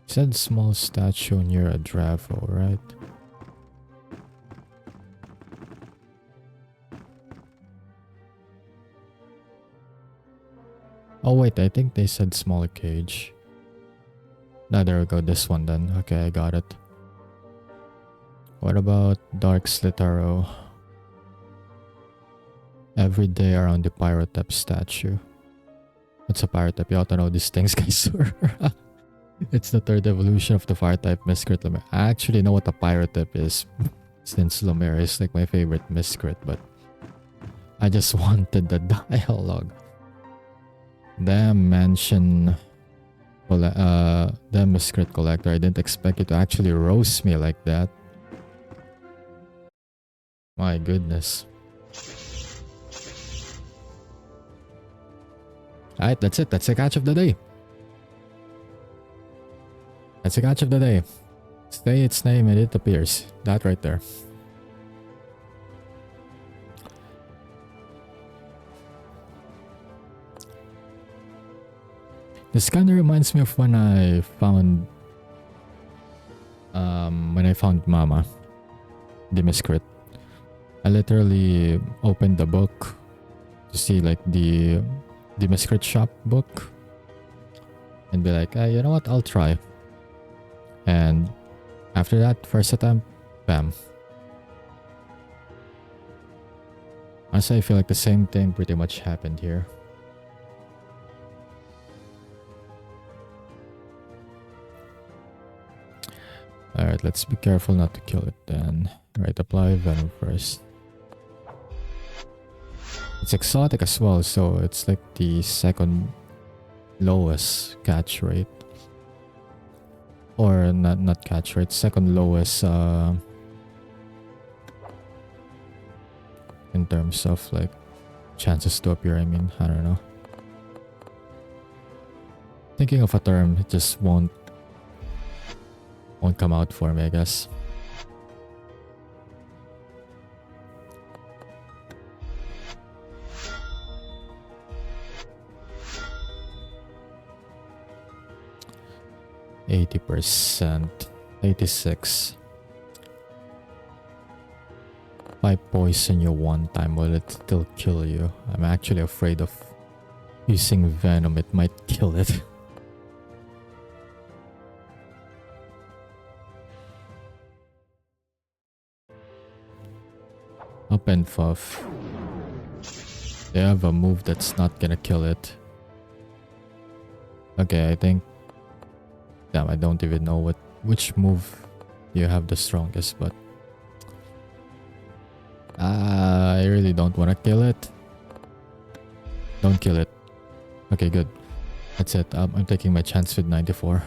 said small statue near a Dravo, right? Oh wait, I think they said small cage. Now there we go, this one then. Okay, I got it. What about Dark Slitaro? Every day around the Pyrotep statue. What's a Pyrotep? You ought to know these things, guys. It's the third evolution of the fire type Miscrit Lumeria. I actually know what a Pyrotep is, since Lumeria is like my favorite Miscrit, but I just wanted the dialogue. Damn mansion. Damn Miscrit collector. I didn't expect you to actually roast me like that. My goodness. Alright, that's it. That's the catch of the day. That's the catch of the day. Say its name and it appears. That right there. This kind of reminds me of when I found Mama, the Miscrit. I literally opened the book to see like the Miscrit shop book and be like, you know what, I'll try. And after that, first attempt, bam. Honestly, I feel like the same thing pretty much happened here. Alright, let's be careful not to kill it then. Alright, apply venom first. It's exotic as well, so it's like the second lowest catch rate. Or not catch rate, second lowest in terms of like chances to appear, I mean, I don't know. Thinking of a term, it just won't come out for me, I guess. %, 86. If I poison you one time, will it still kill you? I'm actually afraid of using venom. It might kill it. Up and Fuff. They have a move that's not gonna kill it. Okay, I think... Damn, I don't even know which move you have the strongest, but... I really don't want to kill it. Don't kill it. Okay, good. That's it. I'm taking my chance with 94.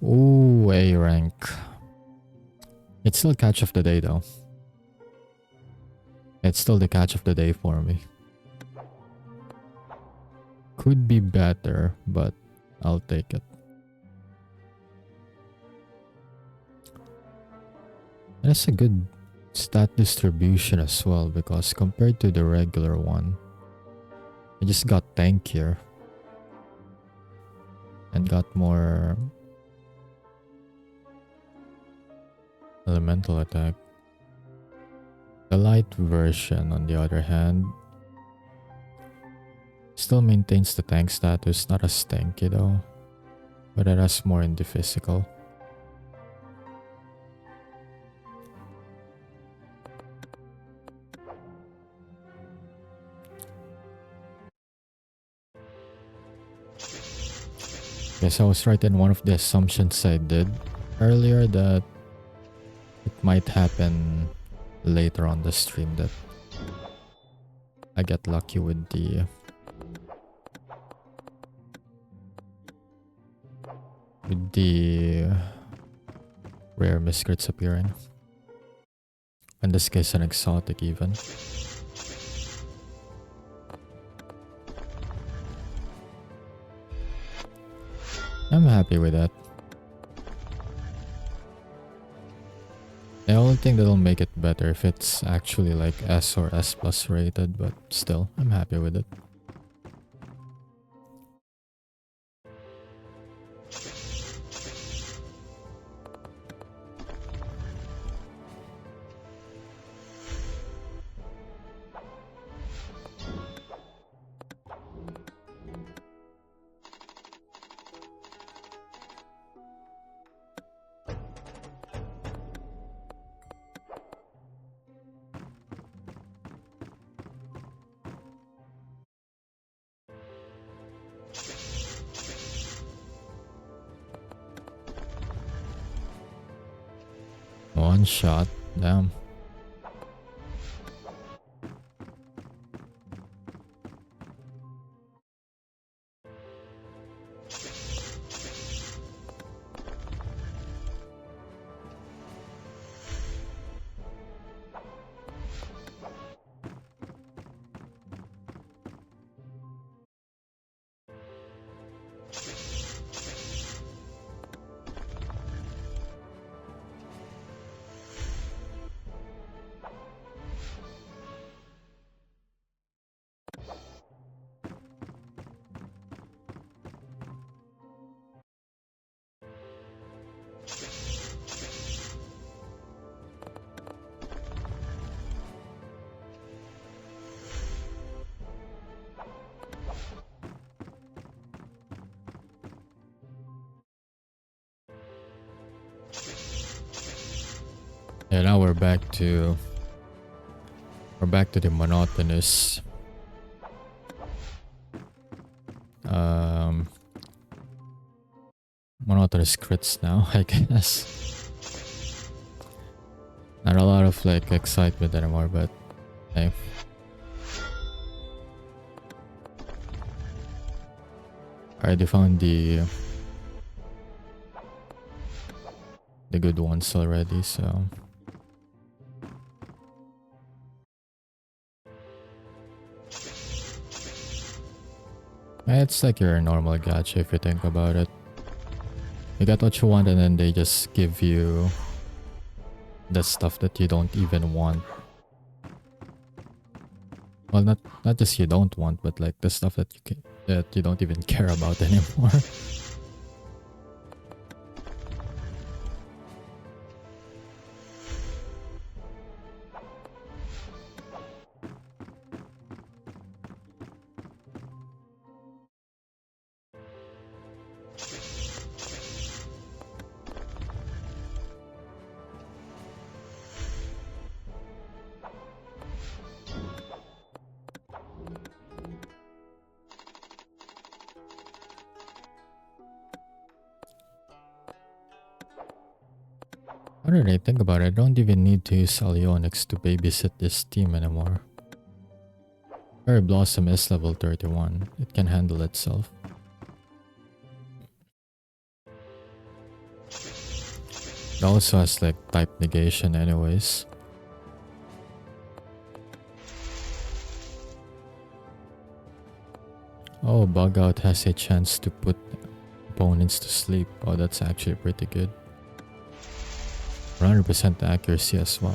Ooh, A rank. It's still catch of the day though. It's still the catch of the day for me. Could be better, but I'll take it. That's a good stat distribution as well, because compared to the regular one, I just got tankier and got more elemental attack. The light version, on the other hand, still maintains the tank status, not as tanky though, but it has more in the physical. Yes, I was right in one of the assumptions I did earlier, that it might happen later on the stream, that I get lucky with the rare Miscrits appearing. In this case, an exotic even. I'm happy with that. The only thing that'll make it better if it's actually like S or S plus rated, but still, I'm happy with it. One shot, damn. Yeah, now we're back to the monotonous monotonous crits now, I guess. Not a lot of like excitement anymore, but hey. I already found the good ones already, so it's like your normal gacha if you think about it. You got what you want and then they just give you the stuff that you don't even want. Well, not just you don't want, but like the stuff that you don't even care about anymore. What did I think about it? I don't even need to use Alionics to babysit this team anymore. Cherry Blossom is level 31. It can handle itself. It also has like type negation anyways. Oh, Bug Out has a chance to put opponents to sleep. Oh, that's actually pretty good. 100% accuracy as well.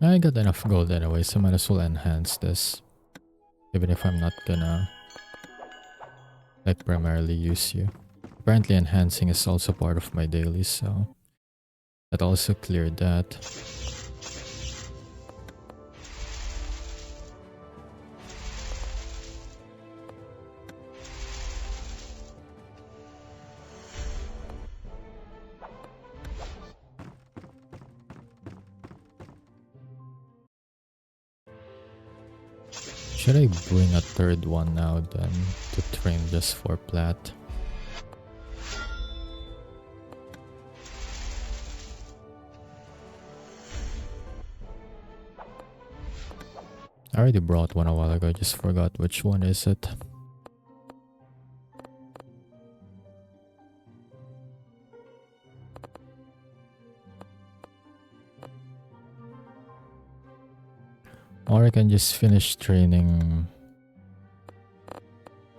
I got enough gold anyway, so might as well enhance this. Even if I'm not gonna like primarily use you. Apparently enhancing is also part of my daily, so that also cleared that. Should I bring a third one now then to train just for plat? I already brought one a while ago, I just forgot which one is it. Or I can just finish training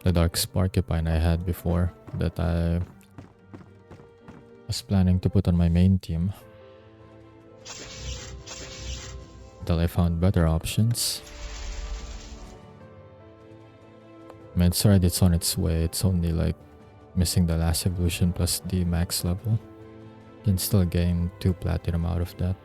the Dark Sparkipine I had before that I was planning to put on my main team. Until I found better options. I mean, it's on its way. It's only like missing the last evolution plus the max level. You can still gain 2 platinum out of that.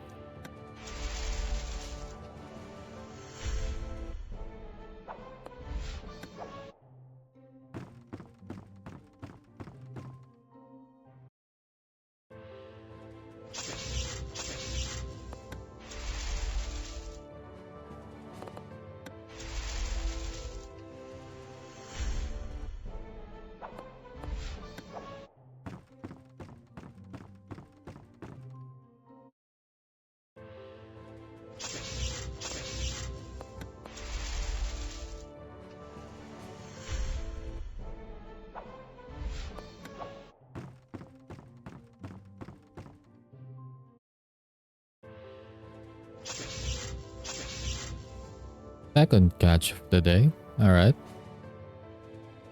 Second catch of the day. Alright.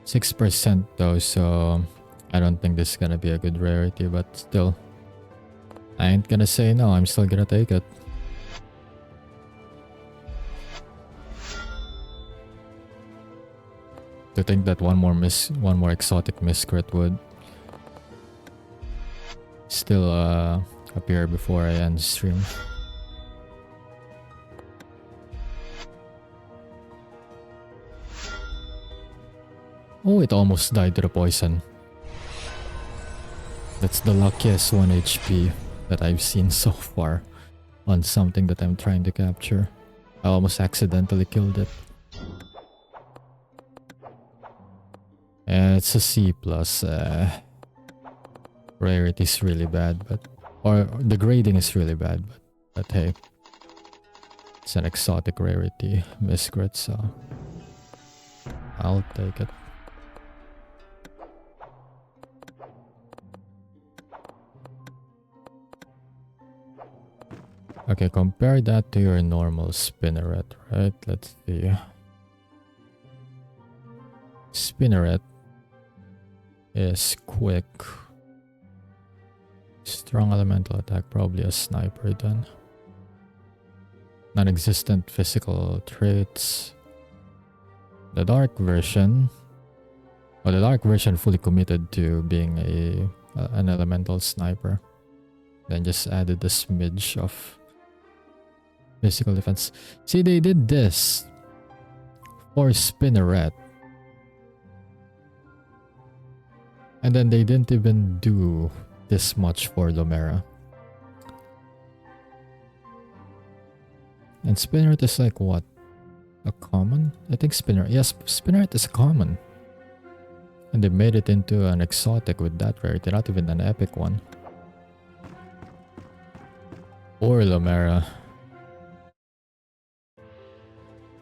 6% though, so I don't think this is gonna be a good rarity, but still. I ain't gonna say no, I'm still gonna take it. To think that one more exotic Miscrit would still appear before I end stream. Oh, it almost died to the poison. That's the luckiest 1 HP that I've seen so far on something that I'm trying to capture. I almost accidentally killed it. It's a C+. Rarity is really bad, or the grading is really bad, but hey. It's an exotic rarity, Miscrits, so I'll take it. Okay, compare that to your normal spinneret, right? Let's see. Spinneret is quick. Strong elemental attack, probably a sniper then. Non-existent physical traits. The dark version. Well, the dark version fully committed to being an elemental sniper. Then just added a smidge of physical defense. See, they did this for Spinneret. And then they didn't even do this much for Lumera. And Spinneret is like what? A common? I think Spinneret. Yes, Spinneret is common. And they made it into an exotic with that rarity, not even an epic one. Or Lumera.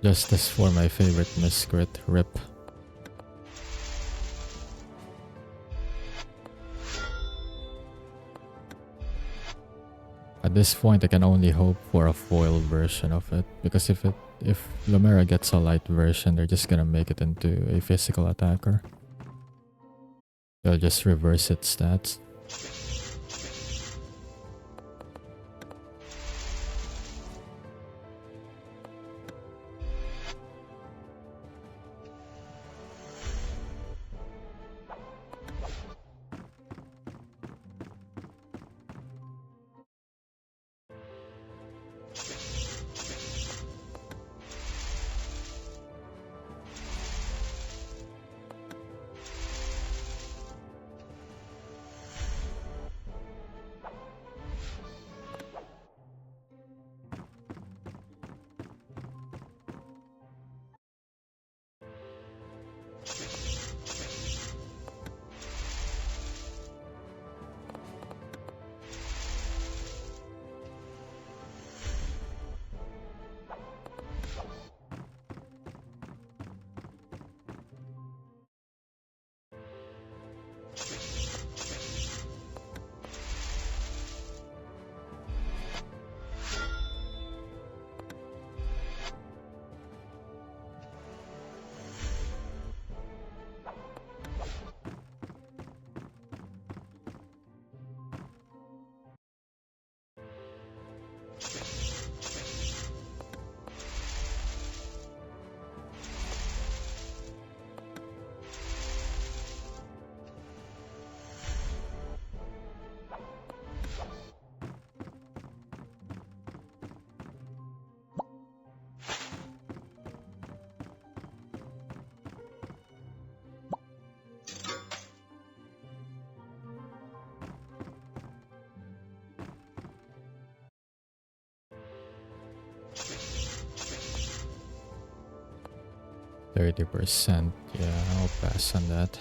Justice for my favorite Miscrit, RIP. At this point, I can only hope for a foil version of it, because if Lumera gets a light version, they're just gonna make it into a physical attacker. They'll just reverse its stats. %. Yeah, I'll pass on that.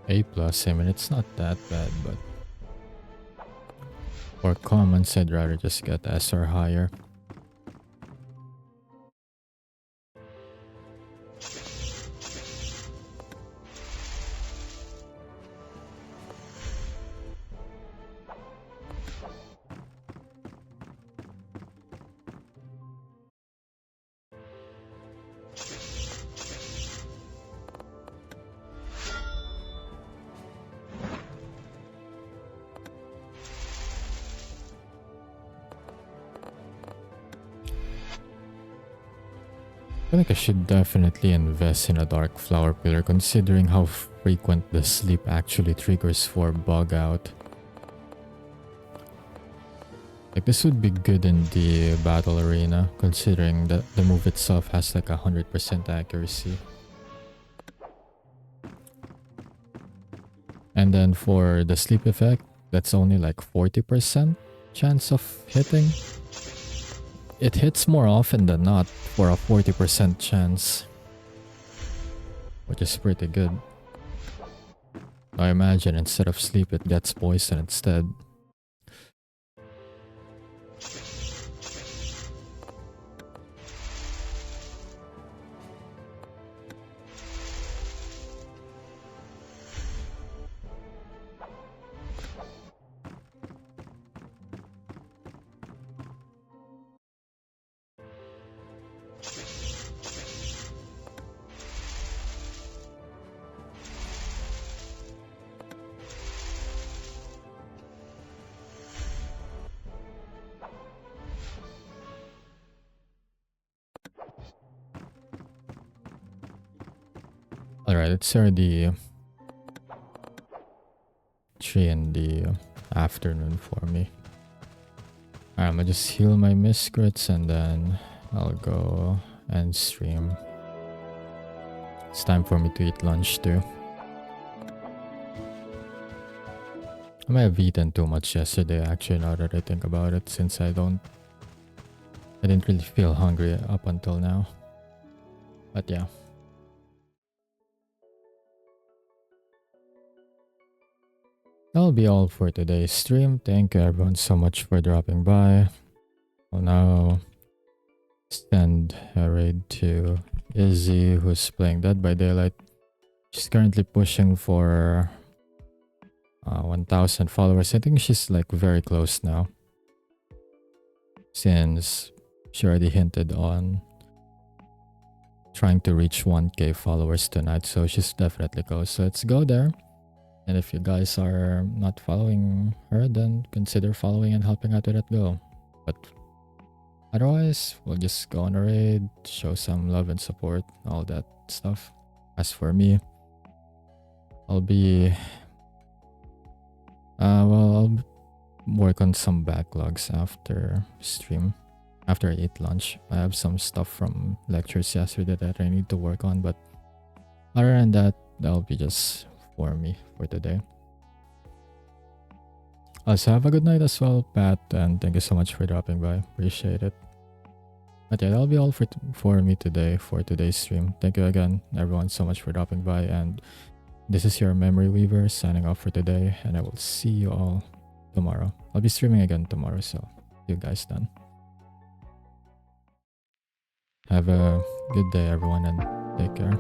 A+, I mean, it's not that bad, but for commons, I'd rather just get S or higher. I think I should definitely invest in a dark flower pillar, considering how frequent the sleep actually triggers for bug out. Like, this would be good in the battle arena, considering that the move itself has like 100% accuracy. And then for the sleep effect, that's only like 40% chance of hitting. It hits more often than not for a 40% chance, which is pretty good. I imagine instead of sleep, it gets poison instead. Alright, it's already 3 in the afternoon for me. Alright, I'm gonna just heal my Miscrits and then I'll go and stream. It's time for me to eat lunch too. I might have eaten too much yesterday actually, now that I think about it, since I didn't really feel hungry up until now. But yeah. That'll be all for today's stream. Thank you everyone so much for dropping by. I'll now send a raid to Izzy, who's playing Dead by Daylight. She's currently pushing for 1,000 followers. I think she's like very close now, since she already hinted on trying to reach 1k followers tonight, so she's definitely close. So let's go there. And if you guys are not following her, then consider following and helping out with that goal. But otherwise, we'll just go on a raid, show some love and support, all that stuff. As for me, I'll work on some backlogs after stream, after I eat lunch. I have some stuff from lectures yesterday that I need to work on, but other than that, that'll be just for me for today. Also, have a good night as well, Pat, and thank you so much for dropping by. Appreciate it. But yeah, that'll be all for me today, for today's stream. Thank you again, everyone, so much for dropping by, and this is your Memory Weaver signing off for today, and I will see you all tomorrow. I'll be streaming again tomorrow, so see you guys then. Have a good day, everyone, and take care.